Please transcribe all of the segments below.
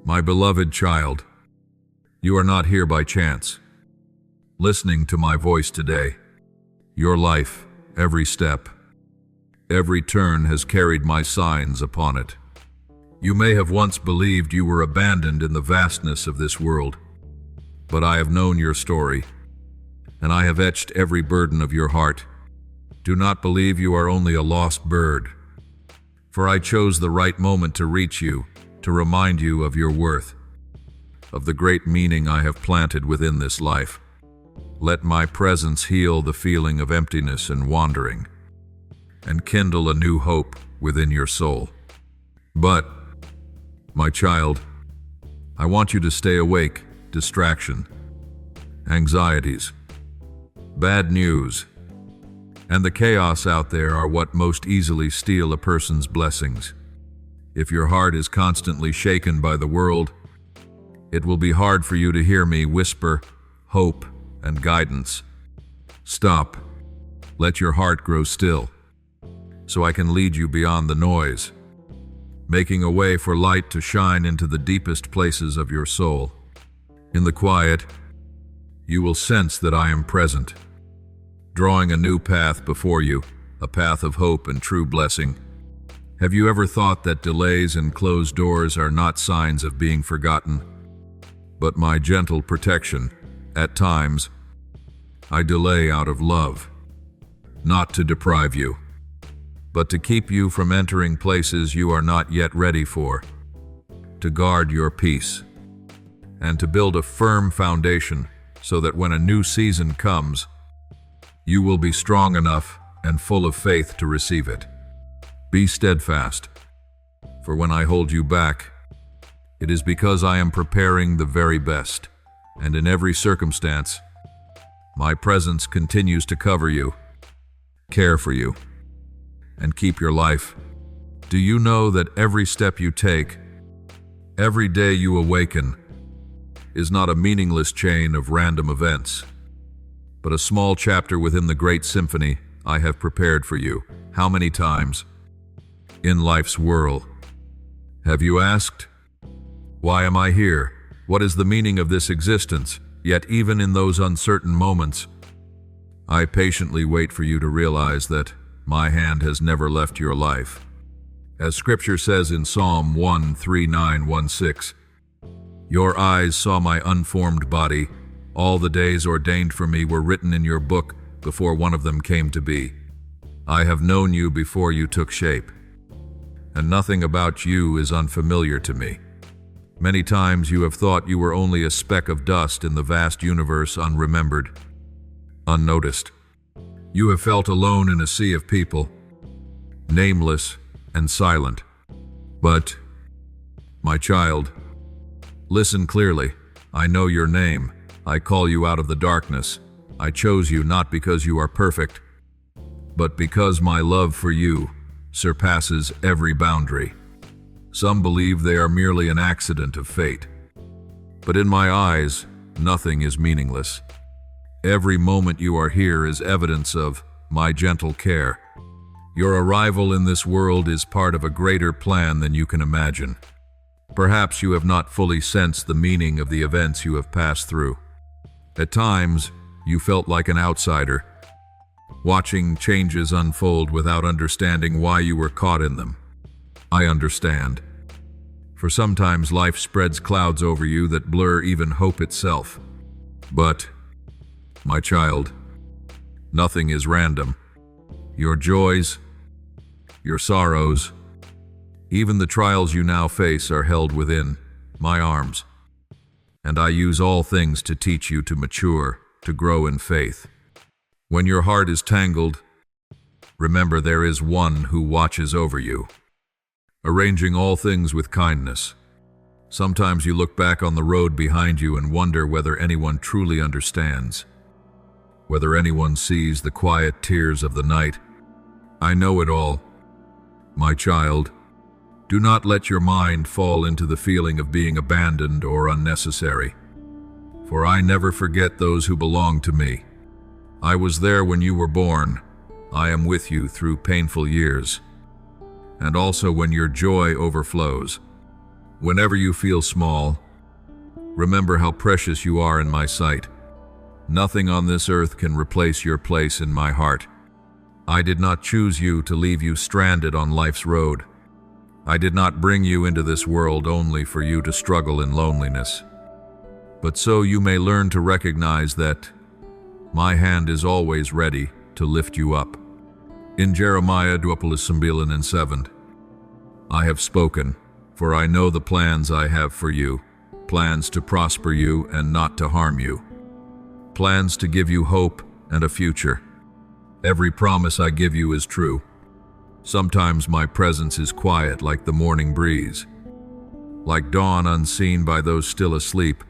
My beloved child, you are not here by chance. Listening to my voice today, your life, every step, every turn has carried my signs upon it. You may have once believed you were abandoned in the vastness of this world, but I have known your story, and I have etched every burden of your heart. Do not believe you are only a lost bird, for I chose the right moment to reach you, to remind you of your worth, of the great meaning I have planted within this life. Let my presence heal the feeling of emptiness and wandering, and kindle a new hope within your soul. But, my child, I want you to stay awake. Distraction, anxieties, bad news, and the chaos out there are what most easily steal a person's blessings. If your heart is constantly shaken by the world, it will be hard for you to hear me whisper hope and guidance. Stop. Let your heart grow still, so I can lead you beyond the noise, making a way for light to shine into the deepest places of your soul. In the quiet, you will sense that I am present, drawing a new path before you, a path of hope and true blessing. Have you ever thought that delays and closed doors are not signs of being forgotten, but my gentle protection? At times, I delay out of love, not to deprive you, but to keep you from entering places you are not yet ready for, to guard your peace, and to build a firm foundation so that when a new season comes, you will be strong enough and full of faith to receive it. Be steadfast, for when I hold you back, it is because I am preparing the very best, and in every circumstance, my presence continues to cover you, care for you, and keep your life. Do you know that every step you take, every day you awaken, is not a meaningless chain of random events, but a small chapter within the great symphony I have prepared for you? How many times in life's whirl have you asked, why am I here? What is the meaning of this existence? Yet even in those uncertain moments, I patiently wait for you to realize that my hand has never left your life. As Scripture says in Psalm 139:16, your eyes saw my unformed body. All the days ordained for me were written in your book before one of them came to be. I have known you before you took shape, and nothing about you is unfamiliar to me. Many times you have thought you were only a speck of dust in the vast universe, unremembered, unnoticed. You have felt alone in a sea of people, nameless and silent. But, my child, listen clearly. I know your name. I call you out of the darkness. I chose you not because you are perfect, but because my love for you surpasses every boundary. Some believe they are merely an accident of fate, but in my eyes, nothing is meaningless. Every moment you are here is evidence of my gentle care. Your arrival in this world is part of a greater plan than you can imagine. Perhaps you have not fully sensed the meaning of the events you have passed through. At times, you felt like an outsider, watching changes unfold without understanding why you were caught in them. I understand. For sometimes life spreads clouds over you that blur even hope itself. But, my child, nothing is random. Your joys, your sorrows, even the trials you now face are held within my arms. And I use all things to teach you to mature, to grow in faith. When your heart is tangled, remember there is one who watches over you, arranging all things with kindness. Sometimes you look back on the road behind you and wonder whether anyone truly understands, whether anyone sees the quiet tears of the night. I know it all. My child, do not let your mind fall into the feeling of being abandoned or unnecessary, for I never forget those who belong to me. I was there when you were born. I am with you through painful years, and also when your joy overflows. Whenever you feel small, remember how precious you are in my sight. Nothing on this earth can replace your place in my heart. I did not choose you to leave you stranded on life's road. I did not bring you into this world only for you to struggle in loneliness, but so you may learn to recognize that my hand is always ready to lift you up. In Jeremiah 29:7, I have spoken, for I know the plans I have for you, plans to prosper you and not to harm you, plans to give you hope and a future. Every promise I give you is true. Sometimes my presence is quiet like the morning breeze, like dawn unseen by those still asleep.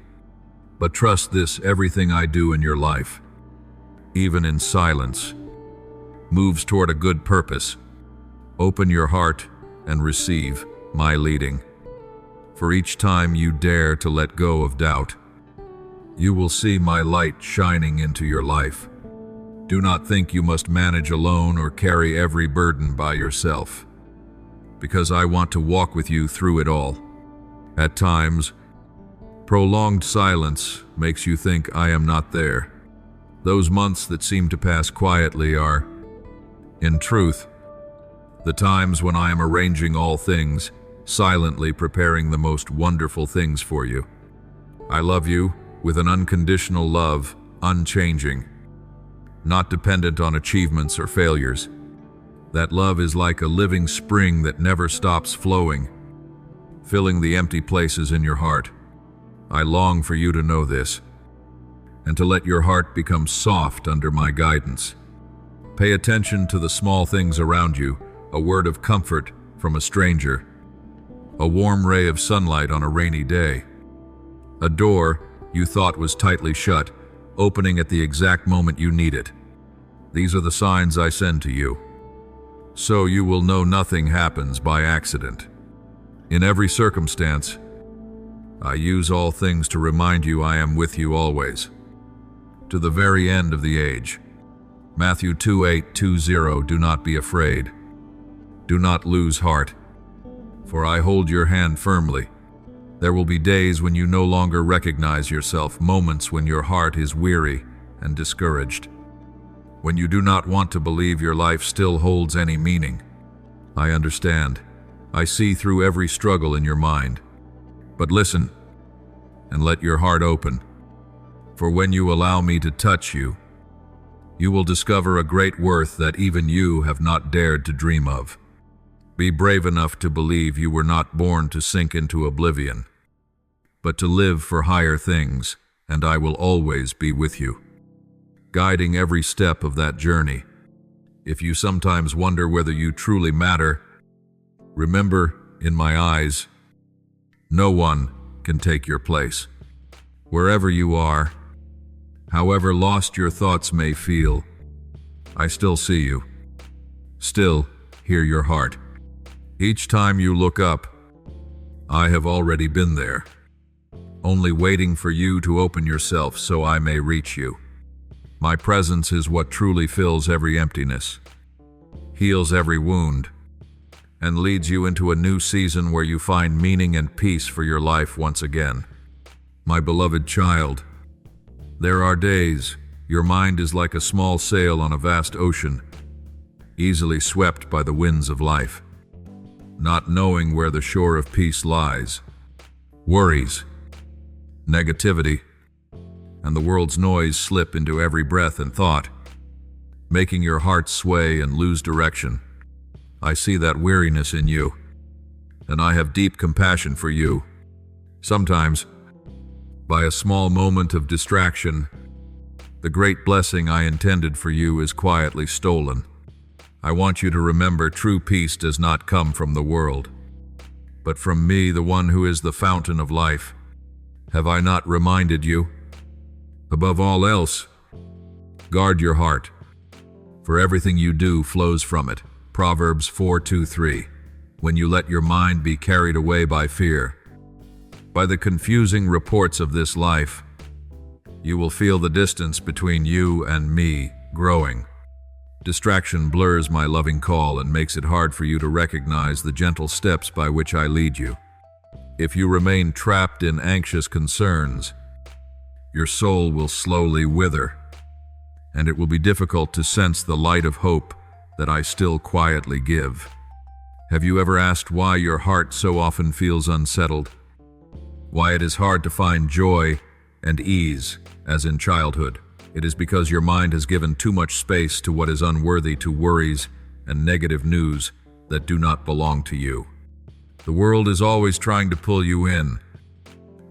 But trust this, everything I do in your life, even in silence, moves toward a good purpose. Open your heart and receive my leading. For each time you dare to let go of doubt, you will see my light shining into your life. Do not think you must manage alone or carry every burden by yourself, because I want to walk with you through it all. At times, prolonged silence makes you think I am not there. Those months that seem to pass quietly are, in truth, the times when I am arranging all things, silently preparing the most wonderful things for you. I love you with an unconditional love, unchanging, not dependent on achievements or failures. That love is like a living spring that never stops flowing, filling the empty places in your heart. I long for you to know this, and to let your heart become soft under my guidance. Pay attention to the small things around you, a word of comfort from a stranger, a warm ray of sunlight on a rainy day, a door you thought was tightly shut, opening at the exact moment you need it. These are the signs I send to you, so you will know nothing happens by accident. In every circumstance, I use all things to remind you I am with you always, to the very end of the age. Matthew 28:20. Do not be afraid. Do not lose heart, for I hold your hand firmly. There will be days when you no longer recognize yourself, moments when your heart is weary and discouraged, when you do not want to believe your life still holds any meaning. I understand. I see through every struggle in your mind. But listen, and let your heart open, for when you allow me to touch you, you will discover a great worth that even you have not dared to dream of. Be brave enough to believe you were not born to sink into oblivion, but to live for higher things, and I will always be with you, guiding every step of that journey. If you sometimes wonder whether you truly matter, remember, in my eyes, no one can take your place. Wherever you are, however lost your thoughts may feel, I still see you, still hear your heart. Each time you look up, I have already been there, only waiting for you to open yourself so I may reach you. My presence is what truly fills every emptiness, heals every wound, and leads you into a new season where you find meaning and peace for your life once again. My beloved child, there are days your mind is like a small sail on a vast ocean, easily swept by the winds of life, not knowing where the shore of peace lies. Worries, negativity, and the world's noise slip into every breath and thought, making your heart sway and lose direction. I see that weariness in you, and I have deep compassion for you. Sometimes, by a small moment of distraction, the great blessing I intended for you is quietly stolen. I want you to remember true peace does not come from the world, but from me, the one who is the fountain of life. Have I not reminded you? Above all else, guard your heart, for everything you do flows from it. Proverbs 4:2-3. When you let your mind be carried away by fear, by the confusing reports of this life, you will feel the distance between you and me growing. Distraction blurs my loving call and makes it hard for you to recognize the gentle steps by which I lead you. If you remain trapped in anxious concerns, your soul will slowly wither, and it will be difficult to sense the light of hope that I still quietly give. Have you ever asked why your heart so often feels unsettled? Why it is hard to find joy and ease as in childhood? It is because your mind has given too much space to what is unworthy, to worries and negative news that do not belong to you. The world is always trying to pull you in,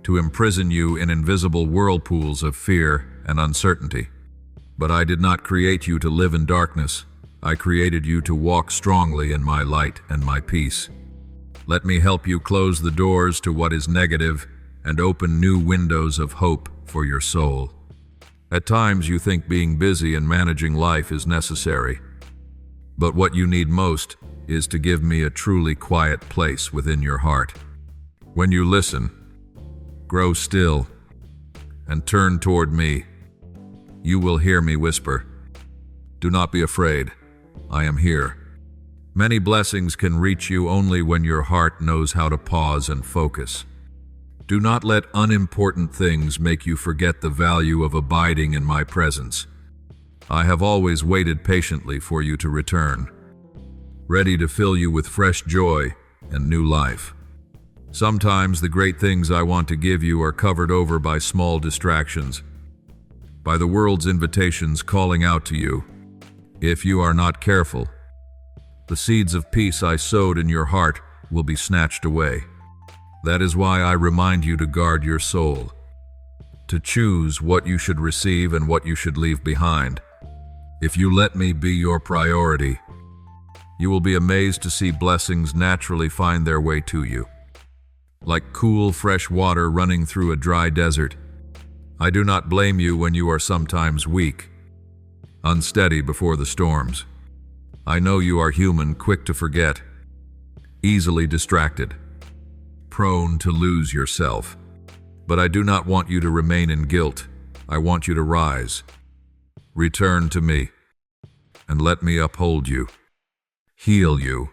to imprison you in invisible whirlpools of fear and uncertainty. But I did not create you to live in darkness. I created you to walk strongly in my light and my peace. Let me help you close the doors to what is negative and open new windows of hope for your soul. At times you think being busy and managing life is necessary, but what you need most is to give me a truly quiet place within your heart. When you listen, grow still, and turn toward me, you will hear me whisper, "Do not be afraid, I am here." Many blessings can reach you only when your heart knows how to pause and focus. Do not let unimportant things make you forget the value of abiding in my presence. I have always waited patiently for you to return, ready to fill you with fresh joy and new life. Sometimes the great things I want to give you are covered over by small distractions, by the world's invitations calling out to you. If you are not careful, the seeds of peace I sowed in your heart will be snatched away. That is why I remind you to guard your soul, to choose what you should receive and what you should leave behind. If you let me be your priority, you will be amazed to see blessings naturally find their way to you. Like cool, fresh water running through a dry desert, I do not blame you when you are sometimes weak, unsteady before the storms. I know you are human, quick to forget, easily distracted, prone to lose yourself. But I do not want you to remain in guilt. I want you to rise. Return to me, and let me uphold you, heal you,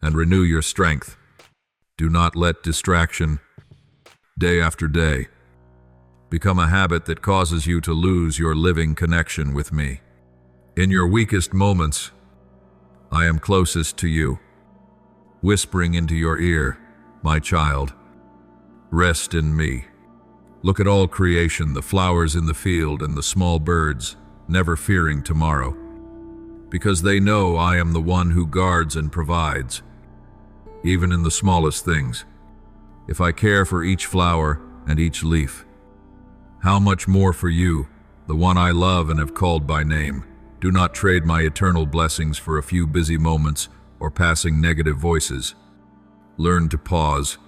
and renew your strength. Do not let distraction, day after day, become a habit that causes you to lose your living connection with me. In your weakest moments, I am closest to you, whispering into your ear, "My child, rest in me." Look at all creation, the flowers in the field and the small birds, never fearing tomorrow, because they know I am the one who guards and provides, even in the smallest things. If I care for each flower and each leaf, how much more for you, the one I love and have called by name. Do not trade my eternal blessings for a few busy moments or passing negative voices. Learn to pause,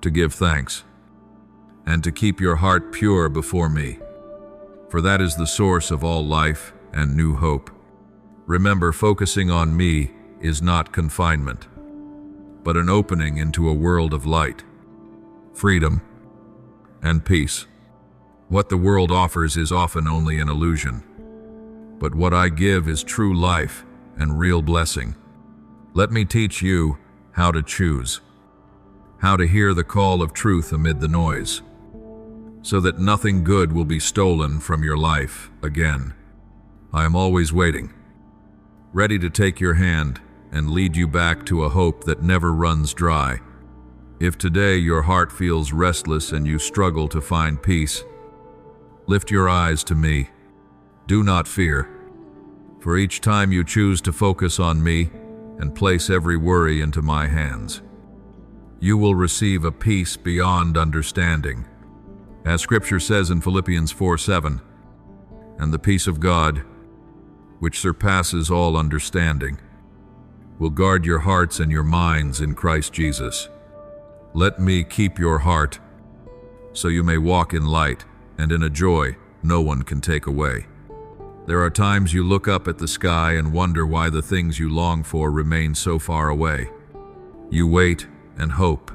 to give thanks, and to keep your heart pure before me, for that is the source of all life and new hope. Remember, focusing on me is not confinement, but an opening into a world of light, freedom, and peace. What the world offers is often only an illusion, but what I give is true life and real blessing. Let me teach you how to choose, how to hear the call of truth amid the noise, so that nothing good will be stolen from your life again. I am always waiting, ready to take your hand and lead you back to a hope that never runs dry. If today your heart feels restless and you struggle to find peace, lift your eyes to me. Do not fear, for each time you choose to focus on me and place every worry into my hands, you will receive a peace beyond understanding. As Scripture says in Philippians 4:7, "And the peace of God, which surpasses all understanding, will guard your hearts and your minds in Christ Jesus." Let me keep your heart, so you may walk in light and in a joy no one can take away. There are times you look up at the sky and wonder why the things you long for remain so far away. You wait and hope,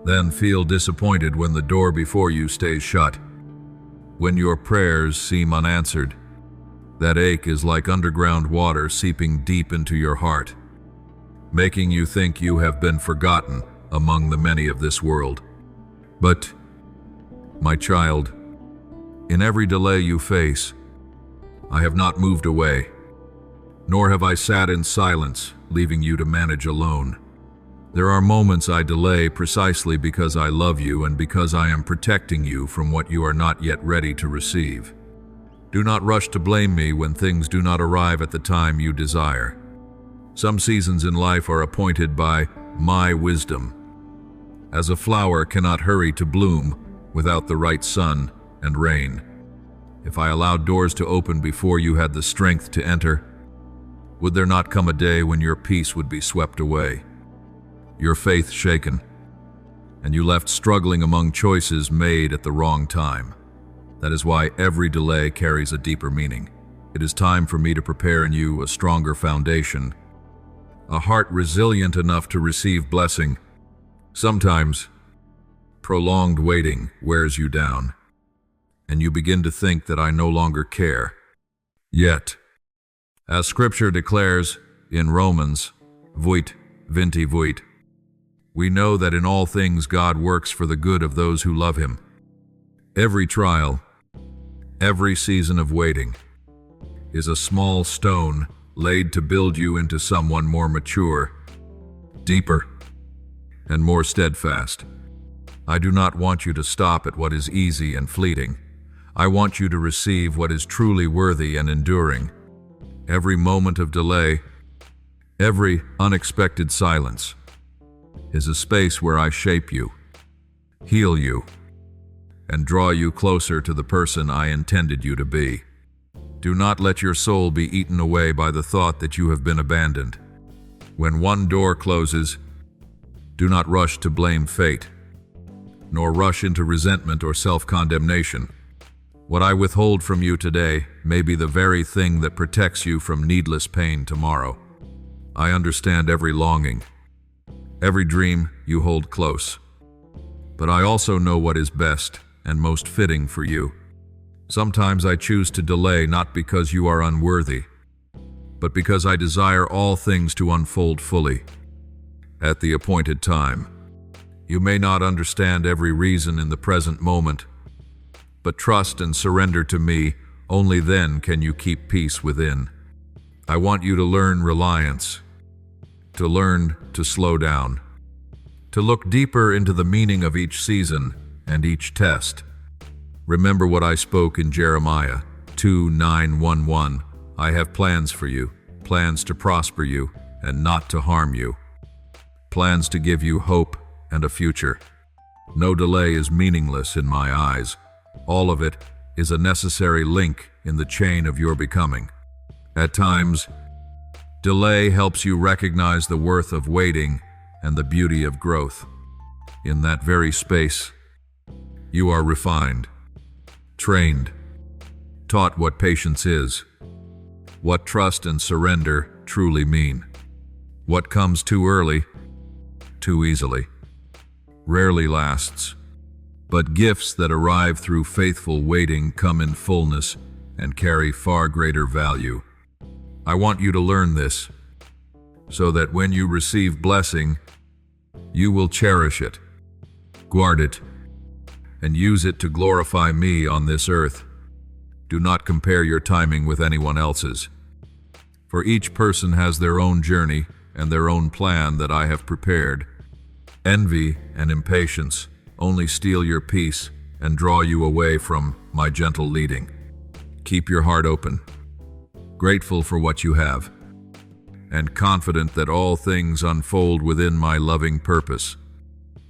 then feel disappointed when the door before you stays shut. When your prayers seem unanswered, that ache is like underground water seeping deep into your heart, making you think you have been forgotten among the many of this world. But, my child, in every delay you face, I have not moved away, nor have I sat in silence, leaving you to manage alone. There are moments I delay precisely because I love you and because I am protecting you from what you are not yet ready to receive. Do not rush to blame me when things do not arrive at the time you desire. Some seasons in life are appointed by my wisdom. As a flower cannot hurry to bloom without the right sun and rain. If I allowed doors to open before you had the strength to enter, would there not come a day when your peace would be swept away, your faith shaken, and you left struggling among choices made at the wrong time? That is why every delay carries a deeper meaning. It is time for me to prepare in you a stronger foundation, a heart resilient enough to receive blessing. Sometimes, prolonged waiting wears you down, and you begin to think that I no longer care. Yet, as Scripture declares in Romans, Vuit, vinti vuit, we know that in all things God works for the good of those who love Him. Every trial, every season of waiting, is a small stone laid to build you into someone more mature, deeper, and more steadfast. I do not want you to stop at what is easy and fleeting. I want you to receive what is truly worthy and enduring. Every moment of delay, every unexpected silence, is a space where I shape you, heal you, and draw you closer to the person I intended you to be. Do not let your soul be eaten away by the thought that you have been abandoned. When one door closes, do not rush to blame fate, nor rush into resentment or self-condemnation. What I withhold from you today may be the very thing that protects you from needless pain tomorrow. I understand every longing, every dream you hold close, but I also know what is best and most fitting for you. Sometimes I choose to delay not because you are unworthy, but because I desire all things to unfold fully at the appointed time. You may not understand every reason in the present moment, but trust and surrender to me. Only then can you keep peace within. I want you to learn reliance, to learn to slow down, to look deeper into the meaning of each season and each test. Remember what I spoke in Jeremiah 2:9-11. I have plans for you, plans to prosper you and not to harm you, plans to give you hope and a future. No delay is meaningless in my eyes. All of it is a necessary link in the chain of your becoming. At times, delay helps you recognize the worth of waiting and the beauty of growth. In that very space, you are refined, trained, taught what patience is, what trust and surrender truly mean. What comes too early, too easily, rarely lasts, but gifts that arrive through faithful waiting come in fullness and carry far greater value. I want you to learn this, so that when you receive blessing, you will cherish it, guard it, and use it to glorify me on this earth. Do not compare your timing with anyone else's, for each person has their own journey and their own plan that I have prepared. Envy and impatience only steal your peace and draw you away from my gentle leading. Keep your heart open, grateful for what you have, and confident that all things unfold within my loving purpose.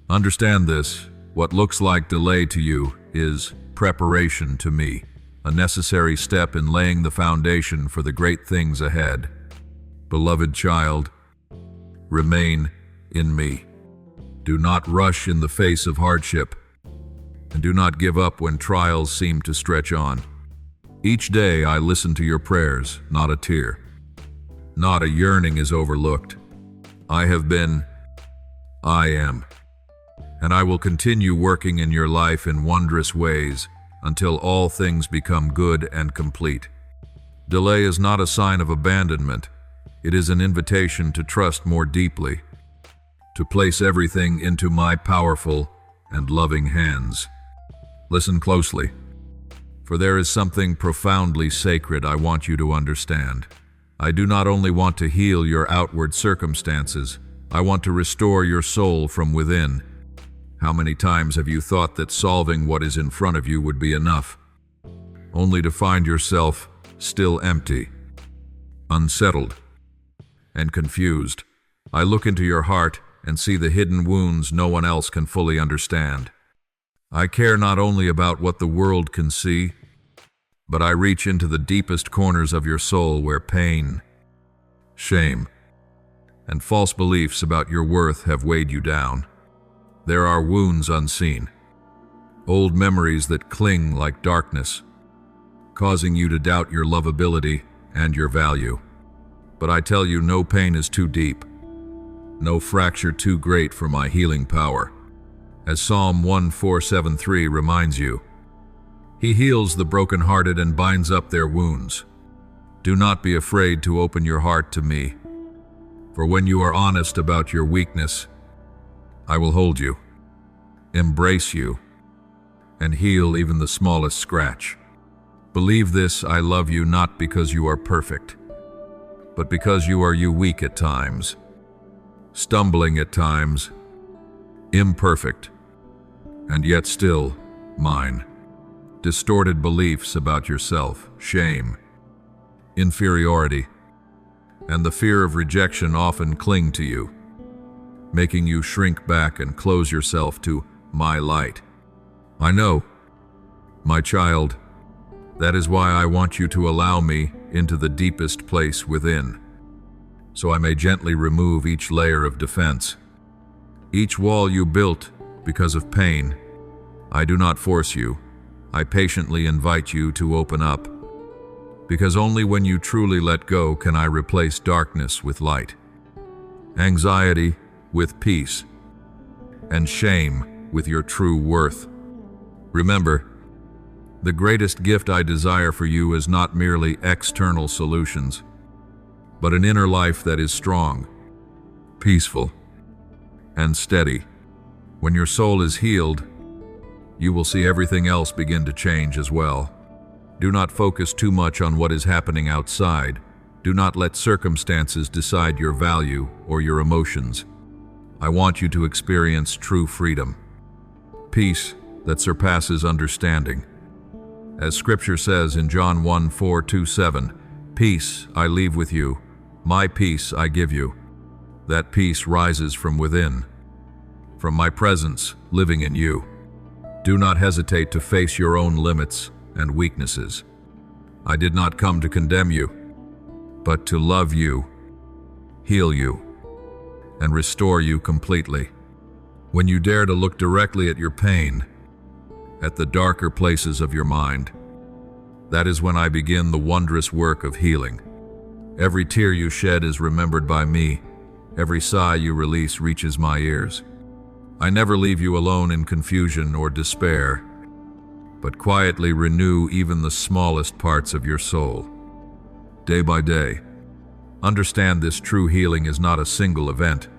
Understand this: what looks like delay to you is preparation to me, a necessary step in laying the foundation for the great things ahead. Beloved child, remain in me. Do not rush in the face of hardship, and do not give up when trials seem to stretch on. Each day I listen to your prayers, not a tear, not a yearning is overlooked. I have been, I am, and I will continue working in your life in wondrous ways until all things become good and complete. Delay is not a sign of abandonment. It is an invitation to trust more deeply, to place everything into my powerful and loving hands. Listen closely, for there is something profoundly sacred I want you to understand. I do not only want to heal your outward circumstances, I want to restore your soul from within. How many times have you thought that solving what is in front of you would be enough, only to find yourself still empty, unsettled, and confused? I look into your heart and see the hidden wounds no one else can fully understand. I care not only about what the world can see, but I reach into the deepest corners of your soul where pain, shame, and false beliefs about your worth have weighed you down. There are wounds unseen, old memories that cling like darkness, causing you to doubt your lovability and your value. But I tell you, no pain is too deep, no fracture too great for my healing power. As Psalm 1473 reminds you, He heals the brokenhearted and binds up their wounds. Do not be afraid to open your heart to me, for when you are honest about your weakness, I will hold you, embrace you, and heal even the smallest scratch. Believe this: I love you not because you are perfect, but because you are weak at times, stumbling at times, imperfect, and yet still mine. Distorted beliefs about yourself, shame, inferiority, and the fear of rejection often cling to you, making you shrink back and close yourself to my light. I know, my child, that is why I want you to allow me into the deepest place within, so I may gently remove each layer of defense, each wall you built because of pain. I do not force you. I patiently invite you to open up, because only when you truly let go can I replace darkness with light, anxiety with peace, and shame with your true worth. Remember, the greatest gift I desire for you is not merely external solutions, but an inner life that is strong, peaceful, and steady. When your soul is healed, you will see everything else begin to change as well. Do not focus too much on what is happening outside. Do not let circumstances decide your value or your emotions. I want you to experience true freedom, peace that surpasses understanding. As Scripture says in John 1:4-7, "Peace I leave with you, my peace I give you." That peace rises from within, from my presence living in you. Do not hesitate to face your own limits and weaknesses. I did not come to condemn you, but to love you, heal you, and restore you completely. When you dare to look directly at your pain, at the darker places of your mind, that is when I begin the wondrous work of healing. Every tear you shed is remembered by me. Every sigh you release reaches my ears. I never leave you alone in confusion or despair, but quietly renew even the smallest parts of your soul. Day by day, understand this: true healing is not a single event,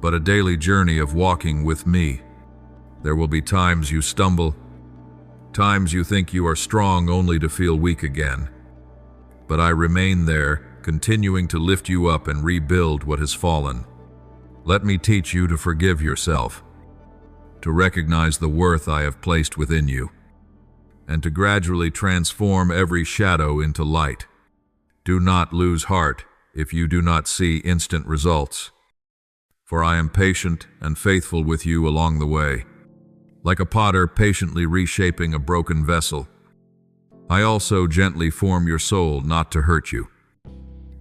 but a daily journey of walking with me. There will be times you stumble, times you think you are strong only to feel weak again. But I remain there, continuing to lift you up and rebuild what has fallen. Let me teach you to forgive yourself, to recognize the worth I have placed within you, and to gradually transform every shadow into light. Do not lose heart if you do not see instant results, for I am patient and faithful with you along the way. Like a potter patiently reshaping a broken vessel, I also gently form your soul, not to hurt you,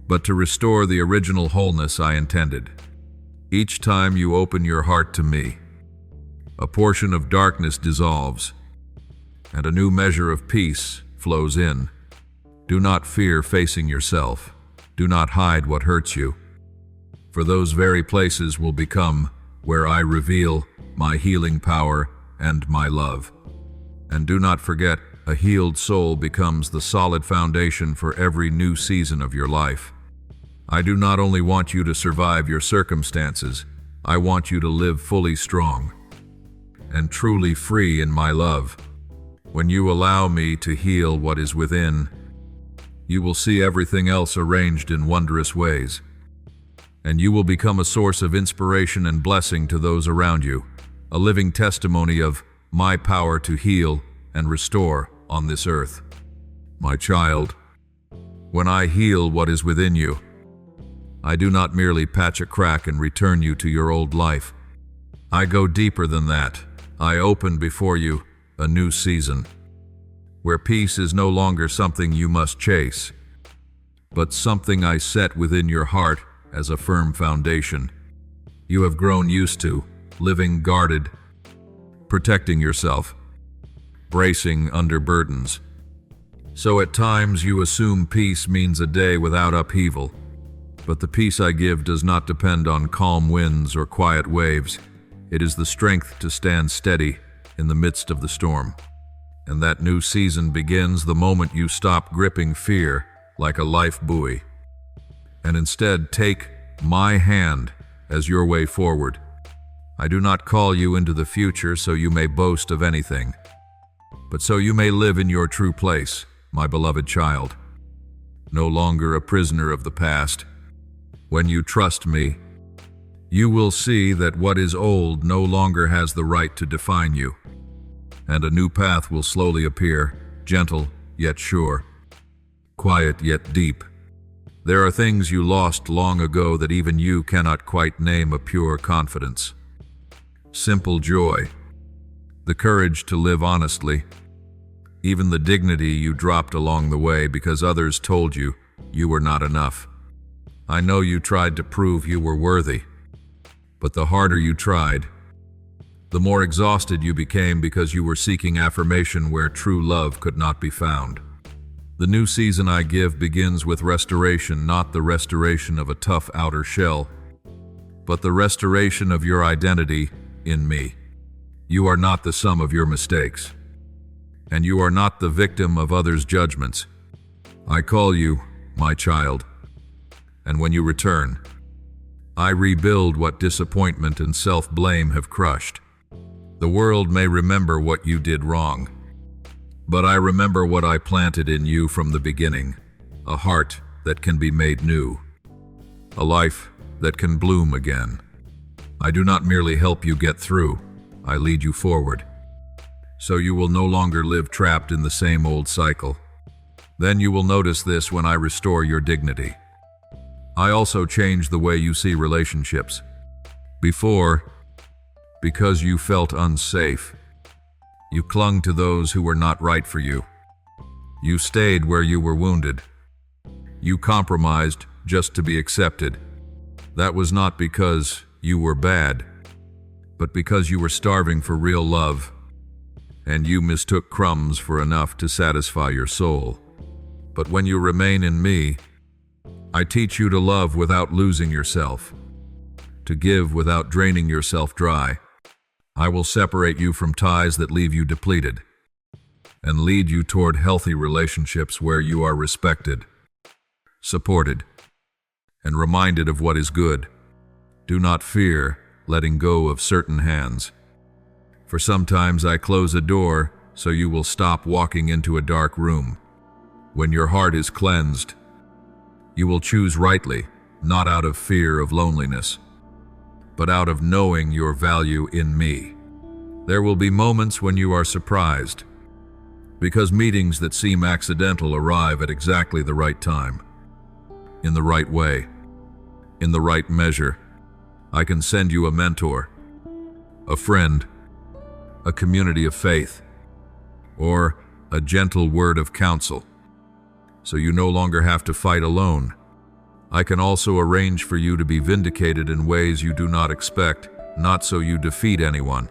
but to restore the original wholeness I intended. Each time you open your heart to me, a portion of darkness dissolves, and a new measure of peace flows in. Do not fear facing yourself. Do not hide what hurts you, for those very places will become where I reveal my healing power and my love. And do not forget, a healed soul becomes the solid foundation for every new season of your life. I do not only want you to survive your circumstances, I want you to live fully strong and truly free in my love. When you allow me to heal what is within, you will see everything else arranged in wondrous ways, and you will become a source of inspiration and blessing to those around you, a living testimony of my power to heal and restore on this earth. My child, when I heal what is within you, I do not merely patch a crack and return you to your old life. I go deeper than that. I open before you a new season, where peace is no longer something you must chase, but something I set within your heart as a firm foundation. You have grown used to living guarded, protecting yourself, bracing under burdens. So at times you assume peace means a day without upheaval, but the peace I give does not depend on calm winds or quiet waves. It is the strength to stand steady in the midst of the storm. And that new season begins the moment you stop gripping fear like a life buoy, and instead take my hand as your way forward. I do not call you into the future so you may boast of anything, but so you may live in your true place, my beloved child, no longer a prisoner of the past. When you trust me, you will see that what is old no longer has the right to define you, and a new path will slowly appear, gentle yet sure, quiet yet deep. There are things you lost long ago that even you cannot quite name a pure confidence. Simple joy, the courage to live honestly, even the dignity you dropped along the way because others told you you were not enough. I know you tried to prove you were worthy, but the harder you tried, the more exhausted you became because you were seeking affirmation where true love could not be found. The new season I give begins with restoration, not the restoration of a tough outer shell, but the restoration of your identity in me. You are not the sum of your mistakes, and you are not the victim of others' judgments. I call you my child, and when you return, I rebuild what disappointment and self-blame have crushed. The world may remember what you did wrong, but I remember what I planted in you from the beginning, a heart that can be made new, a life that can bloom again. I do not merely help you get through, I lead you forward, so you will no longer live trapped in the same old cycle. Then you will notice this when I restore your dignity. I also change the way you see relationships. Before, because you felt unsafe, you clung to those who were not right for you. You stayed where you were wounded. You compromised just to be accepted. That was not because you were bad, but because you were starving for real love, and you mistook crumbs for enough to satisfy your soul. But when you remain in me, I teach you to love without losing yourself, to give without draining yourself dry. I will separate you from ties that leave you depleted, and lead you toward healthy relationships where you are respected, supported, and reminded of what is good. Do not fear letting go of certain hands, for sometimes I close a door so you will stop walking into a dark room. When your heart is cleansed, you will choose rightly, not out of fear of loneliness, but out of knowing your value in me. There will be moments when you are surprised, because meetings that seem accidental arrive at exactly the right time, in the right way, in the right measure. I can send you a mentor, a friend, a community of faith, or a gentle word of counsel, so you no longer have to fight alone. I can also arrange for you to be vindicated in ways you do not expect, not so you defeat anyone,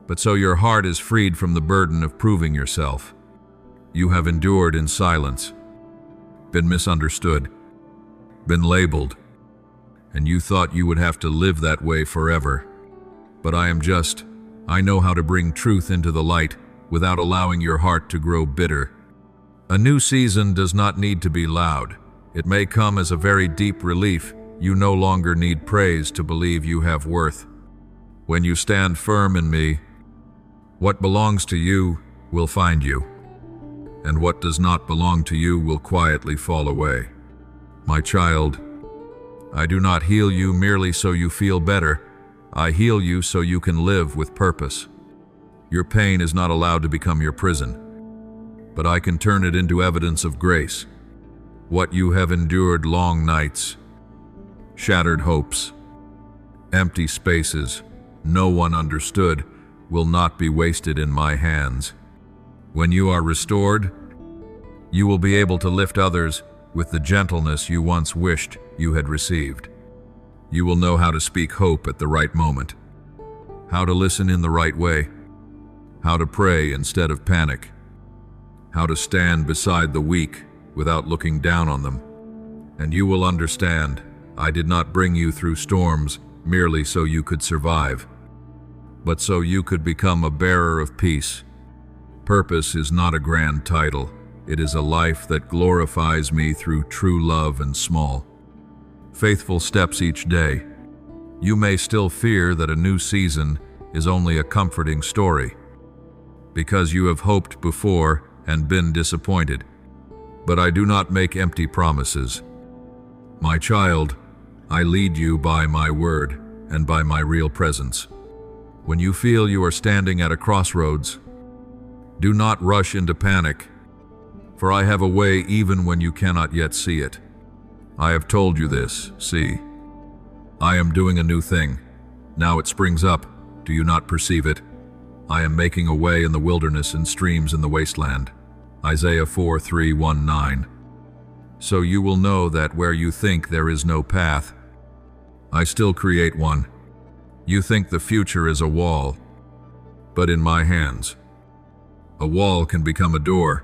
but so your heart is freed from the burden of proving yourself. You have endured in silence, been misunderstood, been labeled, and you thought you would have to live that way forever. But I know how to bring truth into the light without allowing your heart to grow bitter. A new season does not need to be loud. It may come as a very deep relief You no longer need praise to believe you have worth. When you stand firm in me, what belongs to you will find you, and what does not belong to you will quietly fall away. My child, I do not heal you merely so you feel better. I heal you so you can live with purpose. Your pain is not allowed to become your prison, but I can turn it into evidence of grace. What you have endured, long nights, shattered hopes, empty spaces no one understood, will not be wasted in my hands. When you are restored, you will be able to lift others with the gentleness you once wished you had received. You will know how to speak hope at the right moment, how to listen in the right way, how to pray instead of panic, how to stand beside the weak without looking down on them. And you will understand, I did not bring you through storms merely so you could survive, but so you could become a bearer of peace. Purpose is not a grand title. It is a life that glorifies me through true love and small, faithful steps each day. You may still fear that a new season is only a comforting story, because you have hoped before and been disappointed. But I do not make empty promises. My child, I lead you by my word and by my real presence. When you feel you are standing at a crossroads, do not rush into panic, for I have a way even when you cannot yet see it. I have told you this, see. I am doing a new thing. Now it springs up. Do you not perceive it? I am making a way in the wilderness and streams in the wasteland. Isaiah 4:3-1-9. So you will know that where you think there is no path, I still create one. You think the future is a wall, but in my hands, a wall can become a door.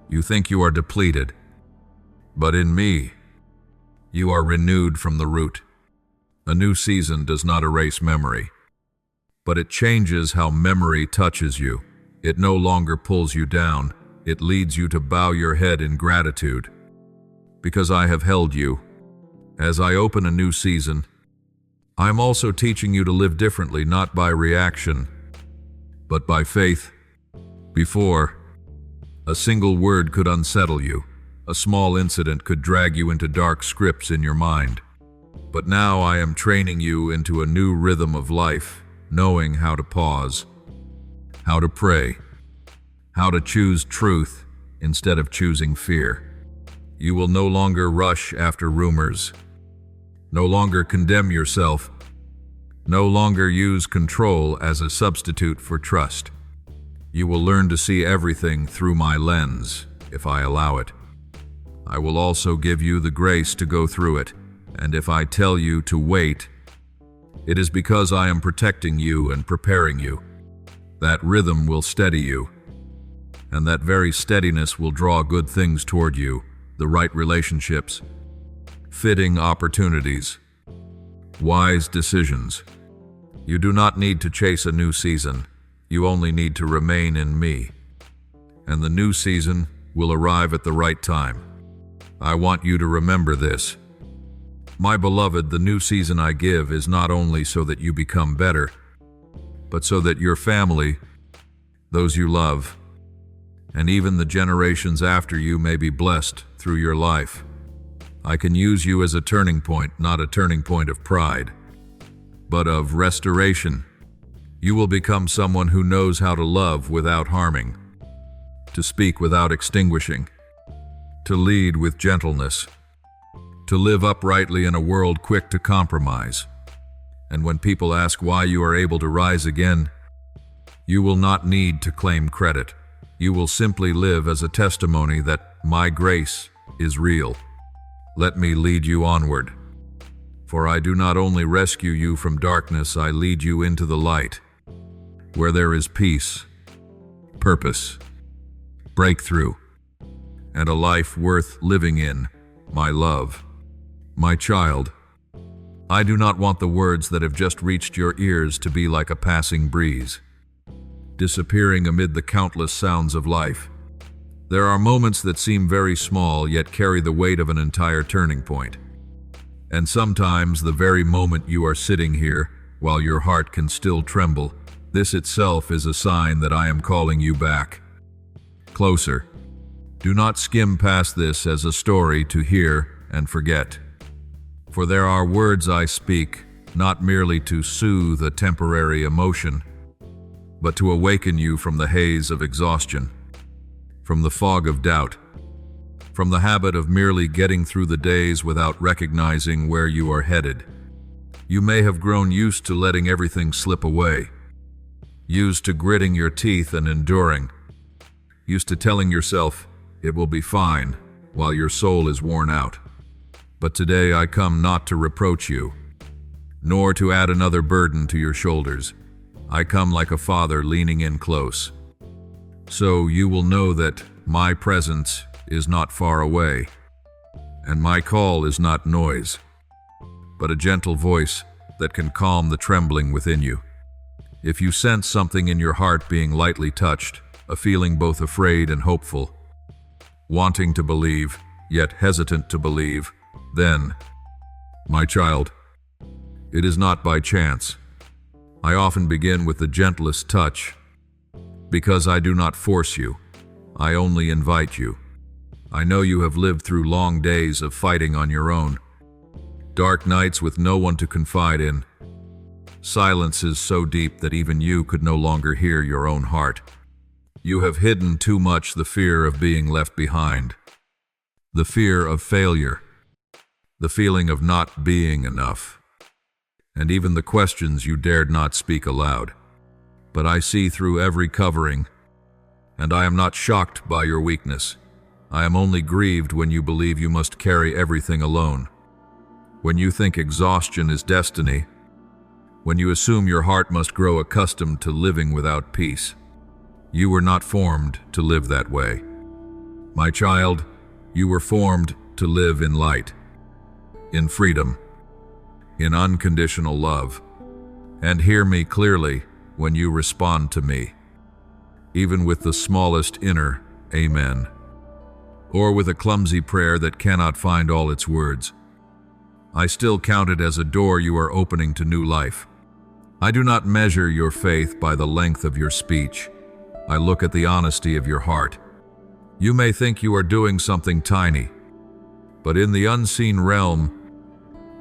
You think you are depleted, but in me, you are renewed from the root. A new season does not erase memory, but it changes how memory touches you. It no longer pulls you down. It leads you to bow your head in gratitude, because I have held you. As I open a new season, I am also teaching you to live differently, not by reaction, but by faith. Before, a single word could unsettle you. A small incident could drag you into dark scripts in your mind. But now I am training you into a new rhythm of life, knowing how to pause, how to pray, how to choose truth instead of choosing fear. You will no longer rush after rumors, no longer condemn yourself, no longer use control as a substitute for trust. You will learn to see everything through my lens, if I allow it. I will also give you the grace to go through it, and if I tell you to wait, it is because I am protecting you and preparing you. That rhythm will steady you, and that very steadiness will draw good things toward you, the right relationships, fitting opportunities, wise decisions. You do not need to chase a new season. You only need to remain in me, and the new season will arrive at the right time. I want you to remember this. My beloved, the new season I give is not only so that you become better, but so that your family, those you love, and even the generations after you may be blessed through your life. I can use you as a turning point, not a turning point of pride, but of restoration. You will become someone who knows how to love without harming, to speak without extinguishing, to lead with gentleness, to live uprightly in a world quick to compromise. And when people ask why you are able to rise again, you will not need to claim credit. You will simply live as a testimony that my grace is real. Let me lead you onward. For I do not only rescue you from darkness, I lead you into the light, where there is peace, purpose, breakthrough, and a life worth living in, my love. My child, I do not want the words that have just reached your ears to be like a passing breeze, disappearing amid the countless sounds of life. There are moments that seem very small, yet carry the weight of an entire turning point. And sometimes the very moment you are sitting here, while your heart can still tremble, this itself is a sign that I am calling you back. Closer. Do not skim past this as a story to hear and forget. For there are words I speak, not merely to soothe a temporary emotion, but to awaken you from the haze of exhaustion, from the fog of doubt, from the habit of merely getting through the days without recognizing where you are headed. You may have grown used to letting everything slip away, used to gritting your teeth and enduring, used to telling yourself, it will be fine, while your soul is worn out. But today I come not to reproach you, nor to add another burden to your shoulders. I come like a father leaning in close. So you will know that my presence is not far away, and my call is not noise, but a gentle voice that can calm the trembling within you. If you sense something in your heart being lightly touched, a feeling both afraid and hopeful, wanting to believe, yet hesitant to believe, then, my child, it is not by chance. I often begin with the gentlest touch, because I do not force you, I only invite you. I know you have lived through long days of fighting on your own, dark nights with no one to confide in, silences so deep that even you could no longer hear your own heart. You have hidden too much the fear of being left behind, the fear of failure, the feeling of not being enough, and even the questions you dared not speak aloud. But I see through every covering, and I am not shocked by your weakness. I am only grieved when you believe you must carry everything alone, when you think exhaustion is destiny, when you assume your heart must grow accustomed to living without peace. You were not formed to live that way. My child, you were formed to live in light, in freedom, in unconditional love. And hear me clearly when you respond to me, even with the smallest inner amen, or with a clumsy prayer that cannot find all its words. I still count it as a door you are opening to new life. I do not measure your faith by the length of your speech. I look at the honesty of your heart. You may think you are doing something tiny, but in the unseen realm,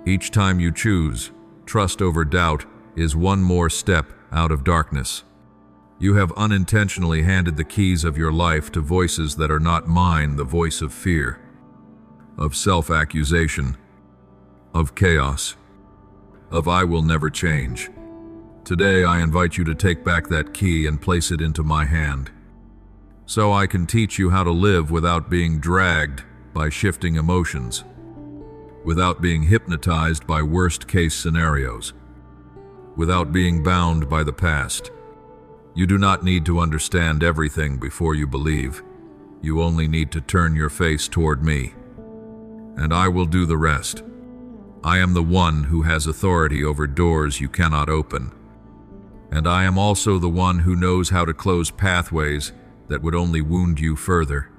each time you choose trust over doubt is one more step out of darkness. You have unintentionally handed the keys of your life to voices that are not mine, the voice of fear, of self-accusation, of chaos, of I will never change. Today I invite you to take back that key and place it into my hand, so I can teach you how to live without being dragged by shifting emotions, without being hypnotized by worst-case scenarios, without being bound by the past. You do not need to understand everything before you believe. You only need to turn your face toward me, and I will do the rest. I am the one who has authority over doors you cannot open, and I am also the one who knows how to close pathways that would only wound you further.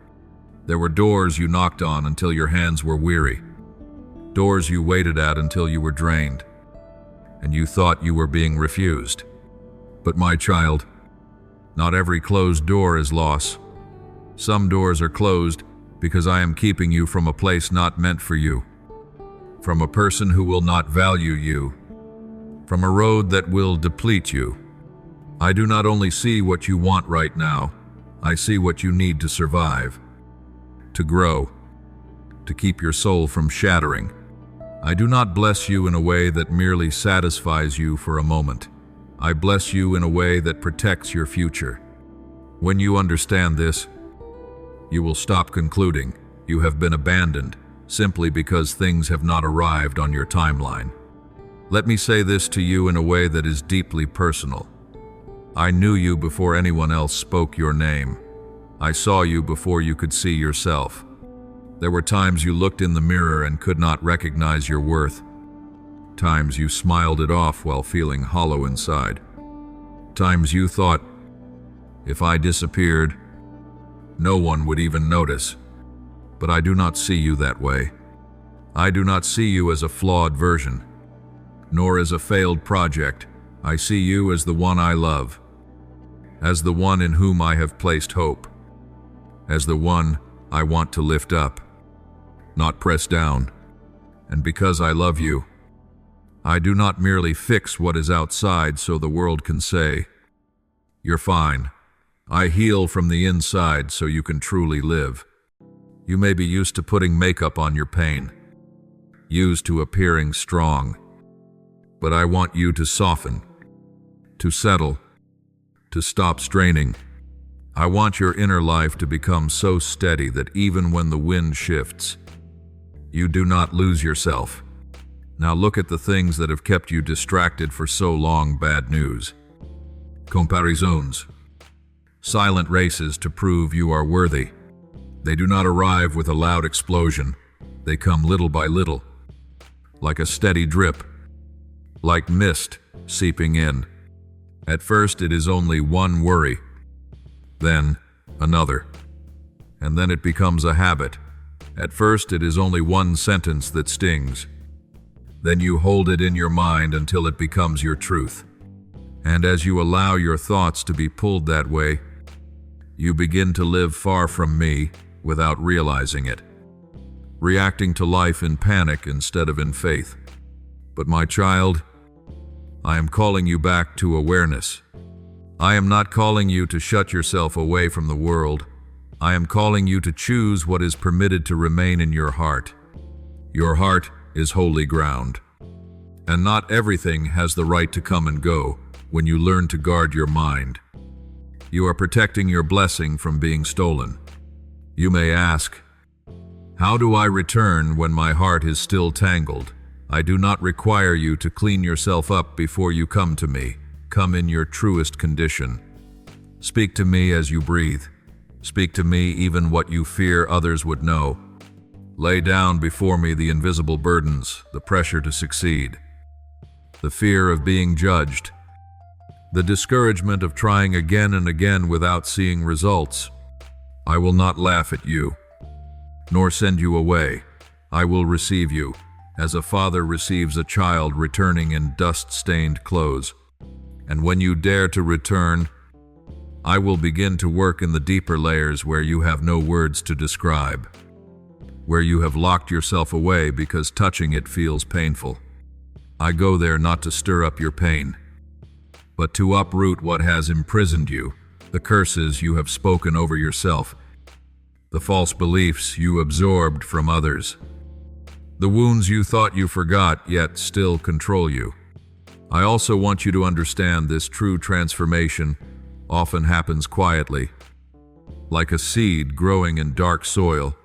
There were doors you knocked on until your hands were weary, doors you waited at until you were drained, and you thought you were being refused. But my child, not every closed door is loss. Some doors are closed because I am keeping you from a place not meant for you, from a person who will not value you, from a road that will deplete you. I do not only see what you want right now, I see what you need to survive, to grow, to keep your soul from shattering. I do not bless you in a way that merely satisfies you for a moment. I bless you in a way that protects your future. When you understand this, you will stop concluding you have been abandoned simply because things have not arrived on your timeline. Let me say this to you in a way that is deeply personal. I knew you before anyone else spoke your name. I saw you before you could see yourself. There were times you looked in the mirror and could not recognize your worth. Times you smiled it off while feeling hollow inside. Times you thought, if I disappeared, no one would even notice. But I do not see you that way. I do not see you as a flawed version, nor as a failed project. I see you as the one I love, as the one in whom I have placed hope, as the one I want to lift up, not press down. And because I love you, I do not merely fix what is outside so the world can say, "You're fine." I heal from the inside so you can truly live. You may be used to putting makeup on your pain, used to appearing strong, but I want you to soften, to settle, to stop straining. I want your inner life to become so steady that even when the wind shifts, you do not lose yourself. Now look at the things that have kept you distracted for so long. Bad news. Comparisons. Silent races to prove you are worthy. They do not arrive with a loud explosion. They come little by little, like a steady drip, like mist seeping in. At first it is only one worry, then another, and then it becomes a habit. At first it is only one sentence that stings. Then you hold it in your mind until it becomes your truth. And as you allow your thoughts to be pulled that way, you begin to live far from me without realizing it, reacting to life in panic instead of in faith. But my child, I am calling you back to awareness. I am not calling you to shut yourself away from the world. I am calling you to choose what is permitted to remain in your heart. Your heart is holy ground, and not everything has the right to come and go when you learn to guard your mind. You are protecting your blessing from being stolen. You may ask, how do I return when my heart is still tangled? I do not require you to clean yourself up before you come to me. Come in your truest condition. Speak to me as you breathe. Speak to me even what you fear others would know. Lay down before me the invisible burdens, the pressure to succeed, the fear of being judged, the discouragement of trying again and again without seeing results. I will not laugh at you, nor send you away. I will receive you, as a father receives a child returning in dust-stained clothes. And when you dare to return, I will begin to work in the deeper layers where you have no words to describe, where you have locked yourself away because touching it feels painful. I go there not to stir up your pain, but to uproot what has imprisoned you, the curses you have spoken over yourself, the false beliefs you absorbed from others, the wounds you thought you forgot yet still control you. I also want you to understand this true transformation often happens quietly, like a seed growing in dark soil.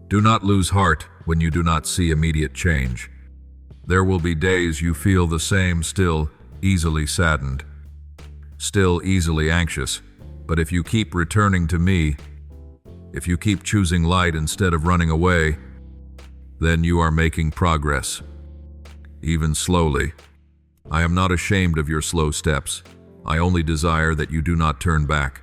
Do not lose heart when you do not see immediate change. There will be days you feel the same, still easily saddened, still easily anxious. But if you keep returning to me, if you keep choosing light instead of running away, then you are making progress, even slowly. I am not ashamed of your slow steps. I only desire that you do not turn back.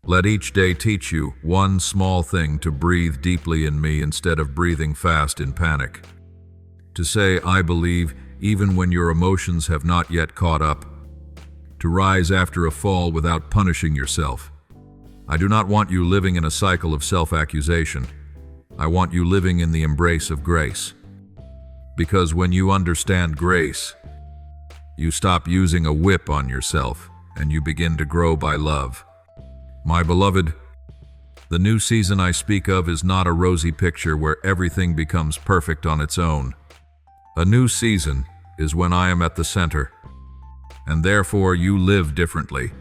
Let each day teach you one small thing: to breathe deeply in me instead of breathing fast in panic. To say, I believe, even when your emotions have not yet caught up. To rise after a fall without punishing yourself. I do not want you living in a cycle of self-accusation. I want you living in the embrace of grace. Because when you understand grace, you stop using a whip on yourself and you begin to grow by love. My beloved, the new season I speak of is not a rosy picture where everything becomes perfect on its own. A new season is when I am at the center, and therefore you live differently.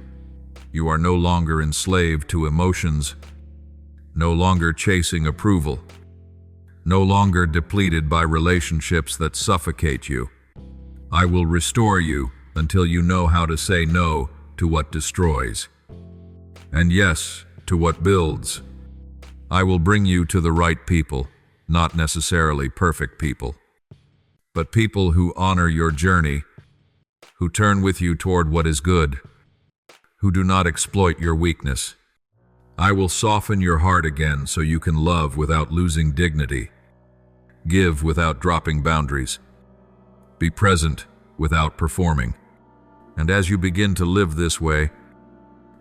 You are no longer enslaved to emotions, no longer chasing approval, no longer depleted by relationships that suffocate you. I will restore you until you know how to say no to what destroys, and yes to what builds. I will bring you to the right people, not necessarily perfect people, but people who honor your journey, who turn with you toward what is good, who do not exploit your weakness. I will soften your heart again so you can love without losing dignity, Give without dropping boundaries. Be present without performing. And as you begin to live this way,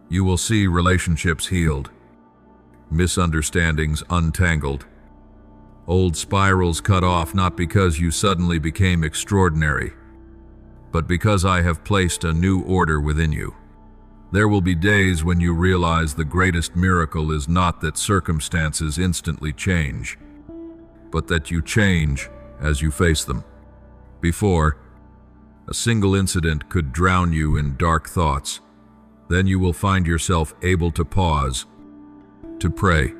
you will see relationships healed, misunderstandings untangled, old spirals cut off, not because you suddenly became extraordinary, but because I have placed a new order within you. There will be days when you realize the greatest miracle is not that circumstances instantly change, but that you change as you face them. Before, a single incident could drown you in dark thoughts. Then you will find yourself able to pause, to pray,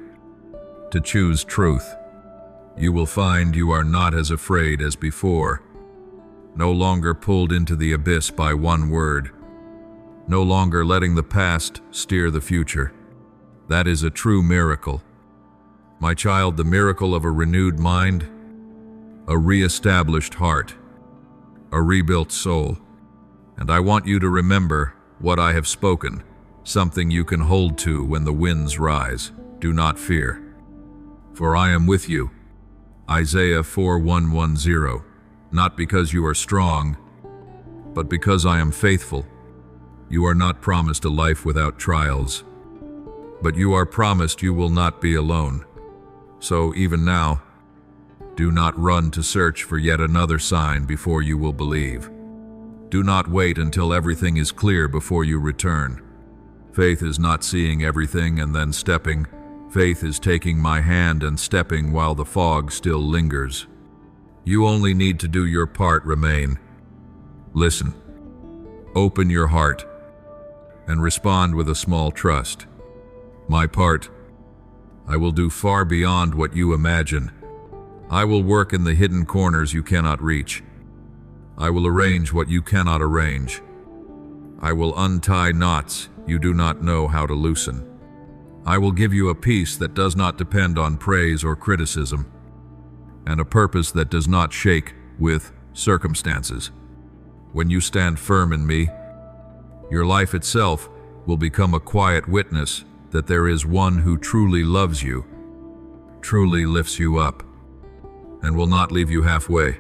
to choose truth. You will find you are not as afraid as before, no longer pulled into the abyss by one word, no longer letting the past steer the future. That is a true miracle. My child, the miracle of a renewed mind, a re-established heart, a rebuilt soul. And I want you to remember what I have spoken, something you can hold to when the winds rise. Do not fear, for I am with you. Isaiah 4:110. Not because you are strong, but because I am faithful. You are not promised a life without trials, but you are promised you will not be alone. So even now, do not run to search for yet another sign before you will believe. Do not wait until everything is clear before you return. Faith is not seeing everything and then stepping. Faith is taking my hand and stepping while the fog still lingers. You only need to do your part. Remain. Listen. Open your heart and respond with a small trust. My part, I will do far beyond what you imagine. I will work in the hidden corners you cannot reach. I will arrange what you cannot arrange. I will untie knots you do not know how to loosen. I will give you a peace that does not depend on praise or criticism, and a purpose that does not shake with circumstances. When you stand firm in me, your life itself will become a quiet witness that there is one who truly loves you, truly lifts you up, and will not leave you halfway.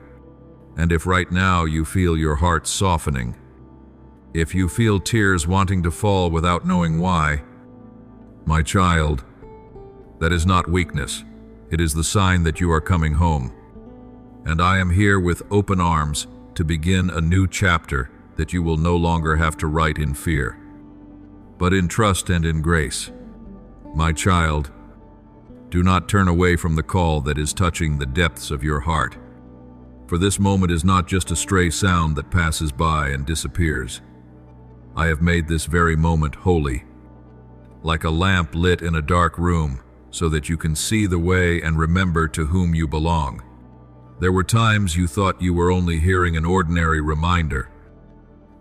And if right now you feel your heart softening, if you feel tears wanting to fall without knowing why, my child, that is not weakness. It is the sign that you are coming home. And I am here with open arms to begin a new chapter that you will no longer have to write in fear, but in trust and in grace. My child, do not turn away from the call that is touching the depths of your heart. For this moment is not just a stray sound that passes by and disappears. I have made this very moment holy, like a lamp lit in a dark room, so that you can see the way and remember to whom you belong. There were times you thought you were only hearing an ordinary reminder,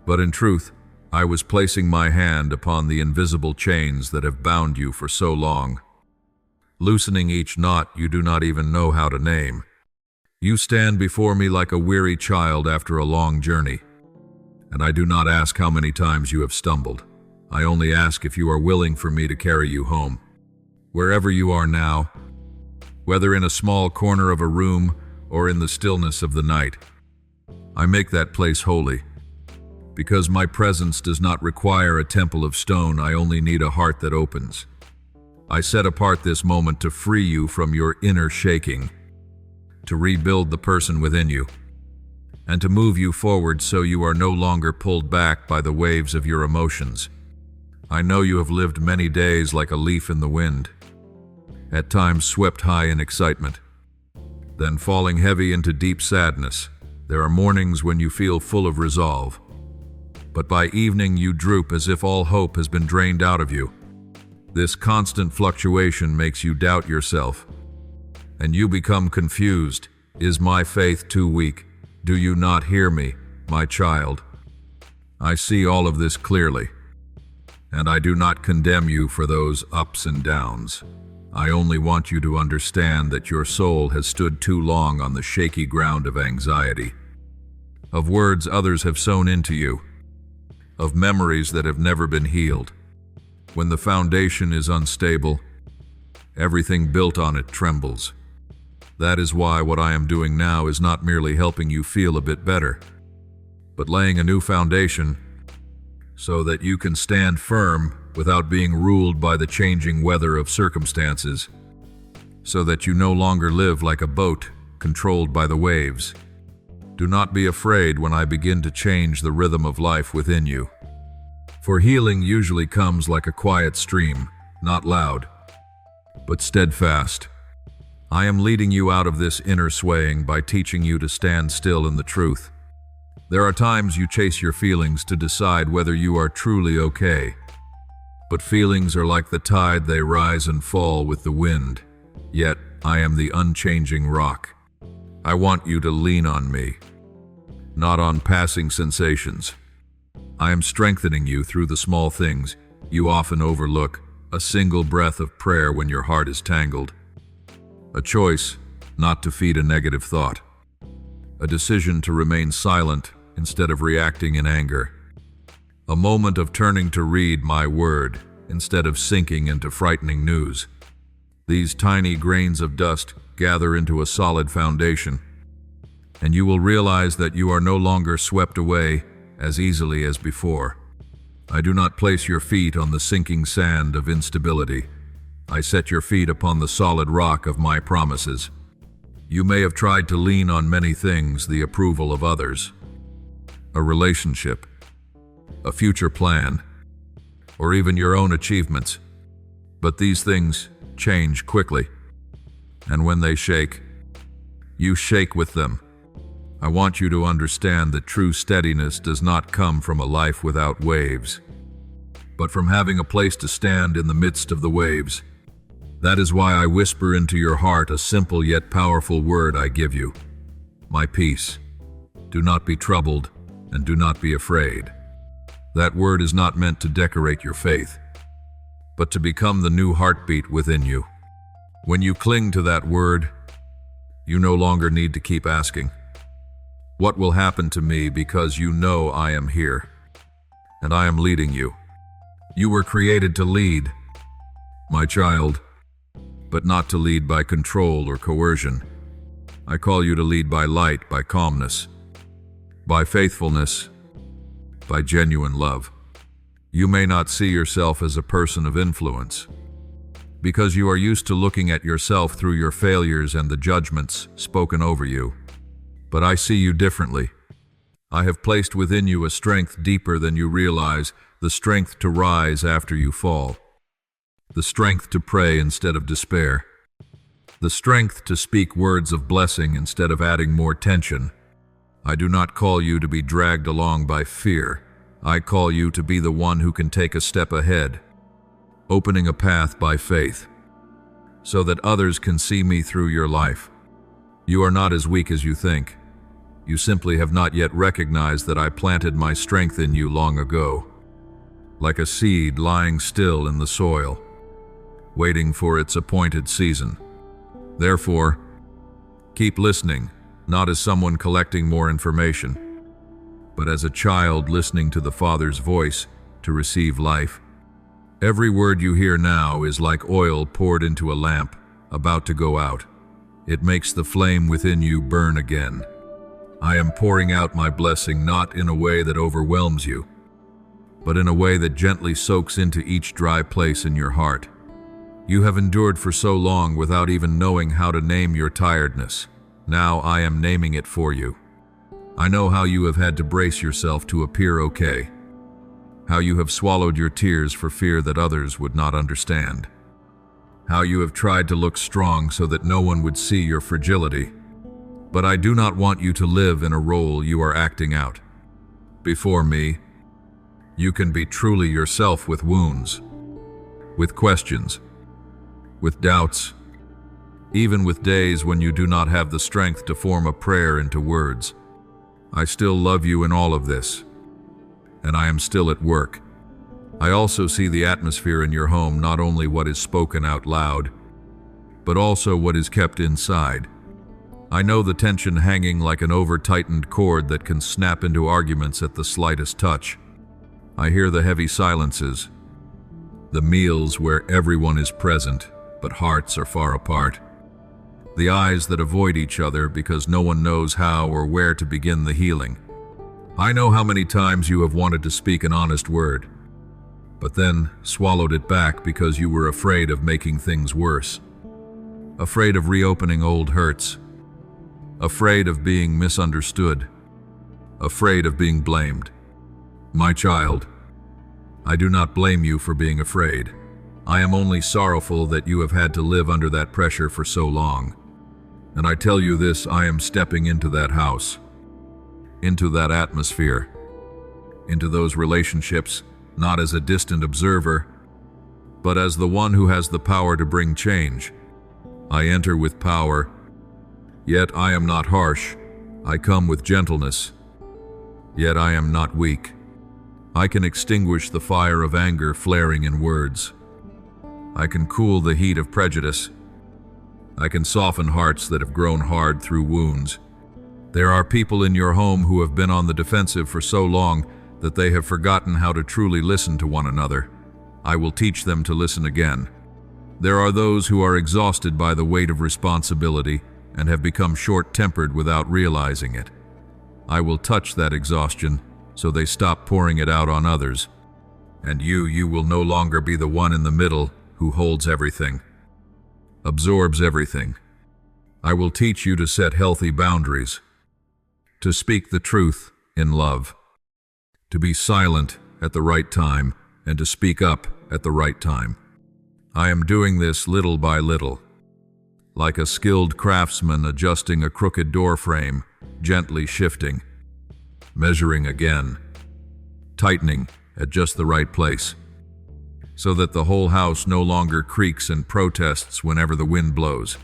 but in truth, I was placing my hand upon the invisible chains that have bound you for so long, loosening each knot you do not even know how to name. You stand before me like a weary child after a long journey, and I do not ask how many times you have stumbled. I only ask if you are willing for me to carry you home. Wherever you are now, whether in a small corner of a room or in the stillness of the night, I make that place holy. Because my presence does not require a temple of stone, I only need a heart that opens. I set apart this moment to free you from your inner shaking, to rebuild the person within you, and to move you forward so you are no longer pulled back by the waves of your emotions. I know you have lived many days like a leaf in the wind, at times swept high in excitement, then falling heavy into deep sadness. There are mornings when you feel full of resolve, but by evening you droop as if all hope has been drained out of you. This constant fluctuation makes you doubt yourself, and you become confused. Is my faith too weak? Do you not hear me, my child? I see all of this clearly, and I do not condemn you for those ups and downs. I only want you to understand that your soul has stood too long on the shaky ground of anxiety, of words others have sown into you, of memories that have never been healed. When the foundation is unstable, everything built on it trembles. That is why what I am doing now is not merely helping you feel a bit better, but laying a new foundation so that you can stand firm without being ruled by the changing weather of circumstances, so that you no longer live like a boat controlled by the waves. Do not be afraid when I begin to change the rhythm of life within you, for healing usually comes like a quiet stream, not loud, but steadfast. I am leading you out of this inner swaying by teaching you to stand still in the truth. There are times you chase your feelings to decide whether you are truly okay. But feelings are like the tide, they rise and fall with the wind. Yet, I am the unchanging rock. I want you to lean on me, not on passing sensations. I am strengthening you through the small things you often overlook, a single breath of prayer when your heart is tangled, a choice not to feed a negative thought, a decision to remain silent instead of reacting in anger, a moment of turning to read my word instead of sinking into frightening news. These tiny grains of dust gather into a solid foundation, and you will realize that you are no longer swept away as easily as before. I do not place your feet on the sinking sand of instability. I set your feet upon the solid rock of my promises. You may have tried to lean on many things, the approval of others, a relationship, a future plan, or even your own achievements. But these things change quickly, and when they shake, you shake with them. I want you to understand that true steadiness does not come from a life without waves, but from having a place to stand in the midst of the waves. That is why I whisper into your heart a simple yet powerful word I give you: my peace. Do not be troubled, and do not be afraid. That word is not meant to decorate your faith, but to become the new heartbeat within you. When you cling to that word, you no longer need to keep asking, what will happen to me, because you know I am here, and I am leading you. You were created to lead, my child, but not to lead by control or coercion. I call you to lead by light, by calmness, by faithfulness, by genuine love. You may not see yourself as a person of influence, because you are used to looking at yourself through your failures and the judgments spoken over you. But I see you differently. I have placed within you a strength deeper than you realize, the strength to rise after you fall, the strength to pray instead of despair, the strength to speak words of blessing instead of adding more tension. I do not call you to be dragged along by fear. I call you to be the one who can take a step ahead, opening a path by faith, so that others can see me through your life. You are not as weak as you think. You simply have not yet recognized that I planted my strength in you long ago, like a seed lying still in the soil, waiting for its appointed season. Therefore, keep listening, not as someone collecting more information, but as a child listening to the Father's voice to receive life. Every word you hear now is like oil poured into a lamp, about to go out. It makes the flame within you burn again. I am pouring out my blessing not in a way that overwhelms you, but in a way that gently soaks into each dry place in your heart. You have endured for so long without even knowing how to name your tiredness. Now I am naming it for you. I know how you have had to brace yourself to appear okay, how you have swallowed your tears for fear that others would not understand, how you have tried to look strong so that no one would see your fragility. But I do not want you to live in a role you are acting out. Before me, you can be truly yourself with wounds, with questions, with doubts, even with days when you do not have the strength to form a prayer into words. I still love you in all of this, and I am still at work. I also see the atmosphere in your home, not only what is spoken out loud, but also what is kept inside. I know the tension hanging like an over-tightened cord that can snap into arguments at the slightest touch. I hear the heavy silences, the meals where everyone is present, but hearts are far apart. the eyes that avoid each other because no one knows how or where to begin the healing. I know how many times you have wanted to speak an honest word, but then swallowed it back because you were afraid of making things worse, afraid of reopening old hurts, afraid of being misunderstood, afraid of being blamed. My child, I do not blame you for being afraid. I am only sorrowful that you have had to live under that pressure for so long. And I tell you this, I am stepping into that house, into that atmosphere, into those relationships, not as a distant observer, but as the one who has the power to bring change. I enter with power, yet I am not harsh. I come with gentleness, yet I am not weak. I can extinguish the fire of anger flaring in words. I can cool the heat of prejudice. I can soften hearts that have grown hard through wounds. There are people in your home who have been on the defensive for so long that they have forgotten how to truly listen to one another. I will teach them to listen again. There are those who are exhausted by the weight of responsibility and have become short-tempered without realizing it. I will touch that exhaustion so they stop pouring it out on others. And you will no longer be the one in the middle who holds everything, absorbs everything. I will teach you to set healthy boundaries, to speak the truth in love, to be silent at the right time, and to speak up at the right time. I am doing this little by little, like a skilled craftsman adjusting a crooked door frame, gently shifting, measuring again, tightening at just the right place, so that the whole house no longer creaks and protests whenever the wind blows.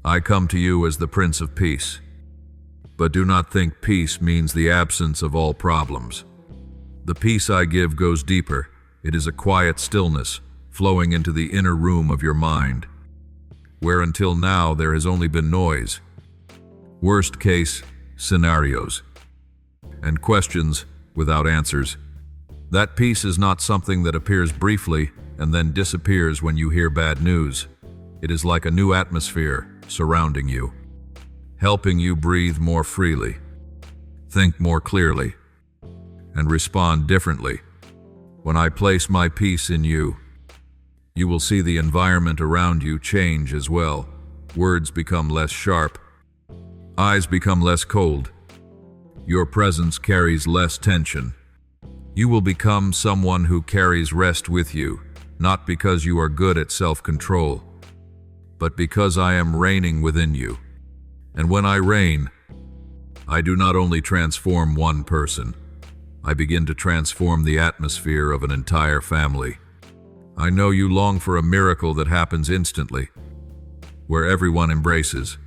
I come to you as the Prince of Peace, but do not think peace means the absence of all problems. The peace I give goes deeper. It is a quiet stillness flowing into the inner room of your mind, where until now there has only been noise, worst-case scenarios, and questions without answers. That peace is not something that appears briefly and then disappears when you hear bad news. It is like a new atmosphere surrounding you, helping you breathe more freely, think more clearly, and respond differently. When I place my peace in you, you will see the environment around you change as well. Words become less sharp, eyes become less cold. Your presence carries less tension. You will become someone who carries rest with you, not because you are good at self-control, but because I am reigning within you. And when I reign, I do not only transform one person, I begin to transform the atmosphere of an entire family. I know you long for a miracle that happens instantly, where everyone embraces,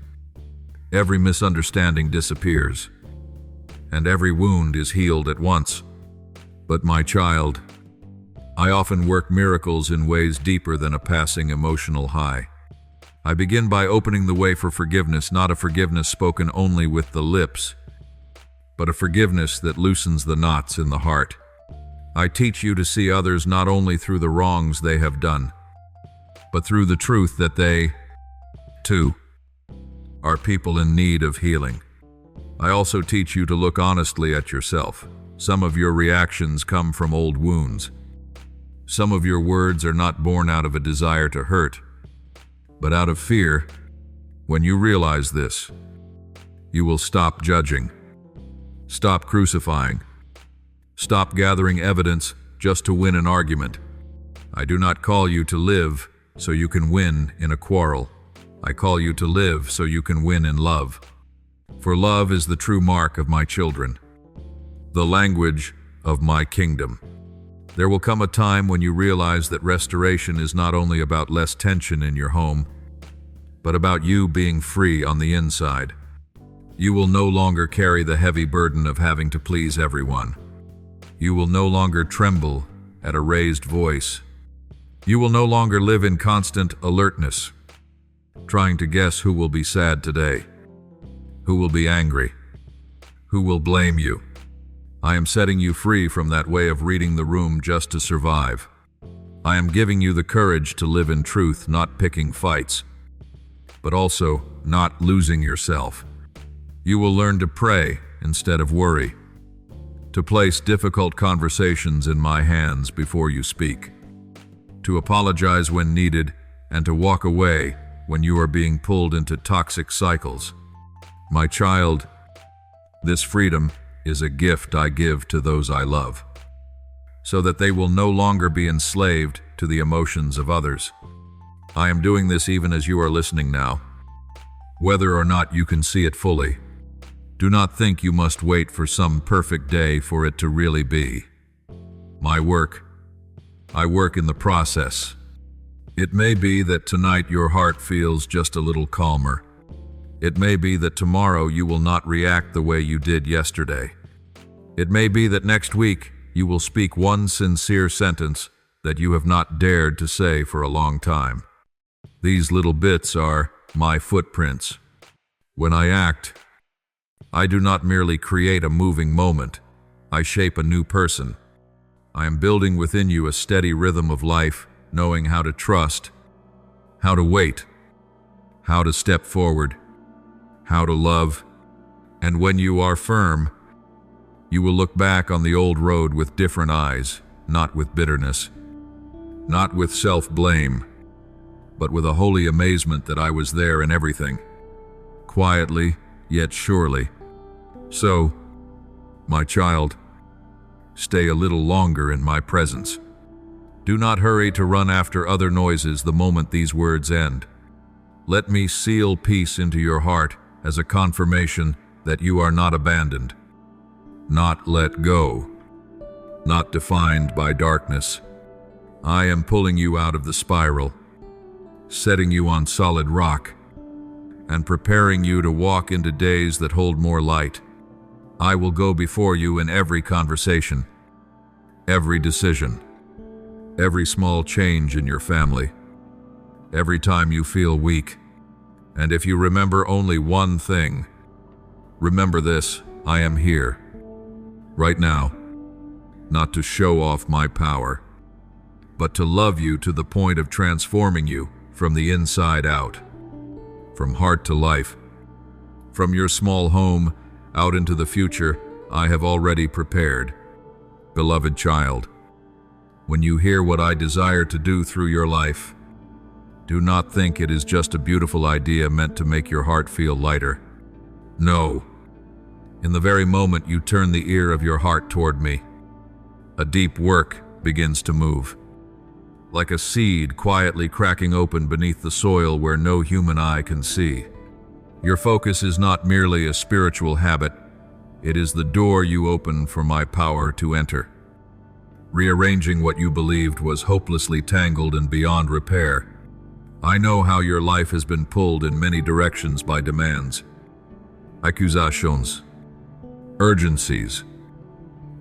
every misunderstanding disappears, and every wound is healed at once. But my child, I often work miracles in ways deeper than a passing emotional high. I begin by opening the way for forgiveness, not a forgiveness spoken only with the lips, but a forgiveness that loosens the knots in the heart. I teach you to see others not only through the wrongs they have done, but through the truth that they, too, are people in need of healing. I also teach you to look honestly at yourself. Some of your reactions come from old wounds. Some of your words are not born out of a desire to hurt, but out of fear. When you realize this, you will stop judging, stop crucifying, stop gathering evidence just to win an argument. I do not call you to live so you can win in a quarrel. I call you to live so you can win in love. For love is the true mark of my children, the language of my kingdom. There will come a time when you realize that restoration is not only about less tension in your home, but about you being free on the inside. You will no longer carry the heavy burden of having to please everyone. You will no longer tremble at a raised voice. You will no longer live in constant alertness, trying to guess who will be sad today, who will be angry, who will blame you. I am setting you free from that way of reading the room just to survive. I am giving you the courage to live in truth, not picking fights. but also not losing yourself. You will learn to pray instead of worry, to place difficult conversations in my hands before you speak, to apologize when needed, and to walk away when you are being pulled into toxic cycles. My child, this freedom is a gift I give to those I love, so that they will no longer be enslaved to the emotions of others. I am doing this even as you are listening now, whether or not you can see it fully. Do not think you must wait for some perfect day for it to really be. I work in the process. It may be that tonight your heart feels just a little calmer. It may be that tomorrow you will not react the way you did yesterday. It may be that next week you will speak one sincere sentence that you have not dared to say for a long time. These little bits are my footprints. When I act, I do not merely create a moving moment. I shape a new person. I am building within you a steady rhythm of life, knowing how to trust, how to wait, how to step forward, how to love. And when you are firm, you will look back on the old road with different eyes, not with bitterness, not with self-blame, but with a holy amazement that I was there in everything, quietly yet surely. So, my child, stay a little longer in my presence. Do not hurry to run after other noises the moment these words end. Let me seal peace into your heart as a confirmation that you are not abandoned, not let go, not defined by darkness. I am pulling you out of the spiral, setting you on solid rock, and preparing you to walk into days that hold more light. I will go before you in every conversation, every decision, every small change in your family, every time you feel weak. And if you remember only one thing, remember this: I am here, right now, not to show off my power, but to love you to the point of transforming you from the inside out, from heart to life. From your small home out into the future, I have already prepared. Beloved child, when you hear what I desire to do through your life, do not think it is just a beautiful idea meant to make your heart feel lighter. No. In the very moment you turn the ear of your heart toward me, a deep work begins to move, like a seed quietly cracking open beneath the soil where no human eye can see. Your focus is not merely a spiritual habit, it is the door you open for my power to enter, rearranging what you believed was hopelessly tangled and beyond repair. I know how your life has been pulled in many directions by demands, accusations, urgencies,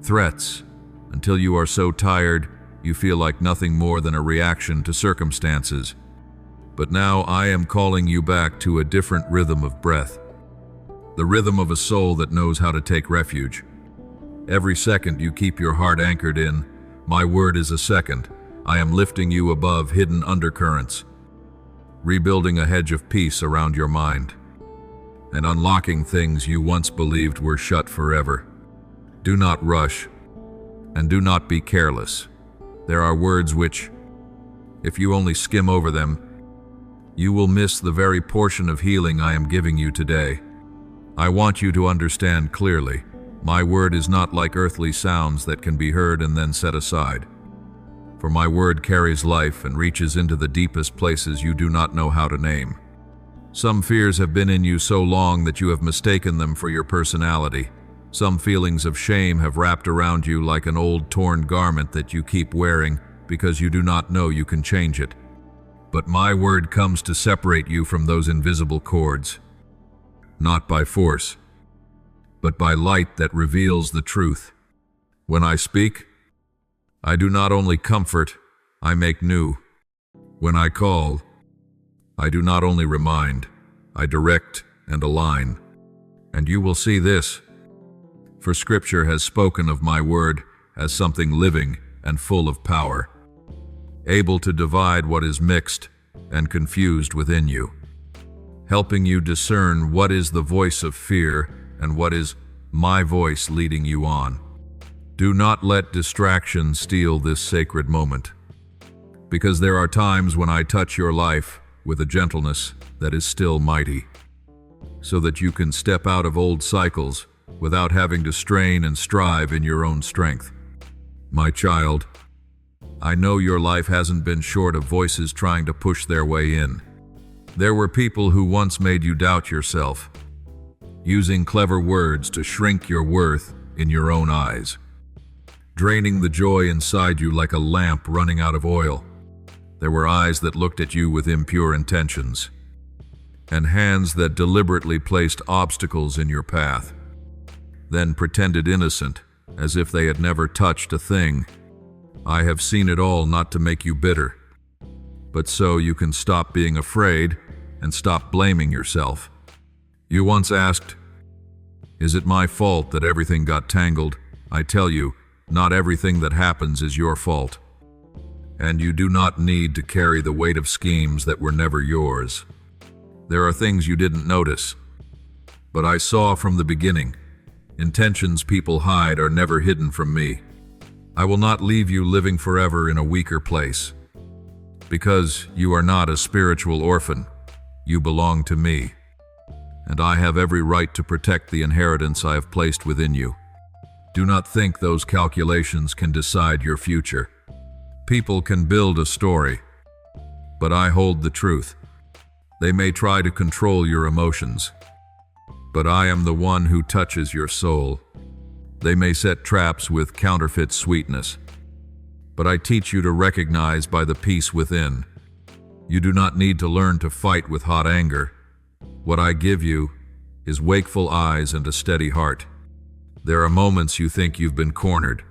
threats, until you are so tired you feel like nothing more than a reaction to circumstances. But now I am calling you back to a different rhythm of breath, the rhythm of a soul that knows how to take refuge. Every second you keep your heart anchored in, my word is a second. I am lifting you above hidden undercurrents, rebuilding a hedge of peace around your mind, and unlocking things you once believed were shut forever. Do not rush, and do not be careless. There are words which, if you only skim over them, you will miss the very portion of healing I am giving you today. I want you to understand clearly, my word is not like earthly sounds that can be heard and then set aside. For my word carries life and reaches into the deepest places you do not know how to name. Some fears have been in you so long that you have mistaken them for your personality. Some feelings of shame have wrapped around you like an old torn garment that you keep wearing because you do not know you can change it. But my word comes to separate you from those invisible cords, not by force, but by light that reveals the truth. When I speak, I do not only comfort, I make new. When I call, I do not only remind, I direct and align. And you will see this, for Scripture has spoken of my word as something living and full of power, able to divide what is mixed and confused within you. helping you discern what is the voice of fear and what is my voice leading you on. Do not let distraction steal this sacred moment, because there are times when I touch your life with a gentleness that is still mighty, so that you can step out of old cycles without having to strain and strive in your own strength. My child, I know your life hasn't been short of voices trying to push their way in. There were people who once made you doubt yourself, using clever words to shrink your worth in your own eyes, draining the joy inside you like a lamp running out of oil. There were eyes that looked at you with impure intentions, and hands that deliberately placed obstacles in your path, then pretended innocent, as if they had never touched a thing. I have seen it all, not to make you bitter, but so you can stop being afraid and stop blaming yourself. You once asked, "Is it my fault that everything got tangled?" I tell you, not everything that happens is your fault. And you do not need to carry the weight of schemes that were never yours. There are things you didn't notice, but I saw from the beginning. Intentions people hide are never hidden from me. I will not leave you living forever in a weaker place, because you are not a spiritual orphan. You belong to me, and I have every right to protect the inheritance I have placed within you. Do not think those calculations can decide your future. People can build a story, but I hold the truth. They may try to control your emotions, but I am the one who touches your soul. They may set traps with counterfeit sweetness, but I teach you to recognize by the peace within. You do not need to learn to fight with hot anger. What I give you is wakeful eyes and a steady heart. There are moments you think you've been cornered,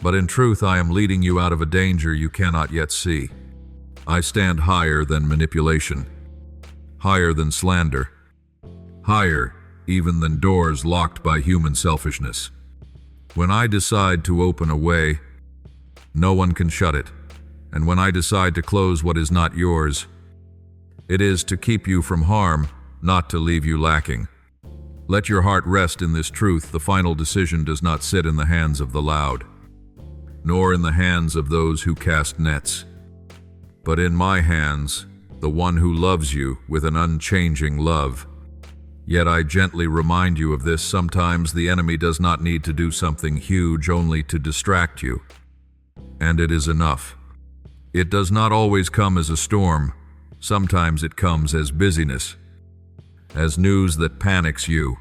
but in truth I am leading you out of a danger you cannot yet see. I stand higher than manipulation, higher than slander, higher even than doors locked by human selfishness. When I decide to open a way, no one can shut it. And when I decide to close what is not yours, it is to keep you from harm, not to leave you lacking. Let your heart rest in this truth. The final decision does not sit in the hands of the loud, nor in the hands of those who cast nets, but in my hands, the one who loves you with an unchanging love. Yet I gently remind you of this. Sometimes the enemy does not need to do something huge only to distract you, and it is enough. It does not always come as a storm. Sometimes it comes as busyness, as news that panics you,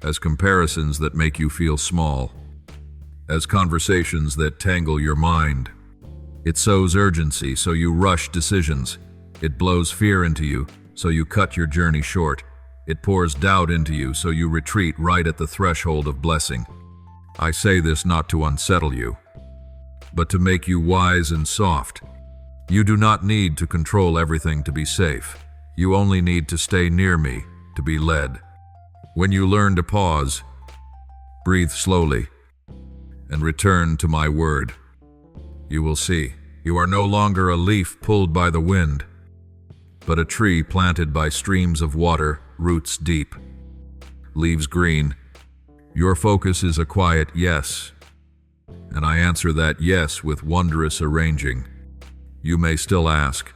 as comparisons that make you feel small, as conversations that tangle your mind. It sows urgency, so you rush decisions. It blows fear into you, so you cut your journey short. It pours doubt into you, so you retreat right at the threshold of blessing. I say this not to unsettle you, but to make you wise and soft. You do not need to control everything to be safe. You only need to stay near me, to be led. When you learn to pause, breathe slowly, and return to my word, you will see you are no longer a leaf pulled by the wind, but a tree planted by streams of water, roots deep, leaves green. Your focus is a quiet yes, and I answer that yes with wondrous arranging. You may still ask,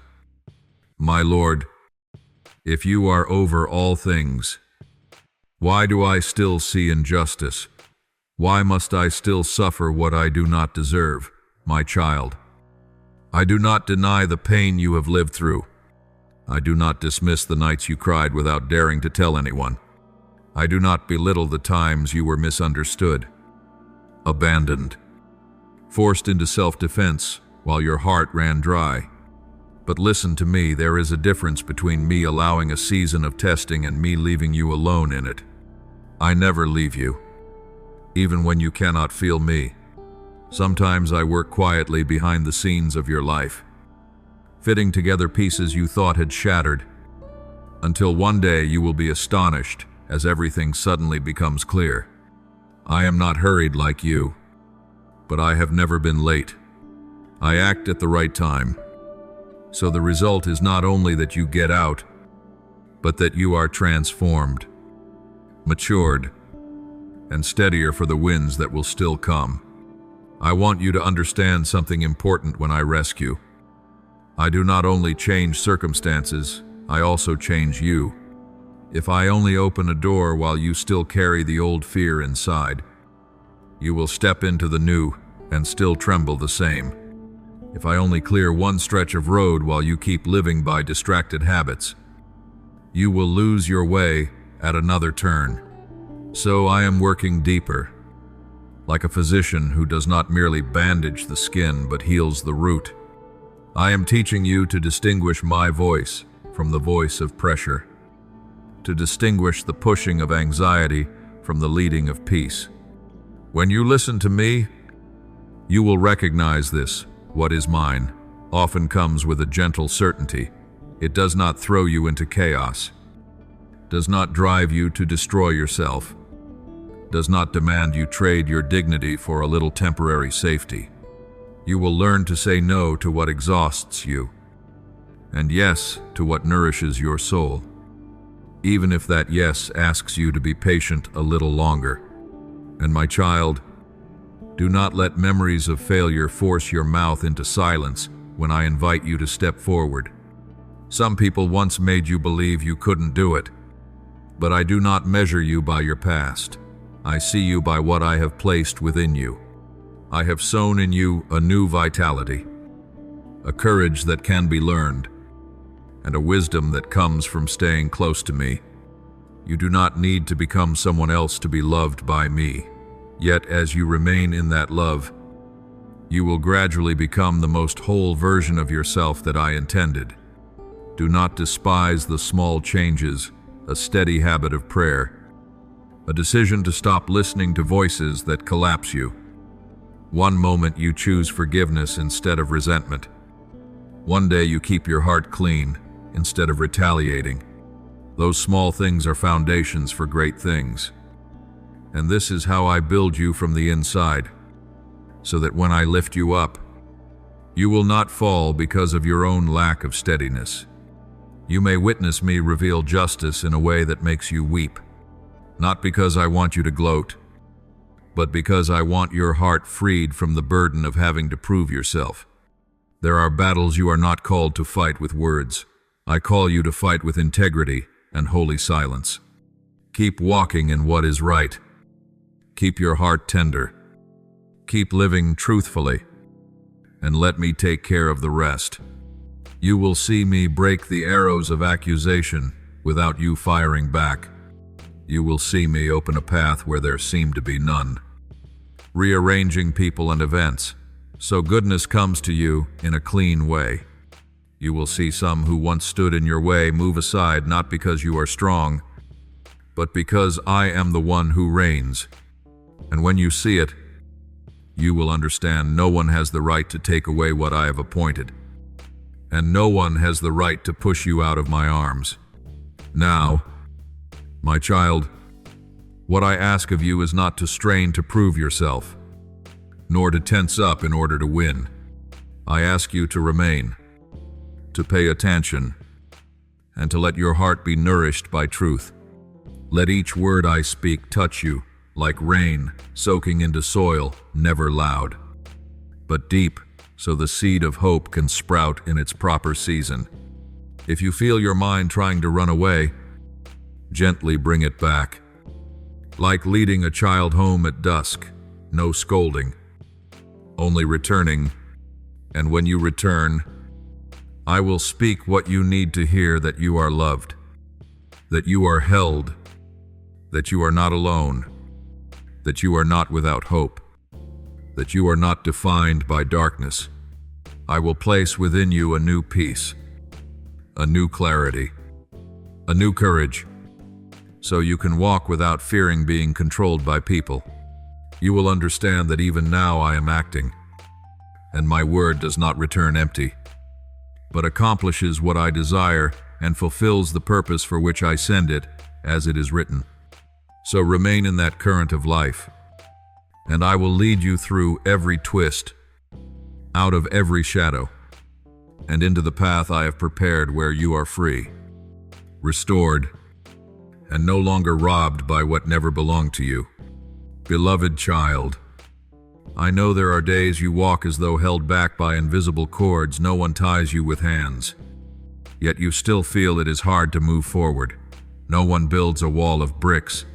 "My Lord, if you are over all things, why do I still see injustice? Why must I still suffer what I do not deserve?" My child, I do not deny the pain you have lived through. I do not dismiss the nights you cried without daring to tell anyone. I do not belittle the times you were misunderstood, abandoned, forced into self-defense while your heart ran dry. But listen to me, there is a difference between me allowing a season of testing and me leaving you alone in it. I never leave you, even when you cannot feel me. Sometimes I work quietly behind the scenes of your life, fitting together pieces you thought had shattered, until one day you will be astonished as everything suddenly becomes clear. I am not hurried like you, but I have never been late. I act at the right time, so the result is not only that you get out, but that you are transformed, matured, and steadier for the winds that will still come. I want you to understand something important when I rescue. I do not only change circumstances, I also change you. If I only open a door while you still carry the old fear inside, you will step into the new and still tremble the same. If I only clear one stretch of road while you keep living by distracted habits, you will lose your way at another turn. So I am working deeper, like a physician who does not merely bandage the skin but heals the root. I am teaching you to distinguish my voice from the voice of pressure, to distinguish the pushing of anxiety from the leading of peace. When you listen to me, you will recognize this. What is mine often comes with a gentle certainty. It does not throw you into chaos, does not drive you to destroy yourself, does not demand you trade your dignity for a little temporary safety. You will learn to say no to what exhausts you, and yes to what nourishes your soul, even if that yes asks you to be patient a little longer. And my child, do not let memories of failure force your mouth into silence when I invite you to step forward. Some people once made you believe you couldn't do it, but I do not measure you by your past. I see you by what I have placed within you. I have sown in you a new vitality, a courage that can be learned, and a wisdom that comes from staying close to me. You do not need to become someone else to be loved by me. Yet as you remain in that love, you will gradually become the most whole version of yourself that I intended. Do not despise the small changes, a steady habit of prayer, a decision to stop listening to voices that collapse you. One moment you choose forgiveness instead of resentment. One day you keep your heart clean instead of retaliating. Those small things are foundations for great things. And this is how I build you from the inside, so that when I lift you up, you will not fall because of your own lack of steadiness. You may witness me reveal justice in a way that makes you weep, not because I want you to gloat, but because I want your heart freed from the burden of having to prove yourself. There are battles you are not called to fight with words. I call you to fight with integrity and holy silence. Keep walking in what is right. Keep your heart tender. Keep living truthfully, and let me take care of the rest. You will see me break the arrows of accusation without you firing back. You will see me open a path where there seemed to be none, rearranging people and events, so goodness comes to you in a clean way. You will see some who once stood in your way move aside not because you are strong, but because I am the one who reigns. And when you see it, you will understand no one has the right to take away what I have appointed, and no one has the right to push you out of my arms. Now, my child, what I ask of you is not to strain to prove yourself, nor to tense up in order to win. I ask you to remain, to pay attention, and to let your heart be nourished by truth. Let each word I speak touch you, like rain soaking into soil, never loud, but deep, so the seed of hope can sprout in its proper season. If you feel your mind trying to run away, gently bring it back. Like leading a child home at dusk, no scolding, only returning, and when you return, I will speak what you need to hear: that you are loved, that you are held, that you are not alone, that you are not without hope, that you are not defined by darkness. I will place within you a new peace, a new clarity, a new courage, so you can walk without fearing being controlled by people. You will understand that even now I am acting, and my word does not return empty, but accomplishes what I desire and fulfills the purpose for which I send it, as it is written. So remain in that current of life, and I will lead you through every twist, out of every shadow, and into the path I have prepared where you are free. restored, and no longer robbed by what never belonged to you. Beloved child, I know there are days you walk as though held back by invisible cords. No one ties you with hands. Yet you still feel it is hard to move forward. No one builds a wall of bricks.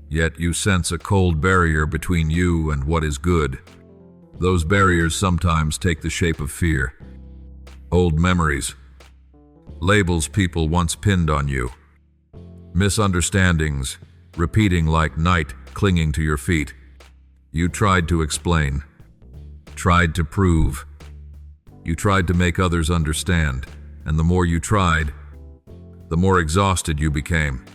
Yet you sense a cold barrier between you and what is good. Those barriers sometimes take the shape of fear. Old memories. Labels people once pinned on you. Misunderstandings, repeating like night, clinging to your feet. You tried to explain, tried to prove. You tried to make others understand, and the more you tried, the more exhausted you became.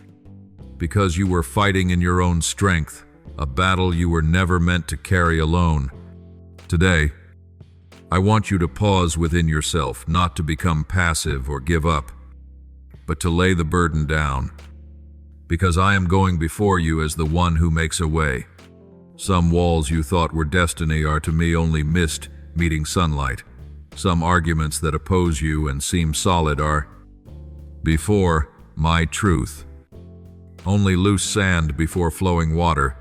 Because you were fighting in your own strength, a battle you were never meant to carry alone. Today, I want you to pause within yourself, not to become passive or give up, but to lay the burden down. Because I am going before you as the one who makes a way. Some walls you thought were destiny are to me only mist meeting sunlight. Some arguments that oppose you and seem solid are, before, my truth. Only loose sand before flowing water.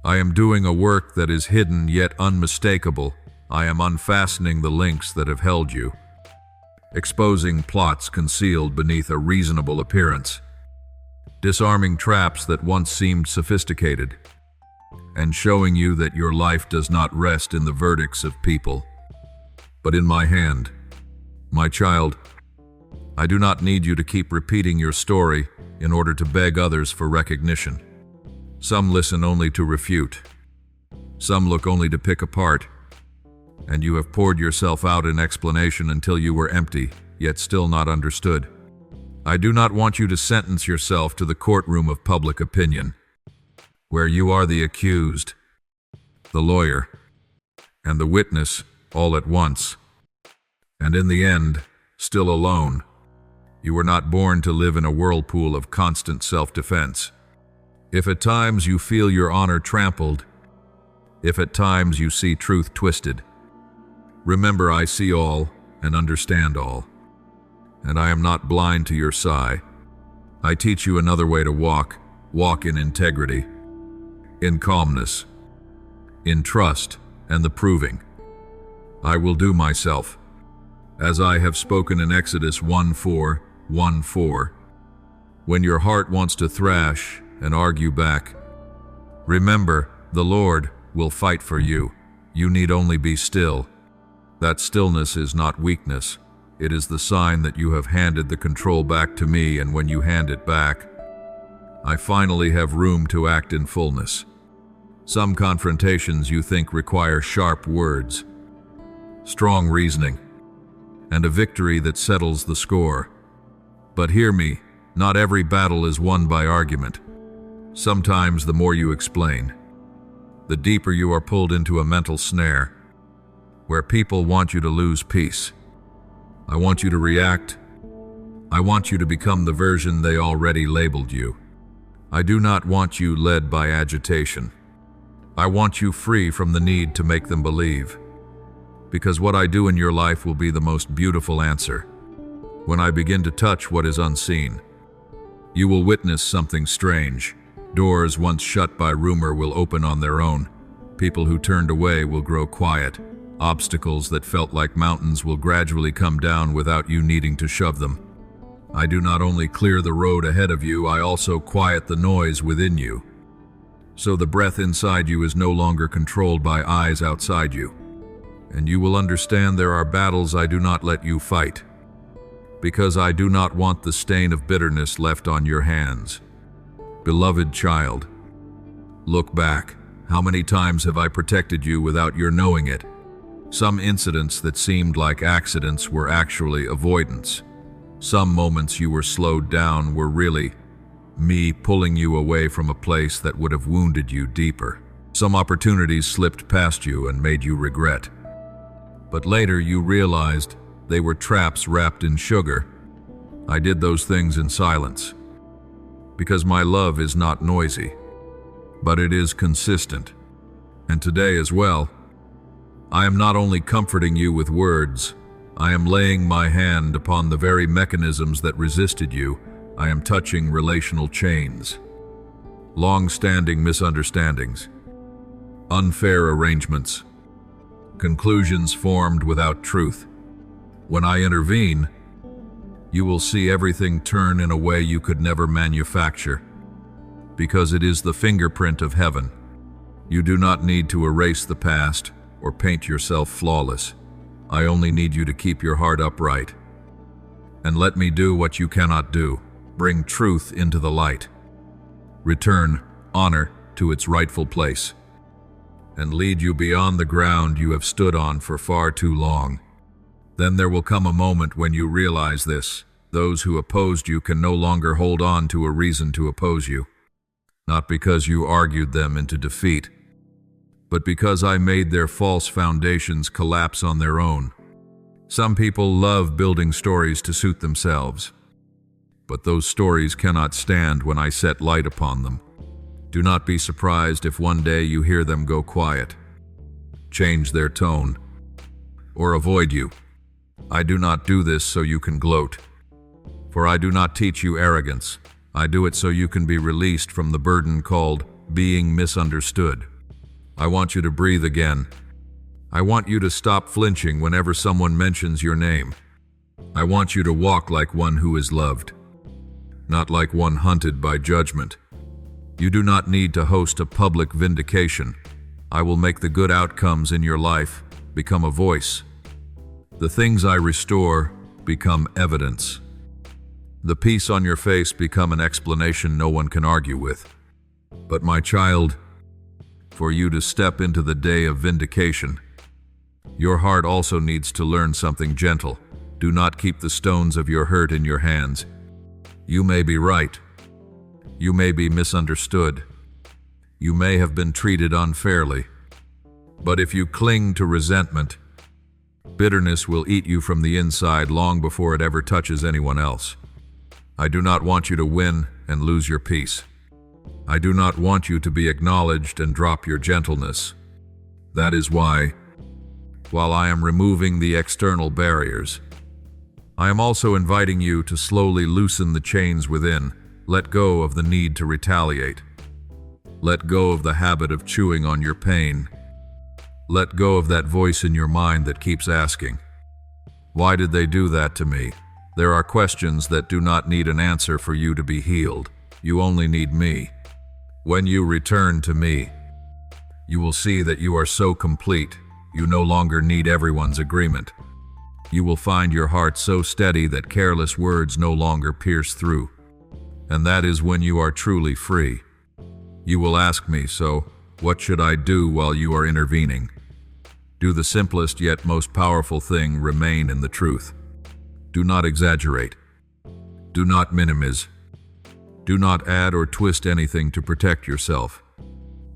I am doing a work that is hidden yet unmistakable. I am unfastening the links that have held you, exposing plots concealed beneath a reasonable appearance, disarming traps that once seemed sophisticated, and showing you that your life does not rest in the verdicts of people, but in my hand. My child, I do not need you to keep repeating your story in order to beg others for recognition. Some listen only to refute. Some look only to pick apart. And you have poured yourself out in explanation until you were empty, yet still not understood. I do not want you to sentence yourself to the courtroom of public opinion, where you are the accused, the lawyer, and the witness all at once. And in the end, still alone. You were not born to live in a whirlpool of constant self-defense. If at times you feel your honor trampled, if at times you see truth twisted, remember I see all and understand all, and I am not blind to your sigh. I teach you another way to walk. Walk in integrity, in calmness, in trust and the proving. I will do myself, as I have spoken in Exodus 1:4. When your heart wants to thrash and argue back, remember, the Lord will fight for you. You need only be still. That stillness is not weakness. It is the sign that you have handed the control back to me, and when you hand it back, I finally have room to act in fullness. Some confrontations you think require sharp words, strong reasoning, and a victory that settles the score. But hear me, not every battle is won by argument. Sometimes the more you explain, the deeper you are pulled into a mental snare, where people want you to lose peace. I want you to react. I want you to become the version they already labeled you. I do not want you led by agitation. I want you free from the need to make them believe. Because what I do in your life will be the most beautiful answer. When I begin to touch what is unseen, you will witness something strange. Doors once shut by rumor will open on their own. People who turned away will grow quiet. Obstacles that felt like mountains will gradually come down without you needing to shove them. I do not only clear the road ahead of you, I also quiet the noise within you. So the breath inside you is no longer controlled by eyes outside you. And you will understand there are battles I do not let you fight, because I do not want the stain of bitterness left on your hands. Beloved child, look back. How many times have I protected you without your knowing it? Some incidents that seemed like accidents were actually avoidance. Some moments you were slowed down were really me pulling you away from a place that would have wounded you deeper. Some opportunities slipped past you and made you regret. But later you realized they were traps wrapped in sugar. I did those things in silence, because my love is not noisy, but it is consistent. And today as well, I am not only comforting you with words, I am laying my hand upon the very mechanisms that resisted you, I am touching relational chains, long-standing misunderstandings, unfair arrangements, conclusions formed without truth. When I intervene, you will see everything turn in a way you could never manufacture, because it is the fingerprint of heaven. You do not need to erase the past or paint yourself flawless. I only need you to keep your heart upright. And let me do what you cannot do. Bring truth into the light. Return honor to its rightful place, and lead you beyond the ground you have stood on for far too long. Then there will come a moment when you realize this. Those who opposed you can no longer hold on to a reason to oppose you, not because you argued them into defeat, but because I made their false foundations collapse on their own. Some people love building stories to suit themselves, but those stories cannot stand when I set light upon them. Do not be surprised if one day you hear them go quiet, change their tone, or avoid you. I do not do this so you can gloat, for I do not teach you arrogance. I do it so you can be released from the burden called being misunderstood. I want you to breathe again. I want you to stop flinching whenever someone mentions your name. I want you to walk like one who is loved, not like one hunted by judgment. You do not need to host a public vindication. I will make the good outcomes in your life become a voice. The things I restore become evidence. The peace on your face become an explanation no one can argue with. But my child, for you to step into the day of vindication, your heart also needs to learn something gentle. Do not keep the stones of your hurt in your hands. You may be right. You may be misunderstood. You may have been treated unfairly. But if you cling to resentment, bitterness will eat you from the inside long before it ever touches anyone else. I do not want you to win and lose your peace. I do not want you to be acknowledged and drop your gentleness. That is why, while I am removing the external barriers, I am also inviting you to slowly loosen the chains within. Let go of the need to retaliate. Let go of the habit of chewing on your pain. Let go of that voice in your mind that keeps asking, why did they do that to me? There are questions that do not need an answer for you to be healed. You only need me. When you return to me, you will see that you are so complete, you no longer need everyone's agreement. You will find your heart so steady that careless words no longer pierce through. And that is when you are truly free. You will ask me, so what should I do while you are intervening? Do the simplest yet most powerful thing: remain in the truth. Do not exaggerate. Do not minimize. Do not add or twist anything to protect yourself.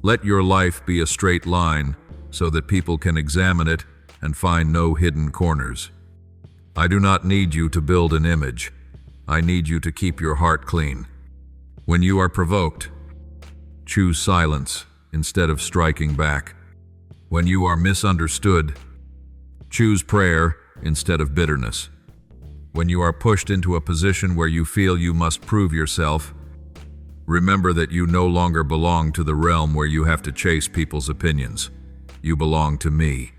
Let your life be a straight line so that people can examine it and find no hidden corners. I do not need you to build an image. I need you to keep your heart clean. When you are provoked, choose silence instead of striking back. When you are misunderstood, choose prayer instead of bitterness. When you are pushed into a position where you feel you must prove yourself, remember that you no longer belong to the realm where you have to chase people's opinions. You belong to me.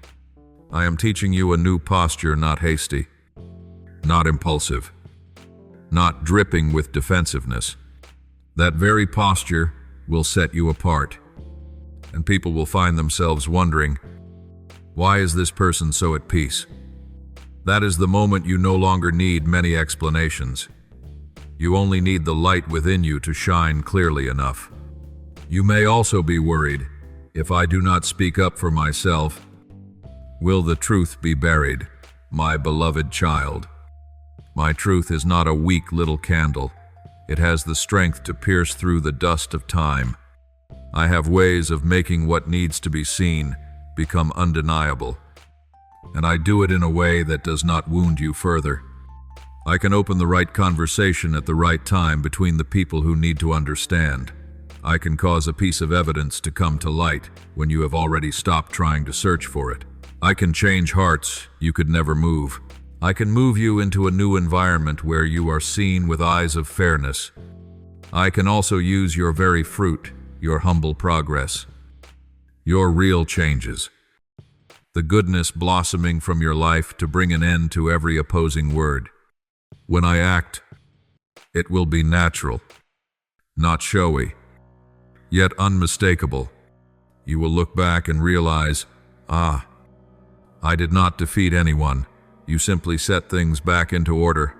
I am teaching you a new posture, not hasty, not impulsive, not dripping with defensiveness. That very posture will set you apart, and people will find themselves wondering, why is this person so at peace? That is the moment you no longer need many explanations. You only need the light within you to shine clearly enough. You may also be worried, if I do not speak up for myself, will the truth be buried? My beloved child, my truth is not a weak little candle. It has the strength to pierce through the dust of time. I have ways of making what needs to be seen become undeniable, and I do it in a way that does not wound you further. I can open the right conversation at the right time between the people who need to understand. I can cause a piece of evidence to come to light when you have already stopped trying to search for it. I can change hearts you could never move. I can move you into a new environment where you are seen with eyes of fairness. I can also use your very fruit, your humble progress, your real changes, the goodness blossoming from your life to bring an end to every opposing word. When I act, it will be natural, not showy, yet unmistakable. You will look back and realize, I did not defeat anyone. You simply set things back into order.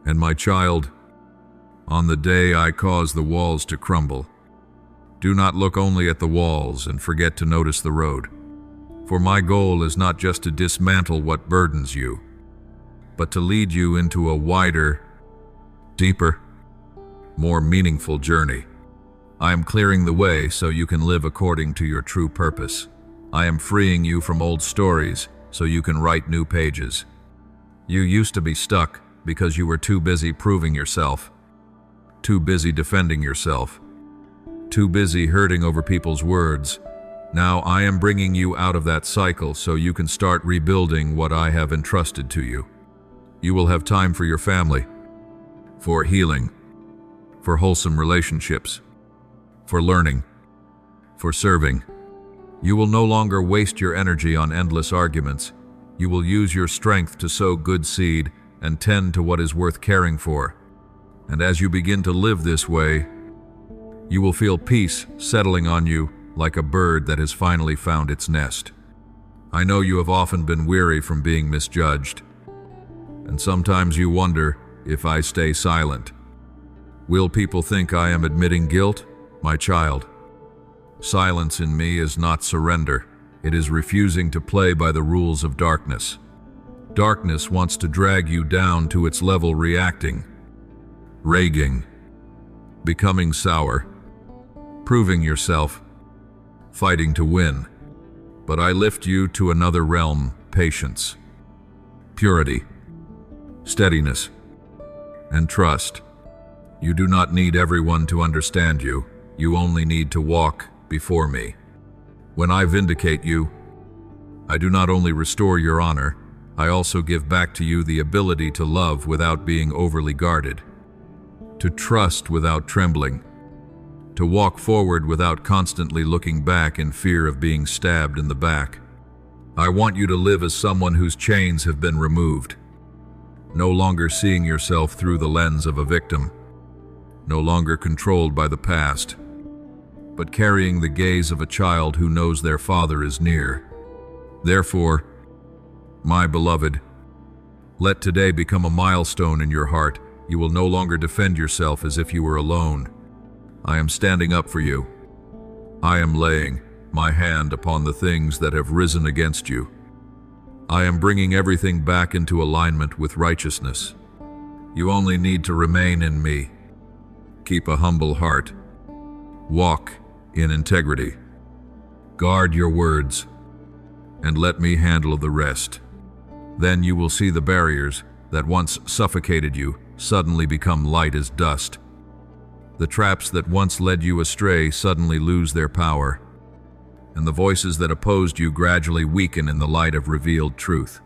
And my child, on the day I cause the walls to crumble, do not look only at the walls and forget to notice the road. For my goal is not just to dismantle what burdens you, but to lead you into a wider, deeper, more meaningful journey. I am clearing the way so you can live according to your true purpose. I am freeing you from old stories so you can write new pages. You used to be stuck because you were too busy proving yourself, too busy defending yourself, too busy hurting over people's words. Now I am bringing you out of that cycle so you can start rebuilding what I have entrusted to you. You will have time for your family, for healing, for wholesome relationships, for learning, for serving. You will no longer waste your energy on endless arguments. You will use your strength to sow good seed and tend to what is worth caring for. And as you begin to live this way, you will feel peace settling on you like a bird that has finally found its nest. I know you have often been weary from being misjudged, and sometimes you wonder if I stay silent. Will people think I am admitting guilt? My child, silence in me is not surrender. It is refusing to play by the rules of darkness. Darkness wants to drag you down to its level, reacting, raging, becoming sour, proving yourself, fighting to win. But I lift you to another realm: patience, purity, steadiness, and trust. You do not need everyone to understand you. You only need to walk before me. When I vindicate you, I do not only restore your honor, I also give back to you the ability to love without being overly guarded, to trust without trembling, to walk forward without constantly looking back in fear of being stabbed in the back. I want you to live as someone whose chains have been removed, no longer seeing yourself through the lens of a victim, no longer controlled by the past, but carrying the gaze of a child who knows their father is near. Therefore, my beloved, let today become a milestone in your heart. You will no longer defend yourself as if you were alone. I am standing up for you. I am laying my hand upon the things that have risen against you. I am bringing everything back into alignment with righteousness. You only need to remain in me. Keep a humble heart. Walk in integrity. Guard your words, and let me handle the rest. Then you will see the barriers that once suffocated you suddenly become light as dust. The traps that once led you astray suddenly lose their power, and the voices that opposed you gradually weaken in the light of revealed truth.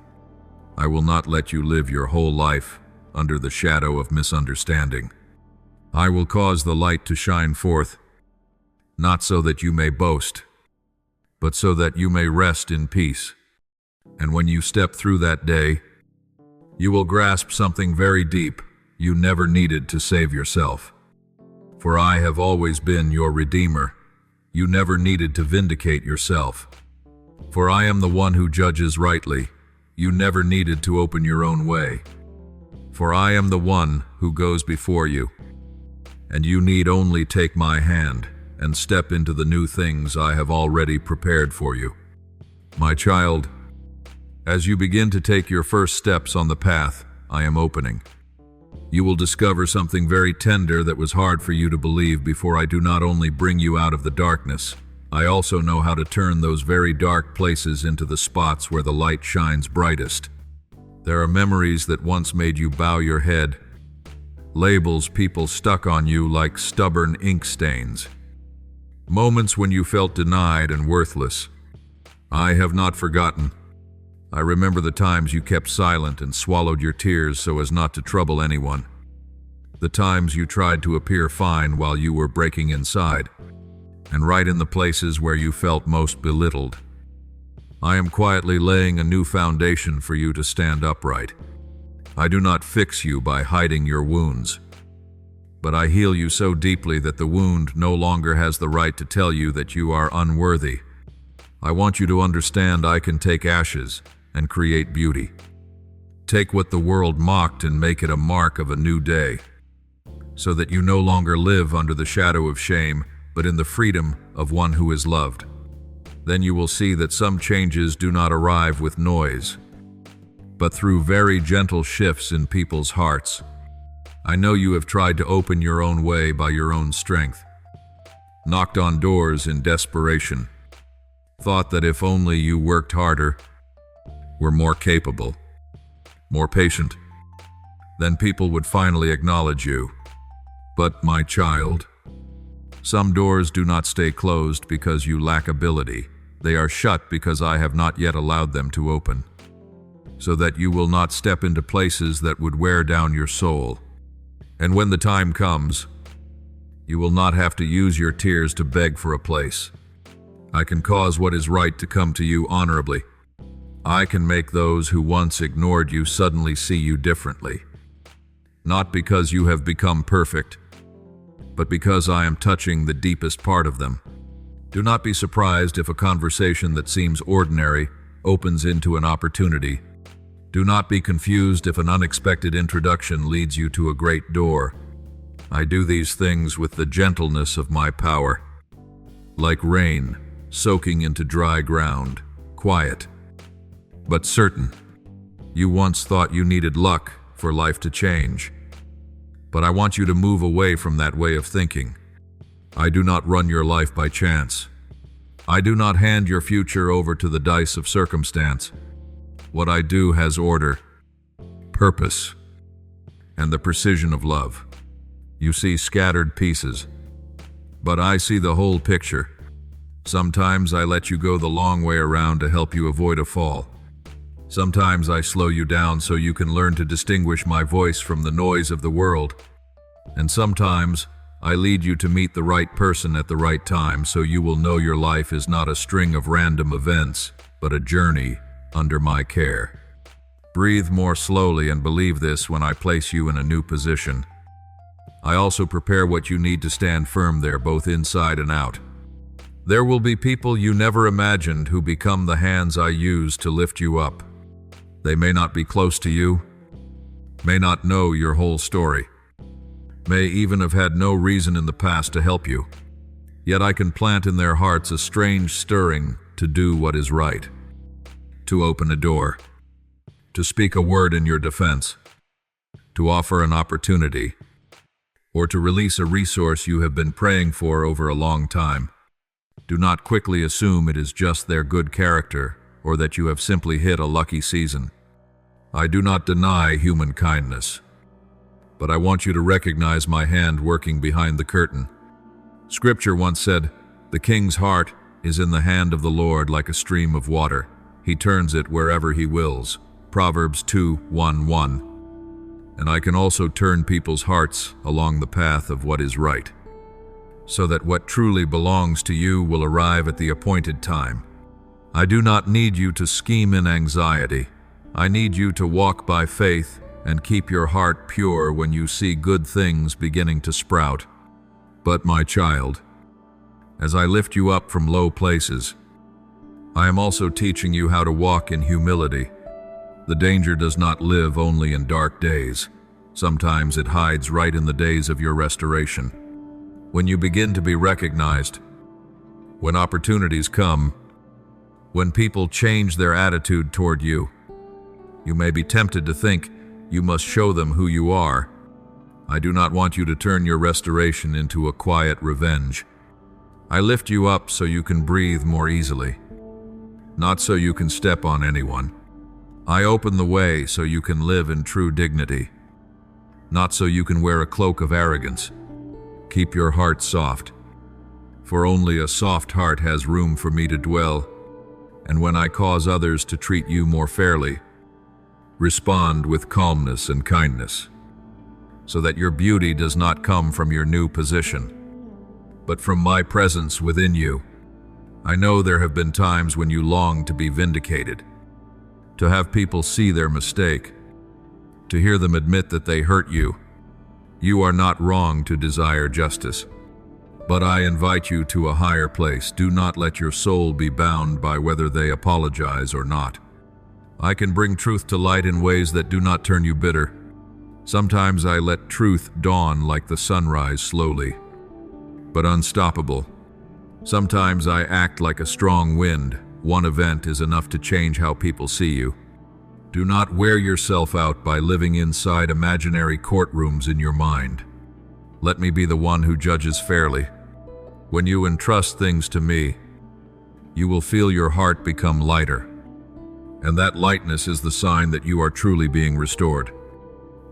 I will not let you live your whole life under the shadow of misunderstanding. I will cause the light to shine forth, not so that you may boast, but so that you may rest in peace. And when you step through that day, you will grasp something very deep you never needed to save yourself. For I have always been your Redeemer. You never needed to vindicate yourself. For I am the one who judges rightly. You never needed to open your own way. For I am the one who goes before you, and you need only take my hand and step into the new things I have already prepared for you. My child, as you begin to take your first steps on the path I am opening, you will discover something very tender that was hard for you to believe. Before I do not only bring you out of the darkness, I also know how to turn those very dark places into the spots where the light shines brightest. There are memories that once made you bow your head, labels people stuck on you like stubborn ink stains, moments when you felt denied and worthless. I have not forgotten. I remember the times you kept silent and swallowed your tears so as not to trouble anyone. The times you tried to appear fine while you were breaking inside, and right in the places where you felt most belittled. I am quietly laying a new foundation for you to stand upright. I do not fix you by hiding your wounds, but I heal you so deeply that the wound no longer has the right to tell you that you are unworthy. I want you to understand I can take ashes and create beauty. Take what the world mocked and make it a mark of a new day, so that you no longer live under the shadow of shame, but in the freedom of one who is loved. Then you will see that some changes do not arrive with noise, but through very gentle shifts in people's hearts. I know you have tried to open your own way by your own strength, knocked on doors in desperation, thought that if only you worked harder, were more capable, more patient, then people would finally acknowledge you. But, my child, some doors do not stay closed because you lack ability. They are shut because I have not yet allowed them to open, so that you will not step into places that would wear down your soul. And when the time comes, you will not have to use your tears to beg for a place. I can cause what is right to come to you honorably. I can make those who once ignored you suddenly see you differently. Not because you have become perfect, but because I am touching the deepest part of them. Do not be surprised if a conversation that seems ordinary opens into an opportunity. Do not be confused if an unexpected introduction leads you to a great door. I do these things with the gentleness of my power. Like rain, soaking into dry ground, quiet, but certain. You once thought you needed luck for life to change, but I want you to move away from that way of thinking. I do not run your life by chance. I do not hand your future over to the dice of circumstance. What I do has order, purpose, and the precision of love. You see scattered pieces, but I see the whole picture. Sometimes I let you go the long way around to help you avoid a fall. Sometimes I slow you down so you can learn to distinguish my voice from the noise of the world. And sometimes I lead you to meet the right person at the right time so you will know your life is not a string of random events, but a journey under my care. Breathe more slowly and believe this when I place you in a new position. I also prepare what you need to stand firm there, both inside and out. There will be people you never imagined who become the hands I use to lift you up. They may not be close to you, may not know your whole story, may even have had no reason in the past to help you. Yet I can plant in their hearts a strange stirring to do what is right, to open a door, to speak a word in your defense, to offer an opportunity, or to release a resource you have been praying for over a long time. Do not quickly assume it is just their good character or that you have simply hit a lucky season. I do not deny human kindness, but I want you to recognize my hand working behind the curtain. Scripture once said, "The king's heart is in the hand of the Lord like a stream of water. He turns it wherever he wills." Proverbs 2:1-1. And I can also turn people's hearts along the path of what is right, so that what truly belongs to you will arrive at the appointed time. I do not need you to scheme in anxiety. I need you to walk by faith and keep your heart pure when you see good things beginning to sprout. But my child, as I lift you up from low places, I am also teaching you how to walk in humility. The danger does not live only in dark days. Sometimes it hides right in the days of your restoration. When you begin to be recognized, when opportunities come, when people change their attitude toward you, you may be tempted to think you must show them who you are. I do not want you to turn your restoration into a quiet revenge. I lift you up so you can breathe more easily, not so you can step on anyone. I open the way so you can live in true dignity, not so you can wear a cloak of arrogance. Keep your heart soft, for only a soft heart has room for me to dwell. And when I cause others to treat you more fairly, respond with calmness and kindness, so that your beauty does not come from your new position, but from my presence within you. I know there have been times when you long to be vindicated, to have people see their mistake, to hear them admit that they hurt you. You are not wrong to desire justice, but I invite you to a higher place. Do not let your soul be bound by whether they apologize or not. I can bring truth to light in ways that do not turn you bitter. Sometimes I let truth dawn like the sunrise, slowly, but unstoppable. Sometimes I act like a strong wind. One event is enough to change how people see you. Do not wear yourself out by living inside imaginary courtrooms in your mind. Let me be the one who judges fairly. When you entrust things to me, you will feel your heart become lighter. And that lightness is the sign that you are truly being restored.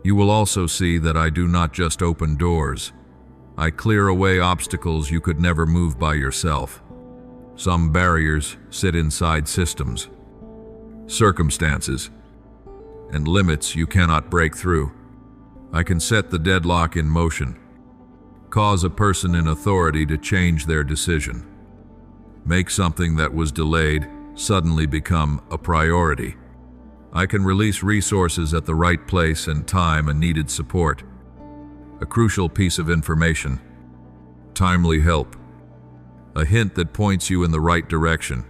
You will also see that I do not just open doors. I clear away obstacles you could never move by yourself. Some barriers sit inside systems, circumstances, and limits you cannot break through. I can set the deadlock in motion, cause a person in authority to change their decision, make something that was delayed suddenly become a priority. I can release resources at the right place and time and needed support. A crucial piece of information, timely help, a hint that points you in the right direction.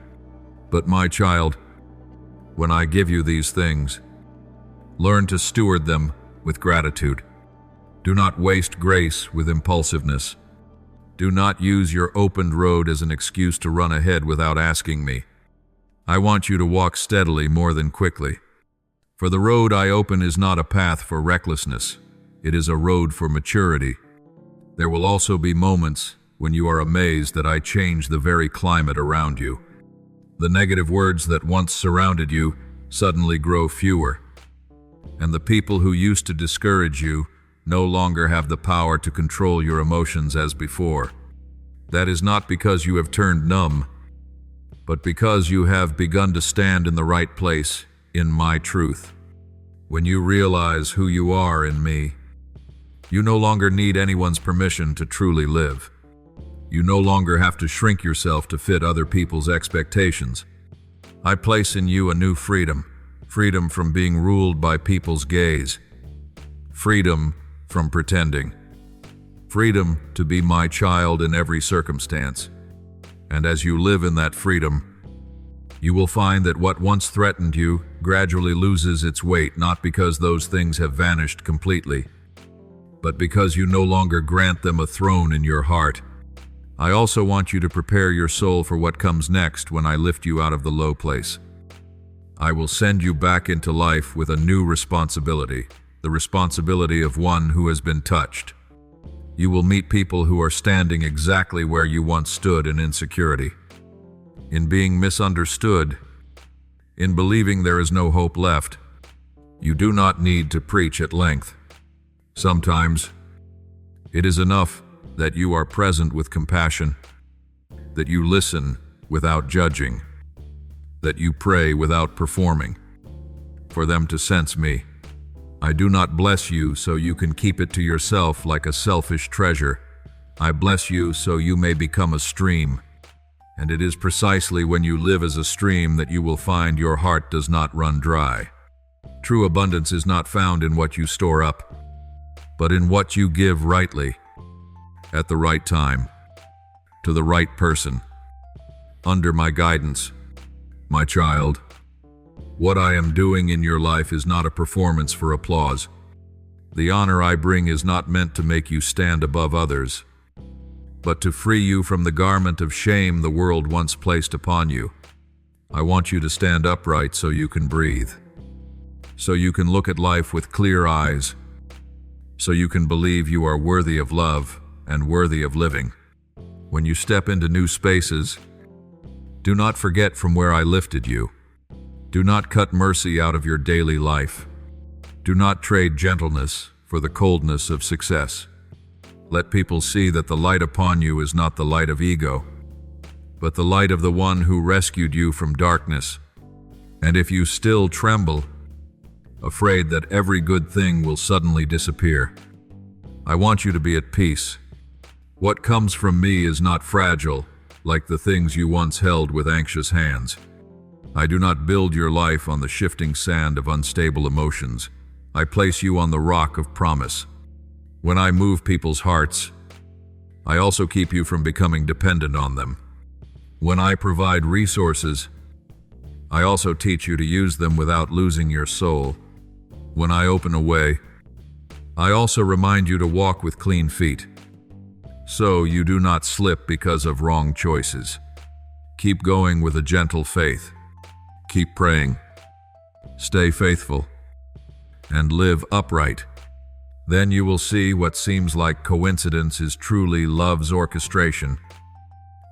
But my child, when I give you these things, learn to steward them with gratitude. Do not waste grace with impulsiveness. Do not use your opened road as an excuse to run ahead without asking me. I want you to walk steadily more than quickly. For the road I open is not a path for recklessness. It is a road for maturity. There will also be moments when you are amazed that I change the very climate around you. The negative words that once surrounded you suddenly grow fewer, and the people who used to discourage you no longer have the power to control your emotions as before. That is not because you have turned numb, but because you have begun to stand in the right place in my truth. When you realize who you are in me, you no longer need anyone's permission to truly live. You no longer have to shrink yourself to fit other people's expectations. I place in you a new freedom, freedom from being ruled by people's gaze, freedom from pretending, freedom to be my child in every circumstance. And as you live in that freedom, you will find that what once threatened you gradually loses its weight, not because those things have vanished completely, but because you no longer grant them a throne in your heart. I also want you to prepare your soul for what comes next when I lift you out of the low place. I will send you back into life with a new responsibility, the responsibility of one who has been touched. You will meet people who are standing exactly where you once stood in insecurity, in being misunderstood, in believing there is no hope left. You do not need to preach at length. Sometimes it is enough that you are present with compassion, that you listen without judging, that you pray without performing, for them to sense me. I do not bless you so you can keep it to yourself like a selfish treasure. I bless you so you may become a stream. And it is precisely when you live as a stream that you will find your heart does not run dry. True abundance is not found in what you store up, but in what you give rightly, at the right time, to the right person, under my guidance. My child, what I am doing in your life is not a performance for applause. The honor I bring is not meant to make you stand above others, but to free you from the garment of shame the world once placed upon you. I want you to stand upright so you can breathe, so you can look at life with clear eyes, so you can believe you are worthy of love and worthy of living. When you step into new spaces, do not forget from where I lifted you. Do not cut mercy out of your daily life. Do not trade gentleness for the coldness of success. Let people see that the light upon you is not the light of ego, but the light of the one who rescued you from darkness. And if you still tremble, afraid that every good thing will suddenly disappear, I want you to be at peace. What comes from me is not fragile, like the things you once held with anxious hands. I do not build your life on the shifting sand of unstable emotions. I place you on the rock of promise. When I move people's hearts, I also keep you from becoming dependent on them. When I provide resources, I also teach you to use them without losing your soul. When I open a way, I also remind you to walk with clean feet, so you do not slip because of wrong choices. Keep going with a gentle faith. Keep praying. Stay faithful. And live upright. Then you will see what seems like coincidence is truly love's orchestration.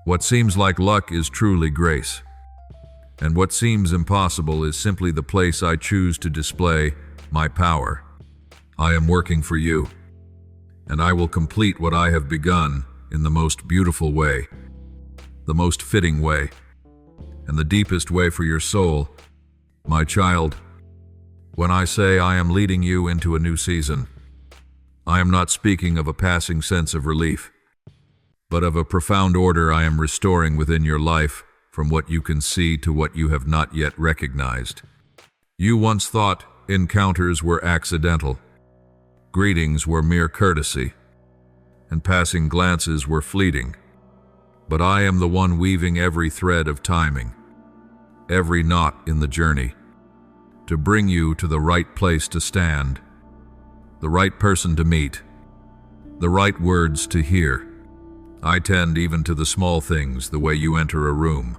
What seems like luck is truly grace. And what seems impossible is simply the place I choose to display my power. I am working for you, and I will complete what I have begun in the most beautiful way, the most fitting way, and the deepest way for your soul, my child. When I say I am leading you into a new season, I am not speaking of a passing sense of relief, but of a profound order I am restoring within your life, from what you can see to what you have not yet recognized. You once thought encounters were accidental, greetings were mere courtesy, and passing glances were fleeting. But I am the one weaving every thread of timing, every knot in the journey, to bring you to the right place to stand, the right person to meet, the right words to hear. I tend even to the small things, the way you enter a room,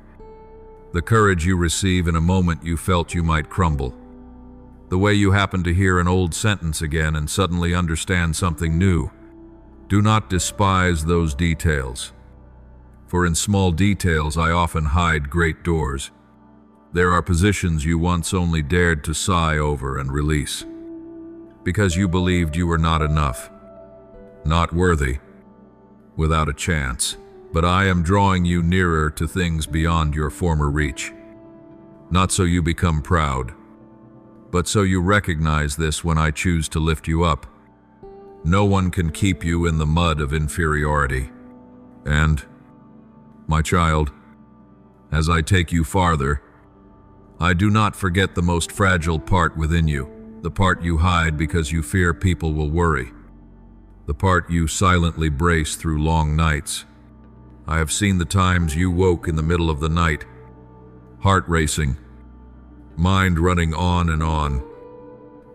the courage you receive in a moment you felt you might crumble, the way you happen to hear an old sentence again and suddenly understand something new. Do not despise those details, for in small details I often hide great doors. There are positions you once only dared to sigh over and release, because you believed you were not enough, not worthy, without a chance. But I am drawing you nearer to things beyond your former reach. Not so you become proud, but so you recognize this when I choose to lift you up. No one can keep you in the mud of inferiority. And, my child, as I take you farther, I do not forget the most fragile part within you, the part you hide because you fear people will worry, the part you silently brace through long nights. I have seen the times you woke in the middle of the night, heart racing, mind running on,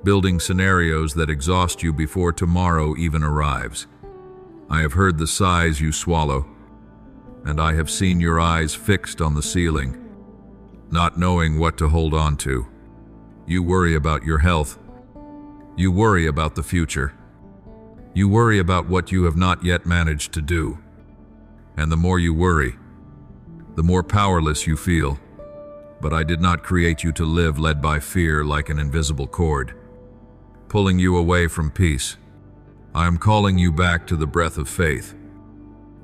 building scenarios that exhaust you before tomorrow even arrives. I have heard the sighs you swallow, and I have seen your eyes fixed on the ceiling, not knowing what to hold on to. You worry about your health. You worry about the future. You worry about what you have not yet managed to do. And the more you worry, the more powerless you feel. But I did not create you to live led by fear like an invisible cord, pulling you away from peace. I am calling you back to the breath of faith,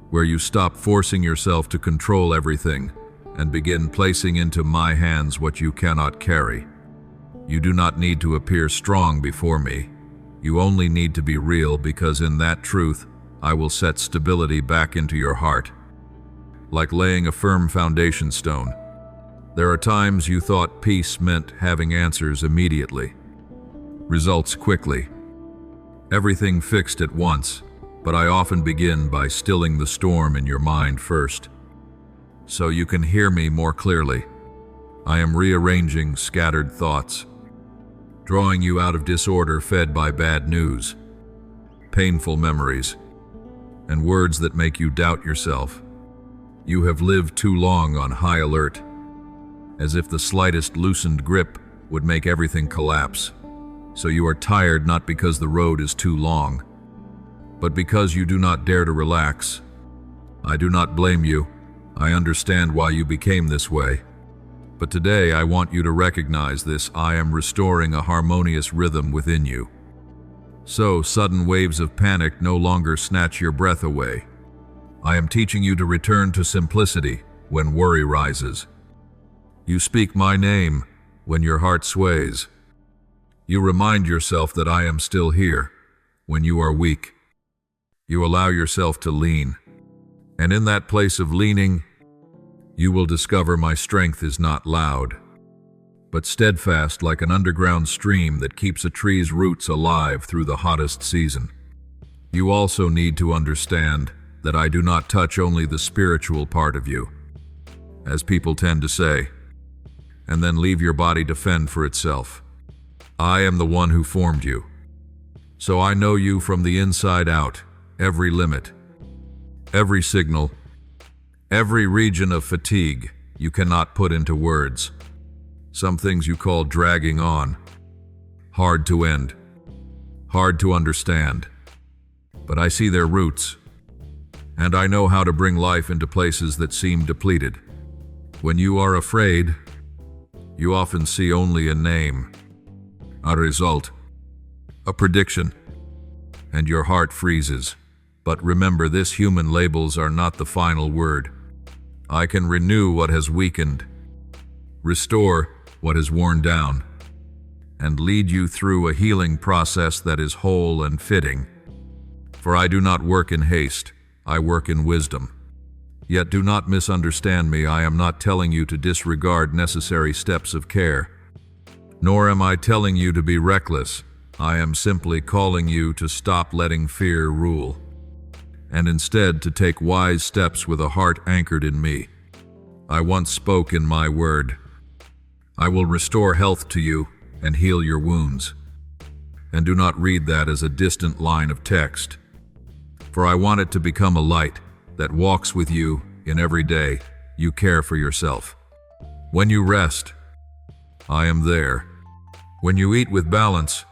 where you stop forcing yourself to control everything and begin placing into my hands what you cannot carry. You do not need to appear strong before me. You only need to be real, because in that truth, I will set stability back into your heart, like laying a firm foundation stone. There are times you thought peace meant having answers immediately, results quickly, everything fixed at once, but I often begin by stilling the storm in your mind first, so you can hear me more clearly. I am rearranging scattered thoughts, drawing you out of disorder fed by bad news, painful memories, and words that make you doubt yourself. You have lived too long on high alert, as if the slightest loosened grip would make everything collapse. So you are tired not because the road is too long, but because you do not dare to relax. I do not blame you. I understand why you became this way. But today I want you to recognize this. I am restoring a harmonious rhythm within you, so sudden waves of panic no longer snatch your breath away. I am teaching you to return to simplicity, when worry rises. You speak my name when your heart sways. You remind yourself that I am still here when you are weak. You allow yourself to lean, and in that place of leaning, you will discover my strength is not loud, but steadfast like an underground stream that keeps a tree's roots alive through the hottest season. You also need to understand that I do not touch only the spiritual part of you, as people tend to say, and then leave your body to fend for itself. I am the one who formed you, so I know you from the inside out, every limit, every signal, every region of fatigue you cannot put into words. Some things you call dragging on, hard to end, hard to understand. But I see their roots, and I know how to bring life into places that seem depleted. When you are afraid, you often see only a name, a result, a prediction, and your heart freezes. But remember, this human labels are not the final word. I can renew what has weakened, restore what is worn down, and lead you through a healing process that is whole and fitting. For I do not work in haste, I work in wisdom. Yet do not misunderstand me, I am not telling you to disregard necessary steps of care. Nor am I telling you to be reckless, I am simply calling you to stop letting fear rule, and instead to take wise steps with a heart anchored in me. I once spoke in my word. I will restore health to you and heal your wounds. And do not read that as a distant line of text, for I want it to become a light that walks with you in every day you care for yourself. When you rest, I am there. When you eat with balance,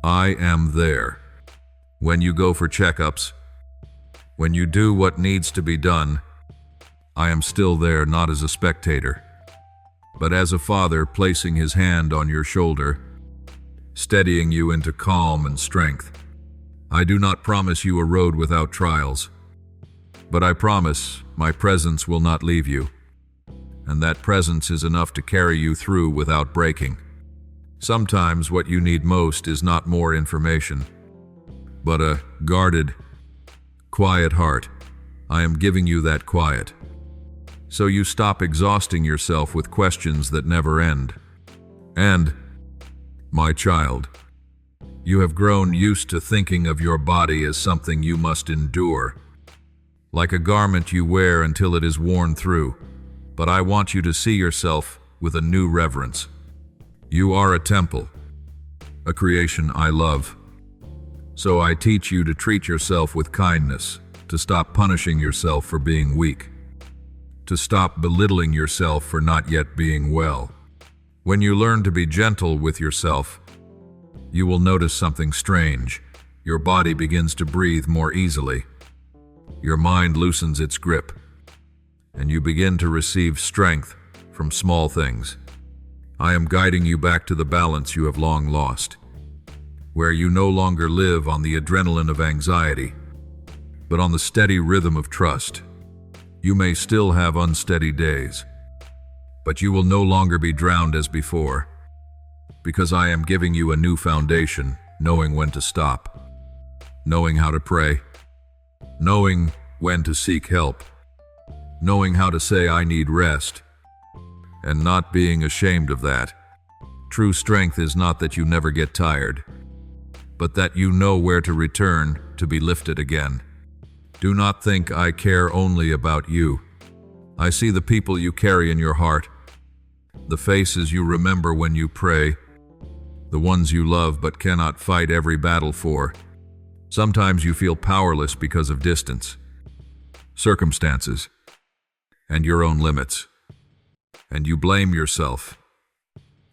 I am there. When you go for checkups, when you do what needs to be done, I am still there, not as a spectator, but as a father placing his hand on your shoulder, steadying you into calm and strength. I do not promise you a road without trials, but I promise my presence will not leave you, and that presence is enough to carry you through without breaking. Sometimes what you need most is not more information, but a guarded, quiet heart. I am giving you that quiet, so you stop exhausting yourself with questions that never end. And, my child, you have grown used to thinking of your body as something you must endure, like a garment you wear until it is worn through. But I want you to see yourself with a new reverence. You are a temple, a creation I love. So I teach you to treat yourself with kindness, to stop punishing yourself for being weak, to stop belittling yourself for not yet being well. When you learn to be gentle with yourself, you will notice something strange. Your body begins to breathe more easily. Your mind loosens its grip, and you begin to receive strength from small things. I am guiding you back to the balance you have long lost, where you no longer live on the adrenaline of anxiety, but on the steady rhythm of trust. You may still have unsteady days, but you will no longer be drowned as before, because I am giving you a new foundation, knowing when to stop, knowing how to pray, knowing when to seek help, knowing how to say I need rest, and not being ashamed of that. True strength is not that you never get tired, but that you know where to return to be lifted again. Do not think I care only about you. I see the people you carry in your heart, the faces you remember when you pray, the ones you love but cannot fight every battle for. Sometimes you feel powerless because of distance, circumstances, and your own limits, and you blame yourself.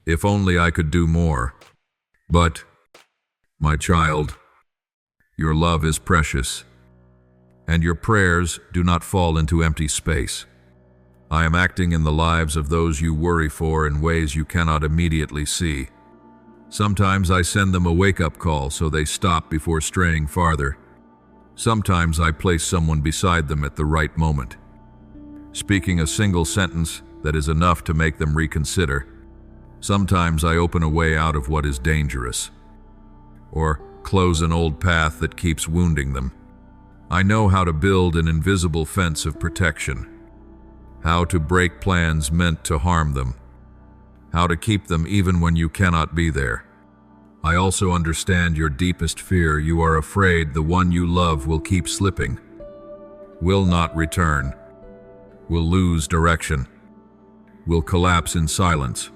If only I could do more. But, my child, your love is precious, and your prayers do not fall into empty space. I am acting in the lives of those you worry for in ways you cannot immediately see. Sometimes I send them a wake-up call so they stop before straying farther. Sometimes I place someone beside them at the right moment. speaking a single sentence that is enough to make them reconsider. Sometimes I open a way out of what is dangerous, or close an old path that keeps wounding them. I know how to build an invisible fence of protection, how to break plans meant to harm them, how to keep them even when you cannot be there. I also understand your deepest fear. You are afraid the one you love will keep slipping, will not return, will lose direction, will collapse in silence.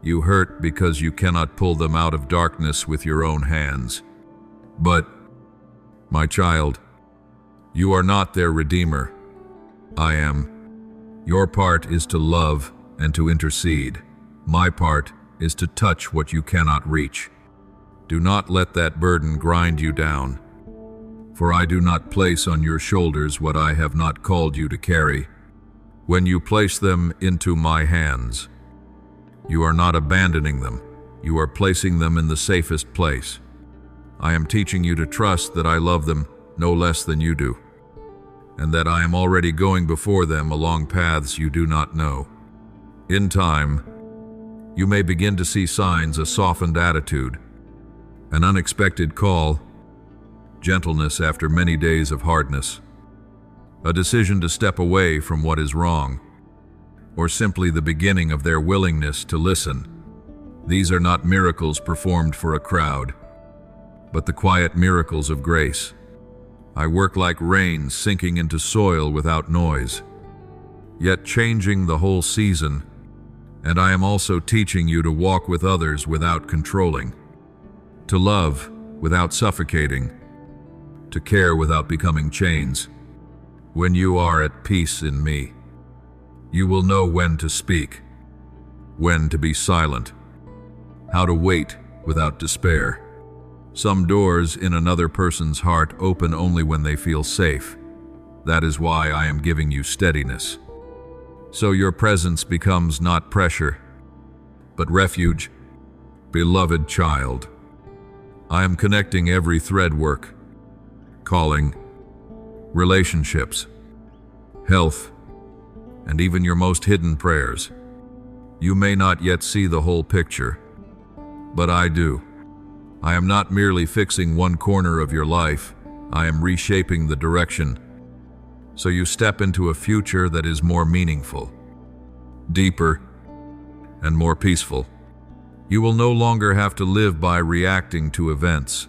You hurt because you cannot pull them out of darkness with your own hands. But, my child, you are not their redeemer. I am. Your part is to love and to intercede. My part is to touch what you cannot reach. Do not let that burden grind you down, for I do not place on your shoulders what I have not called you to carry. When you place them into my hands, you are not abandoning them. You are placing them in the safest place. I am teaching you to trust that I love them no less than you do, and that I am already going before them along paths you do not know. In time, you may begin to see signs: a softened attitude, an unexpected call, gentleness after many days of hardness, a decision to step away from what is wrong, or simply the beginning of their willingness to listen. These are not miracles performed for a crowd, but the quiet miracles of grace. I work like rain sinking into soil without noise, yet changing the whole season, and I am also teaching you to walk with others without controlling, to love without suffocating, to care without becoming chains. When you are at peace in me, you will know when to speak, when to be silent, how to wait without despair. Some doors in another person's heart open only when they feel safe. That is why I am giving you steadiness. So your presence becomes not pressure, but refuge. Beloved child, I am connecting every thread: work, calling, relationships, health, and even your most hidden prayers. You may not yet see the whole picture, but I do. I am not merely fixing one corner of your life. I am reshaping the direction, so you step into a future that is more meaningful, deeper, and more peaceful. You will no longer have to live by reacting to events,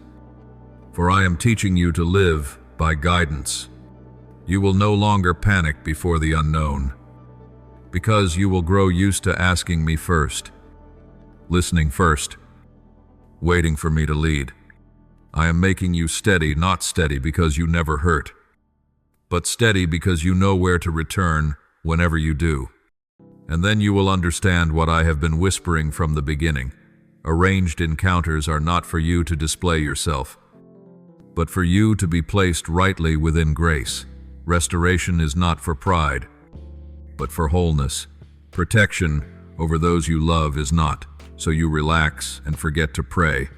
for I am teaching you to live by guidance. You will no longer panic before the unknown, because you will grow used to asking me first, listening first, waiting for me to lead. I am making you steady, not steady because you never hurt, but steady because you know where to return whenever you do. And then you will understand what I have been whispering from the beginning. Arranged encounters are not for you to display yourself, but for you to be placed rightly within grace. Restoration is not for pride, but for wholeness. Protection over those you love is not so you relax and forget to pray,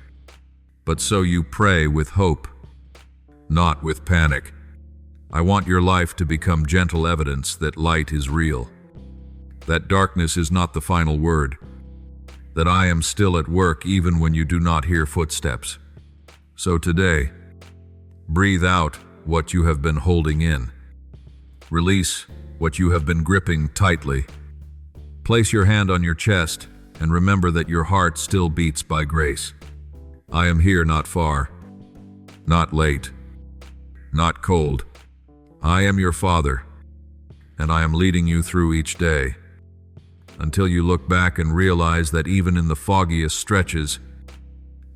but so you pray with hope, not with panic. I want your life to become gentle evidence that light is real, that darkness is not the final word, that I am still at work even when you do not hear footsteps. So today, breathe out what you have been holding in. Release what you have been gripping tightly. Place your hand on your chest and remember that your heart still beats by grace. I am here, not far, not late, not cold. I am your Father, and I am leading you through each day, until you look back and realize that even in the foggiest stretches,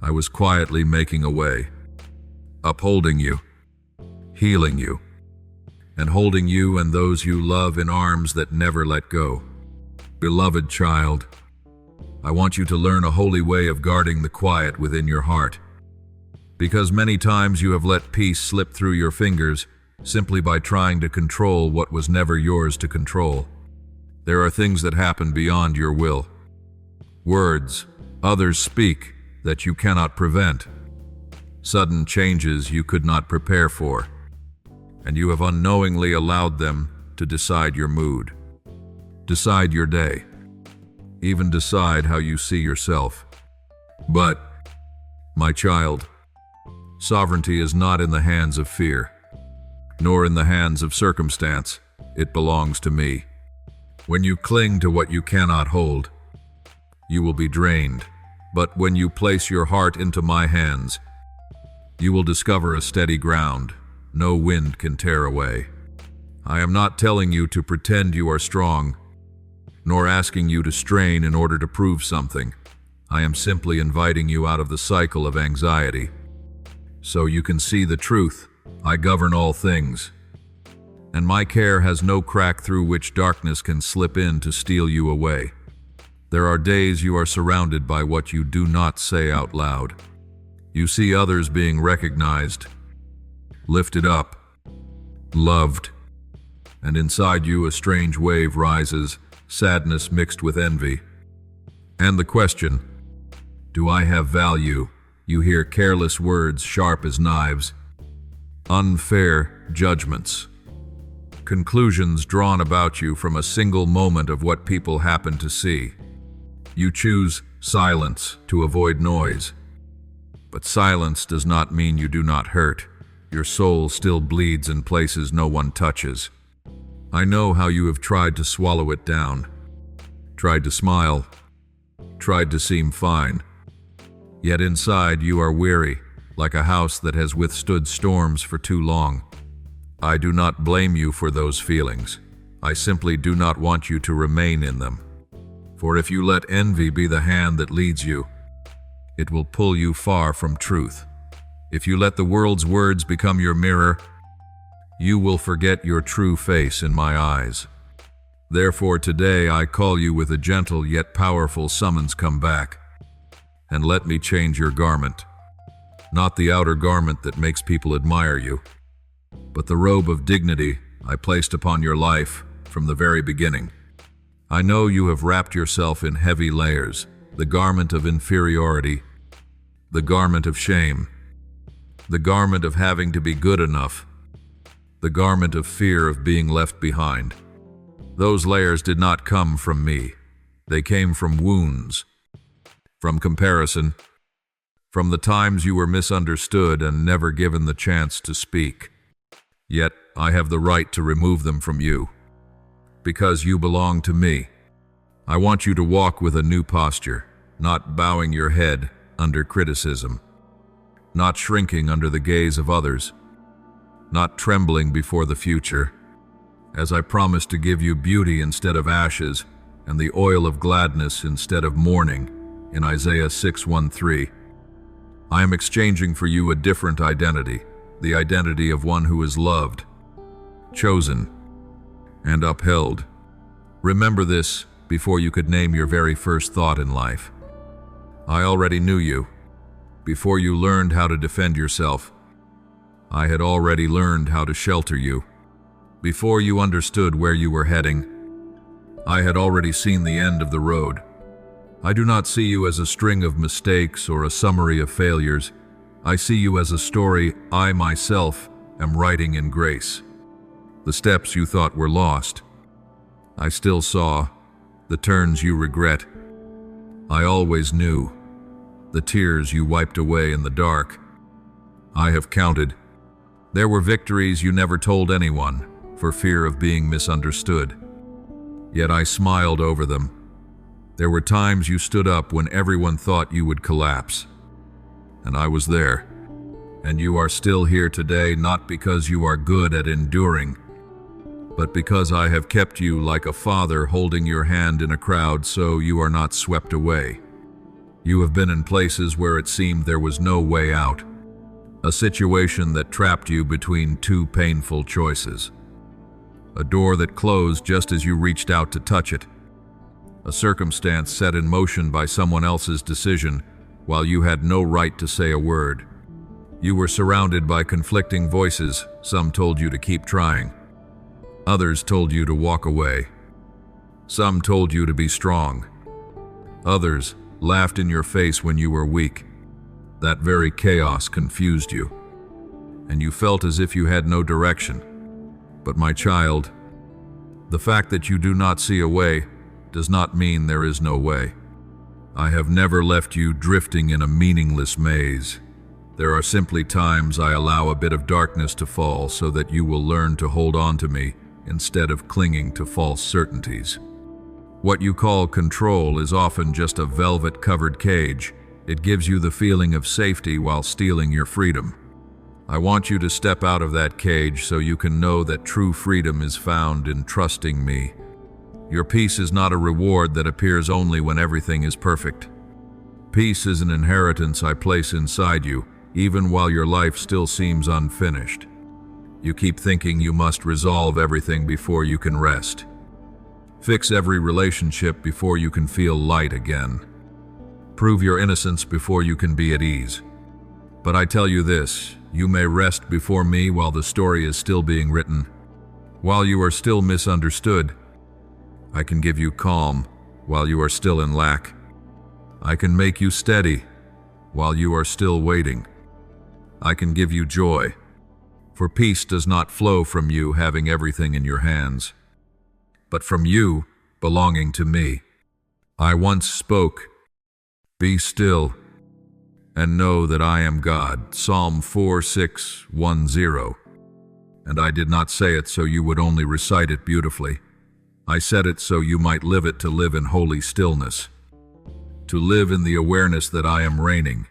I was quietly making a way, upholding you, healing you, and holding you and those you love in arms that never let go. Beloved child, I want you to learn a holy way of guarding the quiet within your heart, because many times you have let peace slip through your fingers simply by trying to control what was never yours to control. There are things that happen beyond your will. Words others speak that you cannot prevent. Sudden changes you could not prepare for, and you have unknowingly allowed them to decide your mood, decide your day, even decide how you see yourself. But, my child, sovereignty is not in the hands of fear, nor in the hands of circumstance. It belongs to me. When you cling to what you cannot hold, you will be drained. But when you place your heart into my hands, you will discover a steady ground no wind can tear away. I am not telling you to pretend you are strong, nor asking you to strain in order to prove something. I am simply inviting you out of the cycle of anxiety, so you can see the truth. I govern all things, and my care has no crack through which darkness can slip in to steal you away. There are days you are surrounded by what you do not say out loud. You see others being recognized, lifted up, loved, and inside you a strange wave rises, sadness mixed with envy. And the question, do I have value? You hear careless words sharp as knives, unfair judgments, conclusions drawn about you from a single moment of what people happen to see. You choose silence to avoid noise. But silence does not mean you do not hurt. Your soul still bleeds in places no one touches. I know how you have tried to swallow it down, tried to smile, tried to seem fine. Yet inside you are weary, like a house that has withstood storms for too long. I do not blame you for those feelings. I simply do not want you to remain in them. For if you let envy be the hand that leads you, it will pull you far from truth. If you let the world's words become your mirror, you will forget your true face in my eyes. Therefore today I call you with a gentle yet powerful summons. Come back, and let me change your garment. Not the outer garment that makes people admire you, but the robe of dignity I placed upon your life from the very beginning. I know you have wrapped yourself in heavy layers, the garment of inferiority, the garment of shame, the garment of having to be good enough, the garment of fear of being left behind. Those layers did not come from me. They came from wounds, from comparison, from the times you were misunderstood and never given the chance to speak. Yet I have the right to remove them from you, because you belong to me. I want you to walk with a new posture, not bowing your head under criticism, not shrinking under the gaze of others, not trembling before the future, as I promise to give you beauty instead of ashes and the oil of gladness instead of mourning in Isaiah 6:13. I am exchanging for you a different identity, the identity of one who is loved, chosen, and upheld. Remember this before you could name your very first thought in life. I already knew you. Before you learned how to defend yourself, I had already learned how to shelter you. Before you understood where you were heading, I had already seen the end of the road. I do not see you as a string of mistakes or a summary of failures. I see you as a story I myself am writing in grace. The steps you thought were lost, I still saw. The turns you regret, I always knew. The tears you wiped away in the dark, I have counted. There were victories you never told anyone for fear of being misunderstood. Yet I smiled over them. There were times you stood up when everyone thought you would collapse, and I was there. And you are still here today, not because you are good at enduring, but because I have kept you like a father holding your hand in a crowd so you are not swept away. You have been in places where it seemed there was no way out, a situation that trapped you between two painful choices, a door that closed just as you reached out to touch it, a circumstance set in motion by someone else's decision while you had no right to say a word. You were surrounded by conflicting voices. Some told you to keep trying. Others told you to walk away. Some told you to be strong. Others laughed in your face when you were weak. That very chaos confused you, and you felt as if you had no direction. But my child, The fact that you do not see a way does not mean there is no way. I have never left you drifting in a meaningless maze. There are simply times I allow a bit of darkness to fall so that you will learn to hold on to me instead of clinging to false certainties. What you call control is often just a velvet-covered cage. It gives you the feeling of safety while stealing your freedom. I want you to step out of that cage so you can know that true freedom is found in trusting me. Your peace is not a reward that appears only when everything is perfect. Peace is an inheritance I place inside you, even while your life still seems unfinished. You keep thinking you must resolve everything before you can rest. Fix every relationship before you can feel light again. Prove your innocence before you can be at ease. But I tell you this, you may rest before me while the story is still being written. While you are still misunderstood, I can give you calm while you are still in lack. I can make you steady while you are still waiting. I can give you joy, for peace does not flow from you having everything in your hands, but from you belonging to me. I once spoke, "Be still and know that I am God," Psalm 4:6-10. And I did not say it so you would only recite it beautifully. I said it so you might live it, to live in holy stillness, to live in the awareness that I am reigning.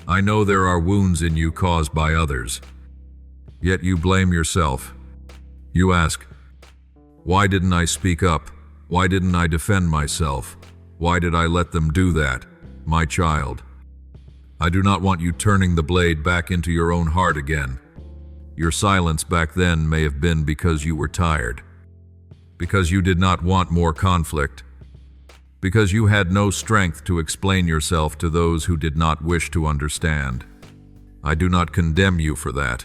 I know there are wounds in you caused by others, yet you blame yourself. You ask, why didn't I speak up? Why didn't I defend myself? Why did I let them do that? My child, I do not want you turning the blade back into your own heart again. Your silence back then may have been because you were tired, because you did not want more conflict, because you had no strength to explain yourself to those who did not wish to understand. I do not condemn you for that,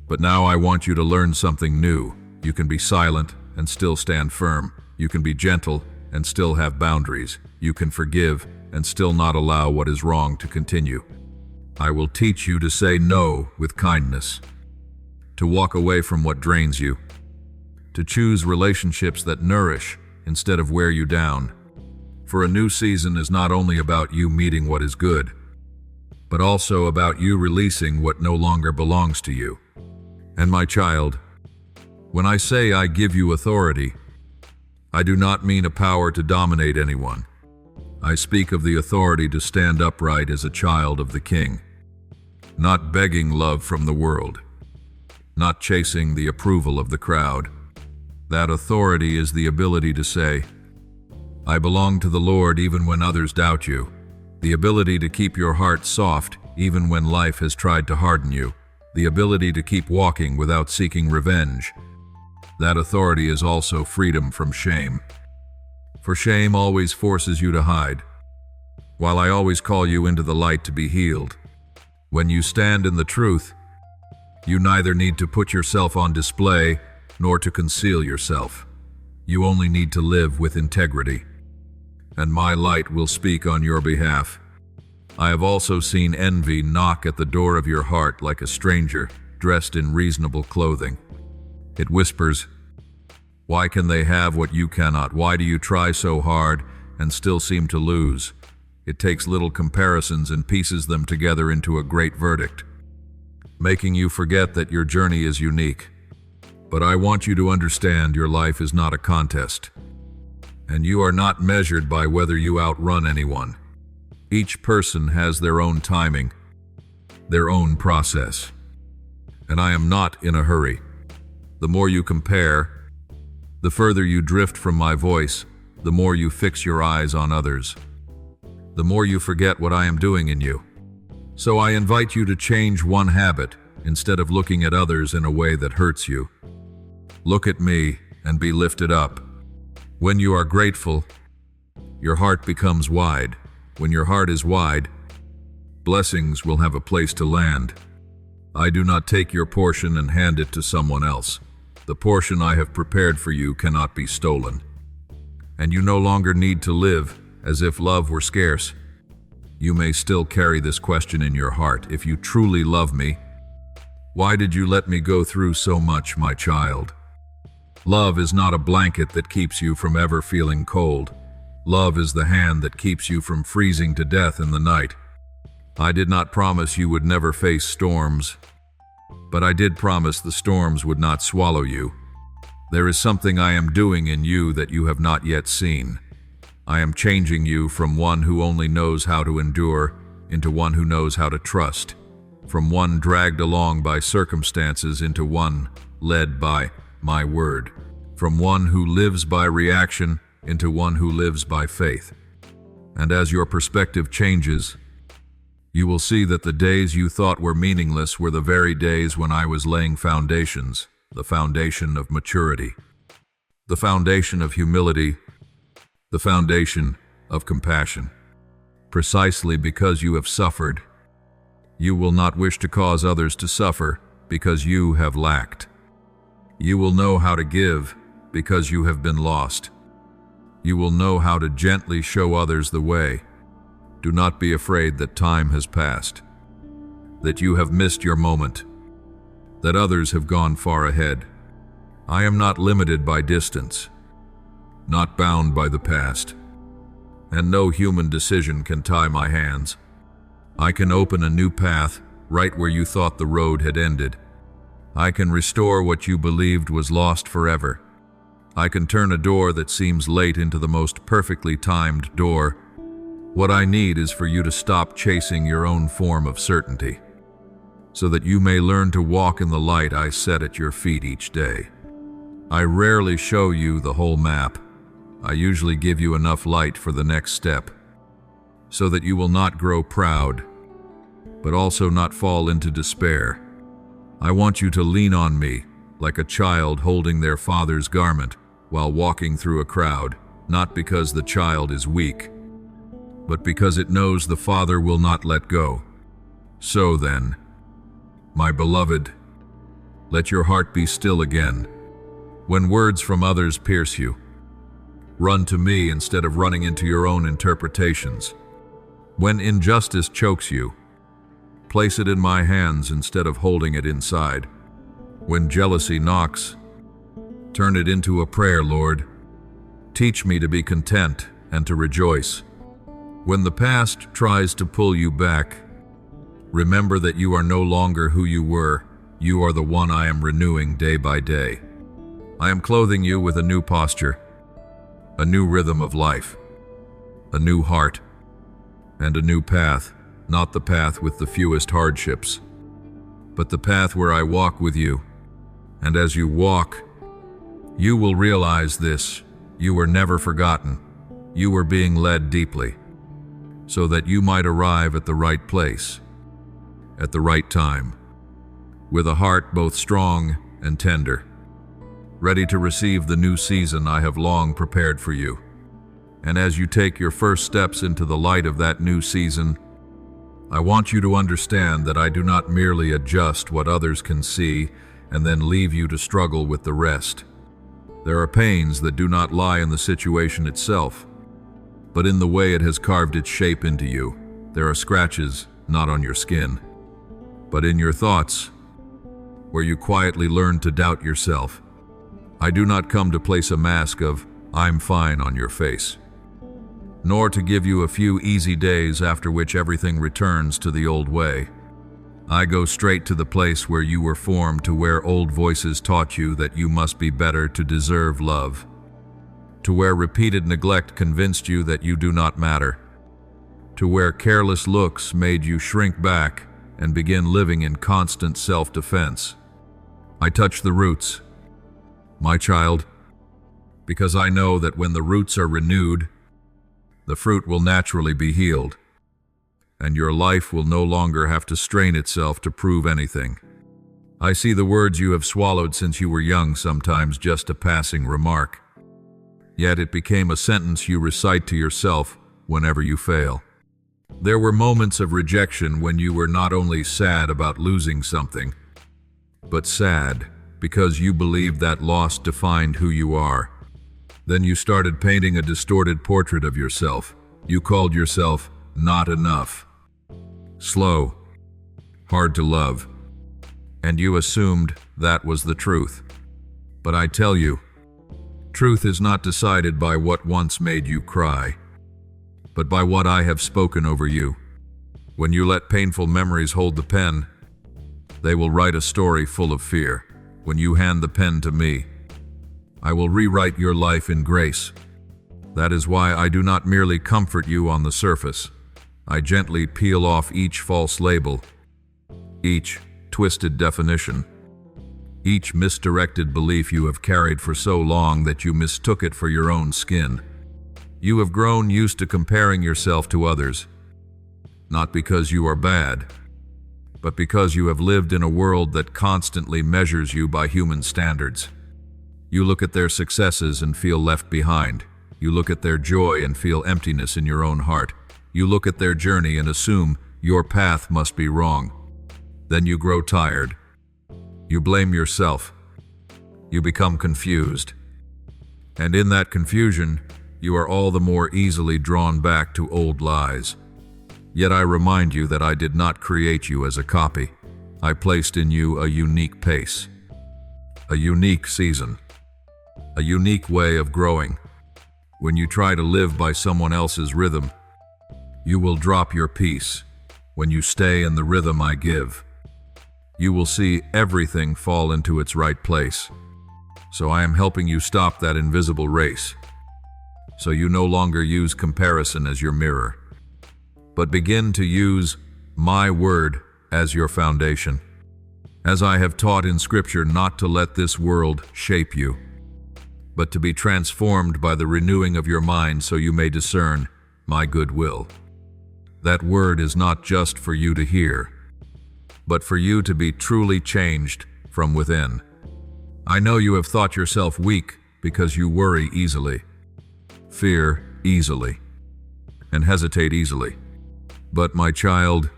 but now I want you to learn something new. You can be silent and still stand firm. You can be gentle and still have boundaries. You can forgive and still not allow what is wrong to continue. I will teach you to say no with kindness, to walk away from what drains you, to choose relationships that nourish instead of wear you down. For a new season is not only about you meeting what is good, but also about you releasing what no longer belongs to you. And my child, when I say I give you authority, I do not mean a power to dominate anyone. I speak of the authority to stand upright as a child of the King, not begging love from the world, not chasing the approval of the crowd. That authority is the ability to say, I belong to the Lord even when others doubt you. The ability to keep your heart soft even when life has tried to harden you. The ability to keep walking without seeking revenge. That authority is also freedom from shame. For shame always forces you to hide, while I always call you into the light to be healed. When you stand in the truth, you neither need to put yourself on display nor to conceal yourself. You only need to live with integrity, and my light will speak on your behalf. I have also seen envy knock at the door of your heart like a stranger dressed in reasonable clothing. It whispers, why can they have what you cannot? Why do you try so hard and still seem to lose? It takes little comparisons and pieces them together into a great verdict, making you forget that your journey is unique. But I want you to understand your life is not a contest, and you are not measured by whether you outrun anyone. Each person has their own timing, their own process, and I am not in a hurry. The more you compare, the further you drift from my voice, the more you fix your eyes on others, the more you forget what I am doing in you. So I invite you to change one habit instead of looking at others in a way that hurts you. Look at me and be lifted up. When you are grateful, your heart becomes wide. When your heart is wide, blessings will have a place to land. I do not take your portion and hand it to someone else. The portion I have prepared for you cannot be stolen. And you no longer need to live as if love were scarce. You may still carry this question in your heart. If you truly love me, why did you let me go through so much, my child? Love is not a blanket that keeps you from ever feeling cold. Love is the hand that keeps you from freezing to death in the night. I did not promise you would never face storms, but I did promise the storms would not swallow you. There is something I am doing in you that you have not yet seen. I am changing you from one who only knows how to endure into one who knows how to trust, from one dragged along by circumstances into one led by my word, from one who lives by reaction into one who lives by faith. And as your perspective changes, you will see that the days you thought were meaningless were the very days when I was laying foundations, the foundation of maturity, the foundation of humility, the foundation of compassion. Precisely because you have suffered, you will not wish to cause others to suffer because you have lacked. You will know how to give because you have been lost. You will know how to gently show others the way. Do not be afraid that time has passed, that you have missed your moment, that others have gone far ahead. I am not limited by distance, not bound by the past, and no human decision can tie my hands. I can open a new path right where you thought the road had ended. I can restore what you believed was lost forever. I can turn a door that seems late into the most perfectly timed door. What I need is for you to stop chasing your own form of certainty, so that you may learn to walk in the light I set at your feet each day. I rarely show you the whole map. I usually give you enough light for the next step, so that you will not grow proud, but also not fall into despair. I want you to lean on me like a child holding their father's garment while walking through a crowd, not because the child is weak, but because it knows the father will not let go. So then, my beloved, let your heart be still again. When words from others pierce you, run to me instead of running into your own interpretations. When injustice chokes you, place it in my hands instead of holding it inside. When jealousy knocks, turn it into a prayer, Lord. Teach me to be content and to rejoice. When the past tries to pull you back, remember that you are no longer who you were. You are the one I am renewing day by day. I am clothing you with a new posture, a new rhythm of life, a new heart, and a new path, not the path with the fewest hardships, but the path where I walk with you. And as you walk, you will realize this: you were never forgotten. You were being led deeply, so that you might arrive at the right place, at the right time, with a heart both strong and tender, ready to receive the new season I have long prepared for you. And as you take your first steps into the light of that new season, I want you to understand that I do not merely adjust what others can see and then leave you to struggle with the rest. There are pains that do not lie in the situation itself, but in the way it has carved its shape into you. There are scratches not on your skin, but in your thoughts, where you quietly learn to doubt yourself. I do not come to place a mask of "I'm fine" on your face, nor to give you a few easy days after which everything returns to the old way. I go straight to the place where you were formed, to where old voices taught you that you must be better to deserve love, to where repeated neglect convinced you that you do not matter, to where careless looks made you shrink back and begin living in constant self-defense. I touch the roots, my child, because I know that when the roots are renewed, the fruit will naturally be healed, and your life will no longer have to strain itself to prove anything. I see the words you have swallowed since you were young, sometimes just a passing remark. Yet it became a sentence you recite to yourself whenever you fail. There were moments of rejection when you were not only sad about losing something, but sad because you believed that loss defined who you are. Then you started painting a distorted portrait of yourself. You called yourself not enough, slow, hard to love, and you assumed that was the truth. But I tell you, Truth is not decided by what once made you cry, but by what I have spoken over you. When you let painful memories hold the pen, they will write a story full of fear. When you hand the pen to me, I will rewrite your life in grace. That is why I do not merely comfort you on the surface. I gently peel off each false label, each twisted definition, each misdirected belief you have carried for so long that you mistook it for your own skin. You have grown used to comparing yourself to others, not because you are bad, but because you have lived in a world that constantly measures you by human standards. You look at their successes and feel left behind. You look at their joy and feel emptiness in your own heart. You look at their journey and assume your path must be wrong. Then you grow tired. You blame yourself. You become confused. And in that confusion, you are all the more easily drawn back to old lies. Yet I remind you that I did not create you as a copy. I placed in you a unique pace, a unique season, a unique way of growing. When you try to live by someone else's rhythm, you will drop your peace. When you stay in the rhythm I give, you will see everything fall into its right place. So I am helping you stop that invisible race, so you no longer use comparison as your mirror, but begin to use my word as your foundation. As I have taught in Scripture, not to let this world shape you, but to be transformed by the renewing of your mind so you may discern my good will. That word is not just for you to hear, but for you to be truly changed from within. I know you have thought yourself weak because you worry easily, fear easily, and hesitate easily. But my child,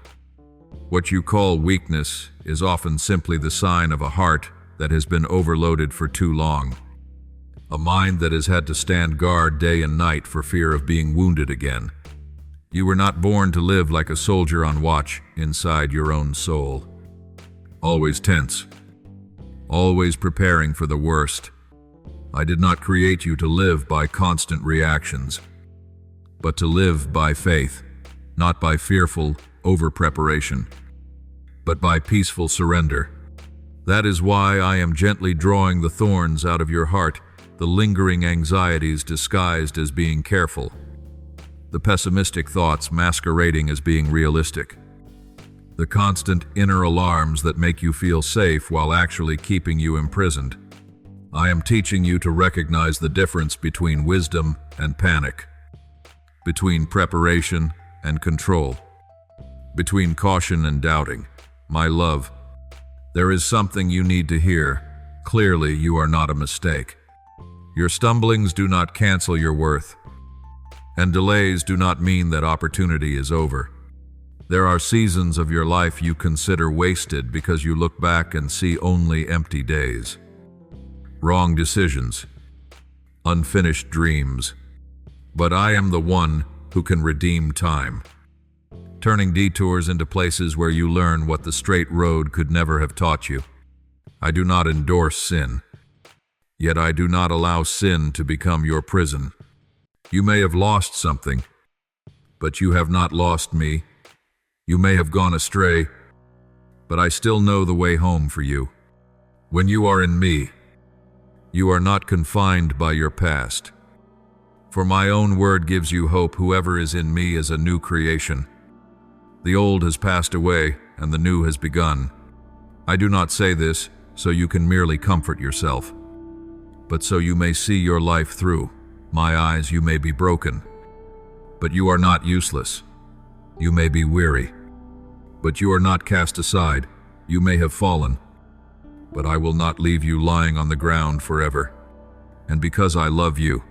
what you call weakness is often simply the sign of a heart that has been overloaded for too long, a mind that has had to stand guard day and night for fear of being wounded again. You were not born to live like a soldier on watch inside your own soul, always tense, always preparing for the worst. I did not create you to live by constant reactions, but to live by faith, not by fearful over-preparation, but by peaceful surrender. That is why I am gently drawing the thorns out of your heart, the lingering anxieties disguised as being careful, the pessimistic thoughts masquerading as being realistic, the constant inner alarms that make you feel safe while actually keeping you imprisoned. I am teaching you to recognize the difference between wisdom and panic, between preparation and control, between caution and doubting. My love, there is something you need to hear. Clearly, you are not a mistake. Your stumblings do not cancel your worth, and delays do not mean that opportunity is over. There are seasons of your life you consider wasted because you look back and see only empty days, wrong decisions, unfinished dreams. But I am the one who can redeem time, turning detours into places where you learn what the straight road could never have taught you. I do not endorse sin, yet I do not allow sin to become your prison. You may have lost something, but you have not lost me. You may have gone astray, but I still know the way home for you. When you are in me, you are not confined by your past. For my own word gives you hope. Whoever is in me is a new creation. The old has passed away and the new has begun. I do not say this so you can merely comfort yourself, but so you may see your life through my eyes. You may be broken, but you are not useless. You may be weary, but you are not cast aside. You may have fallen, but I will not leave you lying on the ground forever. And because I love you,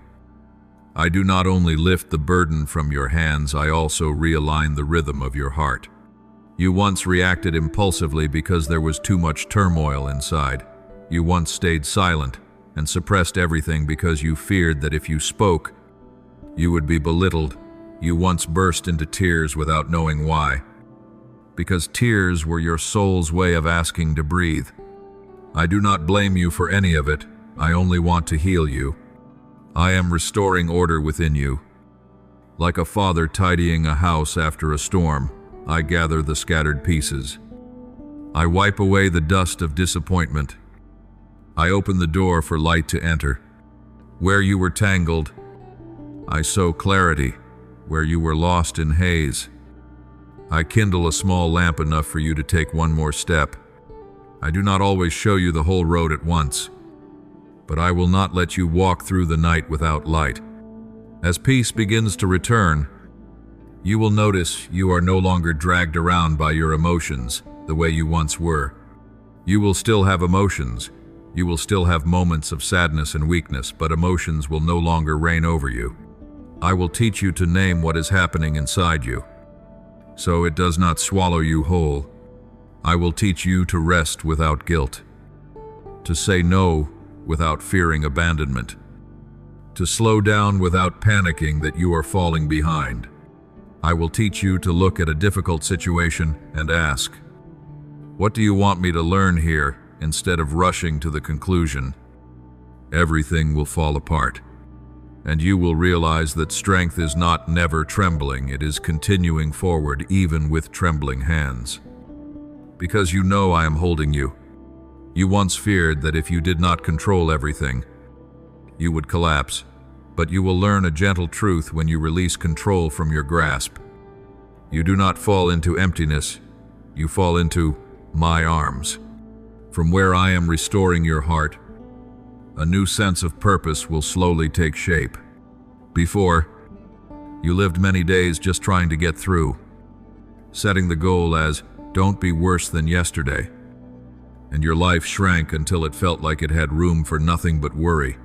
I do not only lift the burden from your hands, I also realign the rhythm of your heart. You once reacted impulsively because there was too much turmoil inside. You once stayed silent and suppressed everything because you feared that if you spoke, you would be belittled. You once burst into tears without knowing why, because tears were your soul's way of asking to breathe. I do not blame you for any of it. I only want to heal you. I am restoring order within you. Like a father tidying a house after a storm, I gather the scattered pieces. I wipe away the dust of disappointment. I open the door for light to enter. Where you were tangled, I sow clarity. Where you were lost in haze, I kindle a small lamp enough for you to take one more step. I do not always show you the whole road at once, but I will not let you walk through the night without light. As peace begins to return, you will notice you are no longer dragged around by your emotions the way you once were. You will still have emotions. You will still have moments of sadness and weakness, but emotions will no longer reign over you. I will teach you to name what is happening inside you, so it does not swallow you whole. I will teach you to rest without guilt, to say no without fearing abandonment, to slow down without panicking that you are falling behind. I will teach you to look at a difficult situation and ask, "What do you want me to learn here?" instead of rushing to the conclusion. Everything will fall apart, and you will realize that strength is not never trembling, it is continuing forward even with trembling hands. Because you know I am holding you. You once feared that if you did not control everything, you would collapse, but you will learn a gentle truth when you release control from your grasp. You do not fall into emptiness, you fall into my arms. From where I am restoring your heart, a new sense of purpose will slowly take shape. Before, you lived many days just trying to get through, setting the goal as, "Don't be worse than yesterday." And your life shrank until it felt like it had room for nothing but worry.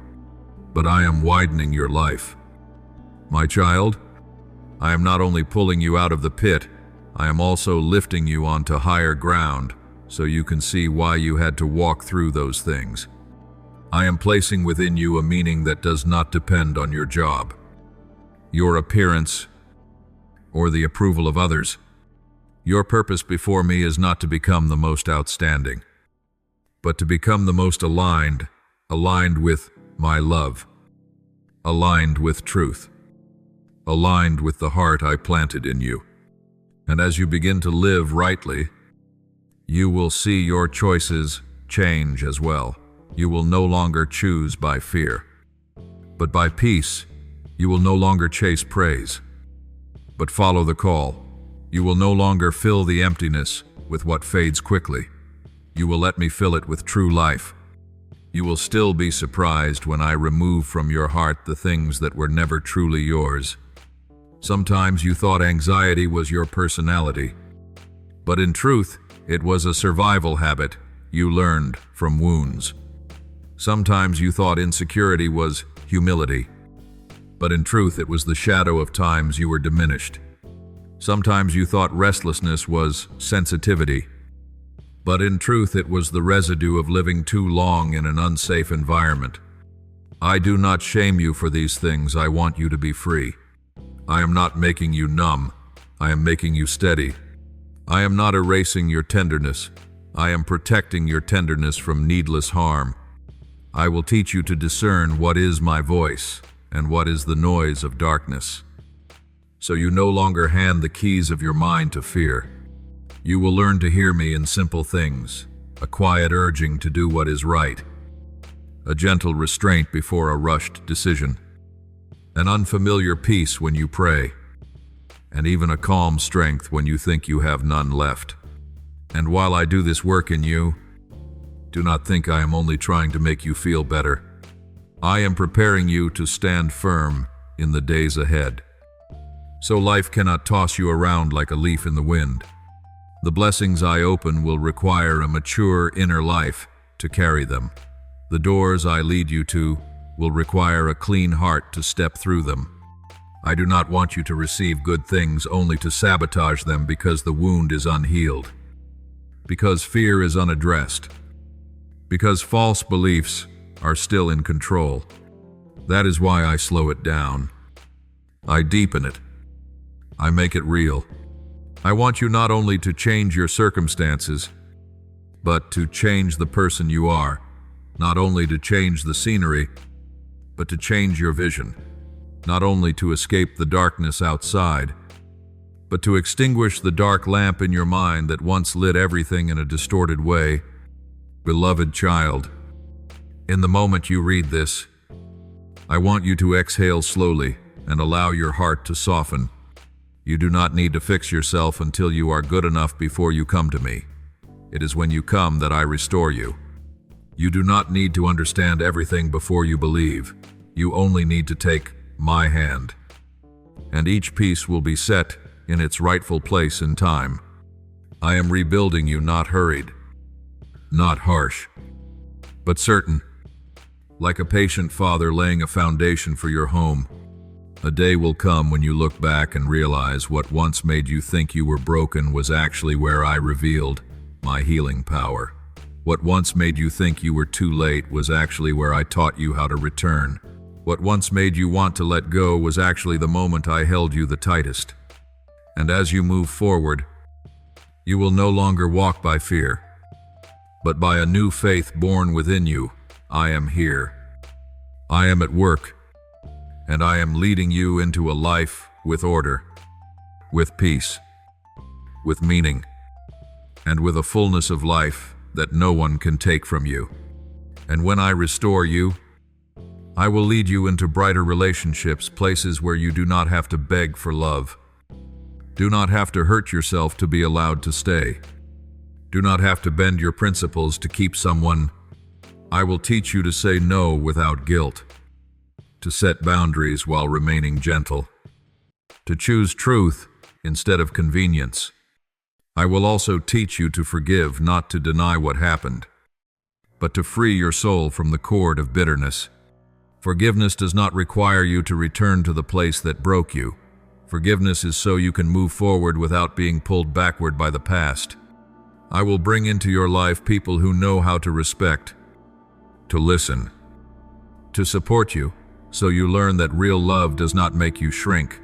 But I am widening your life. My child, I am not only pulling you out of the pit, I am also lifting you onto higher ground so you can see why you had to walk through those things. I am placing within you a meaning that does not depend on your job, your appearance, or the approval of others. Your purpose before me is not to become the most outstanding, but to become the most aligned with my love, aligned with truth, aligned with the heart I planted in you. And as you begin to live rightly, you will see your choices change as well. You will no longer choose by fear, but by peace. You will no longer chase praise, but follow the call. You will no longer fill the emptiness with what fades quickly. You will let me fill it with true life. You will still be surprised when I remove from your heart the things that were never truly yours. Sometimes you thought anxiety was your personality, but in truth, it was a survival habit you learned from wounds. Sometimes you thought insecurity was humility, but in truth it was the shadow of times you were diminished. Sometimes you thought restlessness was sensitivity, but in truth it was the residue of living too long in an unsafe environment. I do not shame you for these things, I want you to be free. I am not making you numb, I am making you steady. I am not erasing your tenderness, I am protecting your tenderness from needless harm. I will teach you to discern what is my voice and what is the noise of darkness. So you no longer hand the keys of your mind to fear. You will learn to hear me in simple things, a quiet urging to do what is right, a gentle restraint before a rushed decision, an unfamiliar peace when you pray, and even a calm strength when you think you have none left. And while I do this work in you, do not think I am only trying to make you feel better. I am preparing you to stand firm in the days ahead. So life cannot toss you around like a leaf in the wind. The blessings I open will require a mature inner life to carry them. The doors I lead you to will require a clean heart to step through them. I do not want you to receive good things only to sabotage them because the wound is unhealed, because fear is unaddressed, because false beliefs are still in control. That is why I slow it down. I deepen it. I make it real. I want you not only to change your circumstances, but to change the person you are, not only to change the scenery, but to change your vision, not only to escape the darkness outside, but to extinguish the dark lamp in your mind that once lit everything in a distorted way. Beloved child, in the moment you read this, I want you to exhale slowly and allow your heart to soften. You do not need to fix yourself until you are good enough before you come to me. It is when you come that I restore you. You do not need to understand everything before you believe. You only need to take my hand. And each piece will be set in its rightful place in time. I am rebuilding you, not hurried, not harsh, but certain. Like a patient father laying a foundation for your home, a day will come when you look back and realize what once made you think you were broken was actually where I revealed my healing power. What once made you think you were too late was actually where I taught you how to return. What once made you want to let go was actually the moment I held you the tightest. And as you move forward, you will no longer walk by fear, but by a new faith born within you. I am here. I am at work, and I am leading you into a life with order, with peace, with meaning, and with a fullness of life that no one can take from you. And when I restore you, I will lead you into brighter relationships, places where you do not have to beg for love. Do not have to hurt yourself to be allowed to stay. Do not have to bend your principles to keep someone. I will teach you to say no without guilt, to set boundaries while remaining gentle, to choose truth instead of convenience. I will also teach you to forgive, not to deny what happened, but to free your soul from the cord of bitterness. Forgiveness does not require you to return to the place that broke you. Forgiveness is so you can move forward without being pulled backward by the past. I will bring into your life people who know how to respect, to listen, to support you, so you learn that real love does not make you shrink.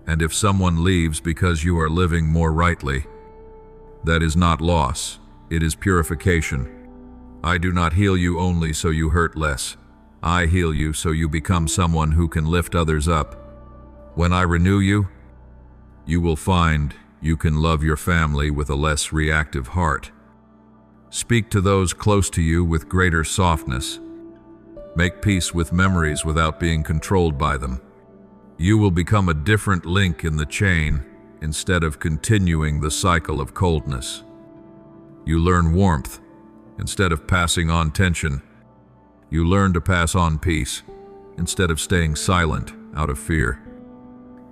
And if someone leaves because you are living more rightly, that is not loss, it is purification. I do not heal you only so you hurt less. I heal you so you become someone who can lift others up. When I renew you, you will find you can love your family with a less reactive heart. Speak to those close to you with greater softness. Make peace with memories without being controlled by them. You will become a different link in the chain instead of continuing the cycle of coldness. You learn warmth instead of passing on tension. You learn to pass on peace instead of staying silent out of fear.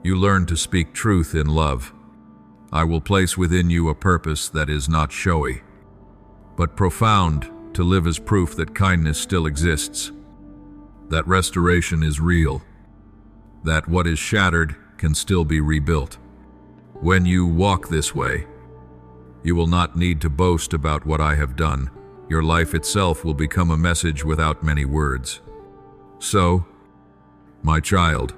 You learn to speak truth in love. I will place within you a purpose that is not showy, but profound, to live as proof that kindness still exists, that restoration is real, that what is shattered can still be rebuilt. When you walk this way, you will not need to boast about what I have done. Your life itself will become a message without many words. So, my child,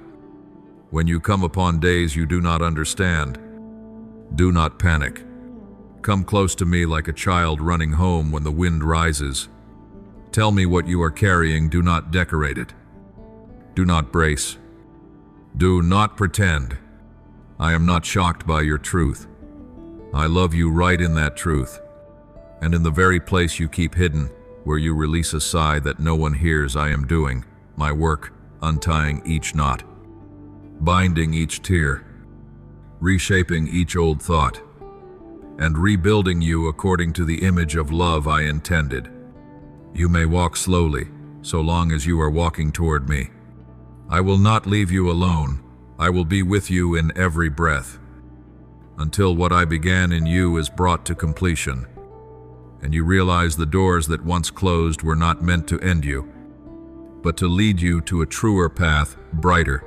when you come upon days you do not understand, do not panic. Come close to me like a child running home when the wind rises. Tell me what you are carrying, do not decorate it. Do not brace. Do not pretend. I am not shocked by your truth. I love you right in that truth, and in the very place you keep hidden, where you release a sigh that no one hears. I am doing my work, untying each knot, binding each tear, reshaping each old thought, and rebuilding you according to the image of love I intended. You may walk slowly, so long as you are walking toward me. I will not leave you alone. I will be with you in every breath, until what I began in you is brought to completion, and you realize the doors that once closed were not meant to end you, but to lead you to a truer path, brighter,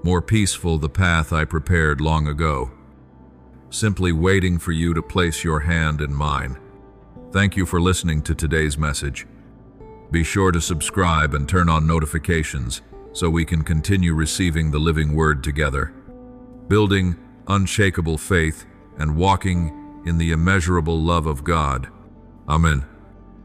more peaceful, the path I prepared long ago, simply waiting for you to place your hand in mine. Thank you for listening to today's message. Be sure to subscribe and turn on notifications so we can continue receiving the living word together, building unshakable faith and walking in the immeasurable love of God. Amen.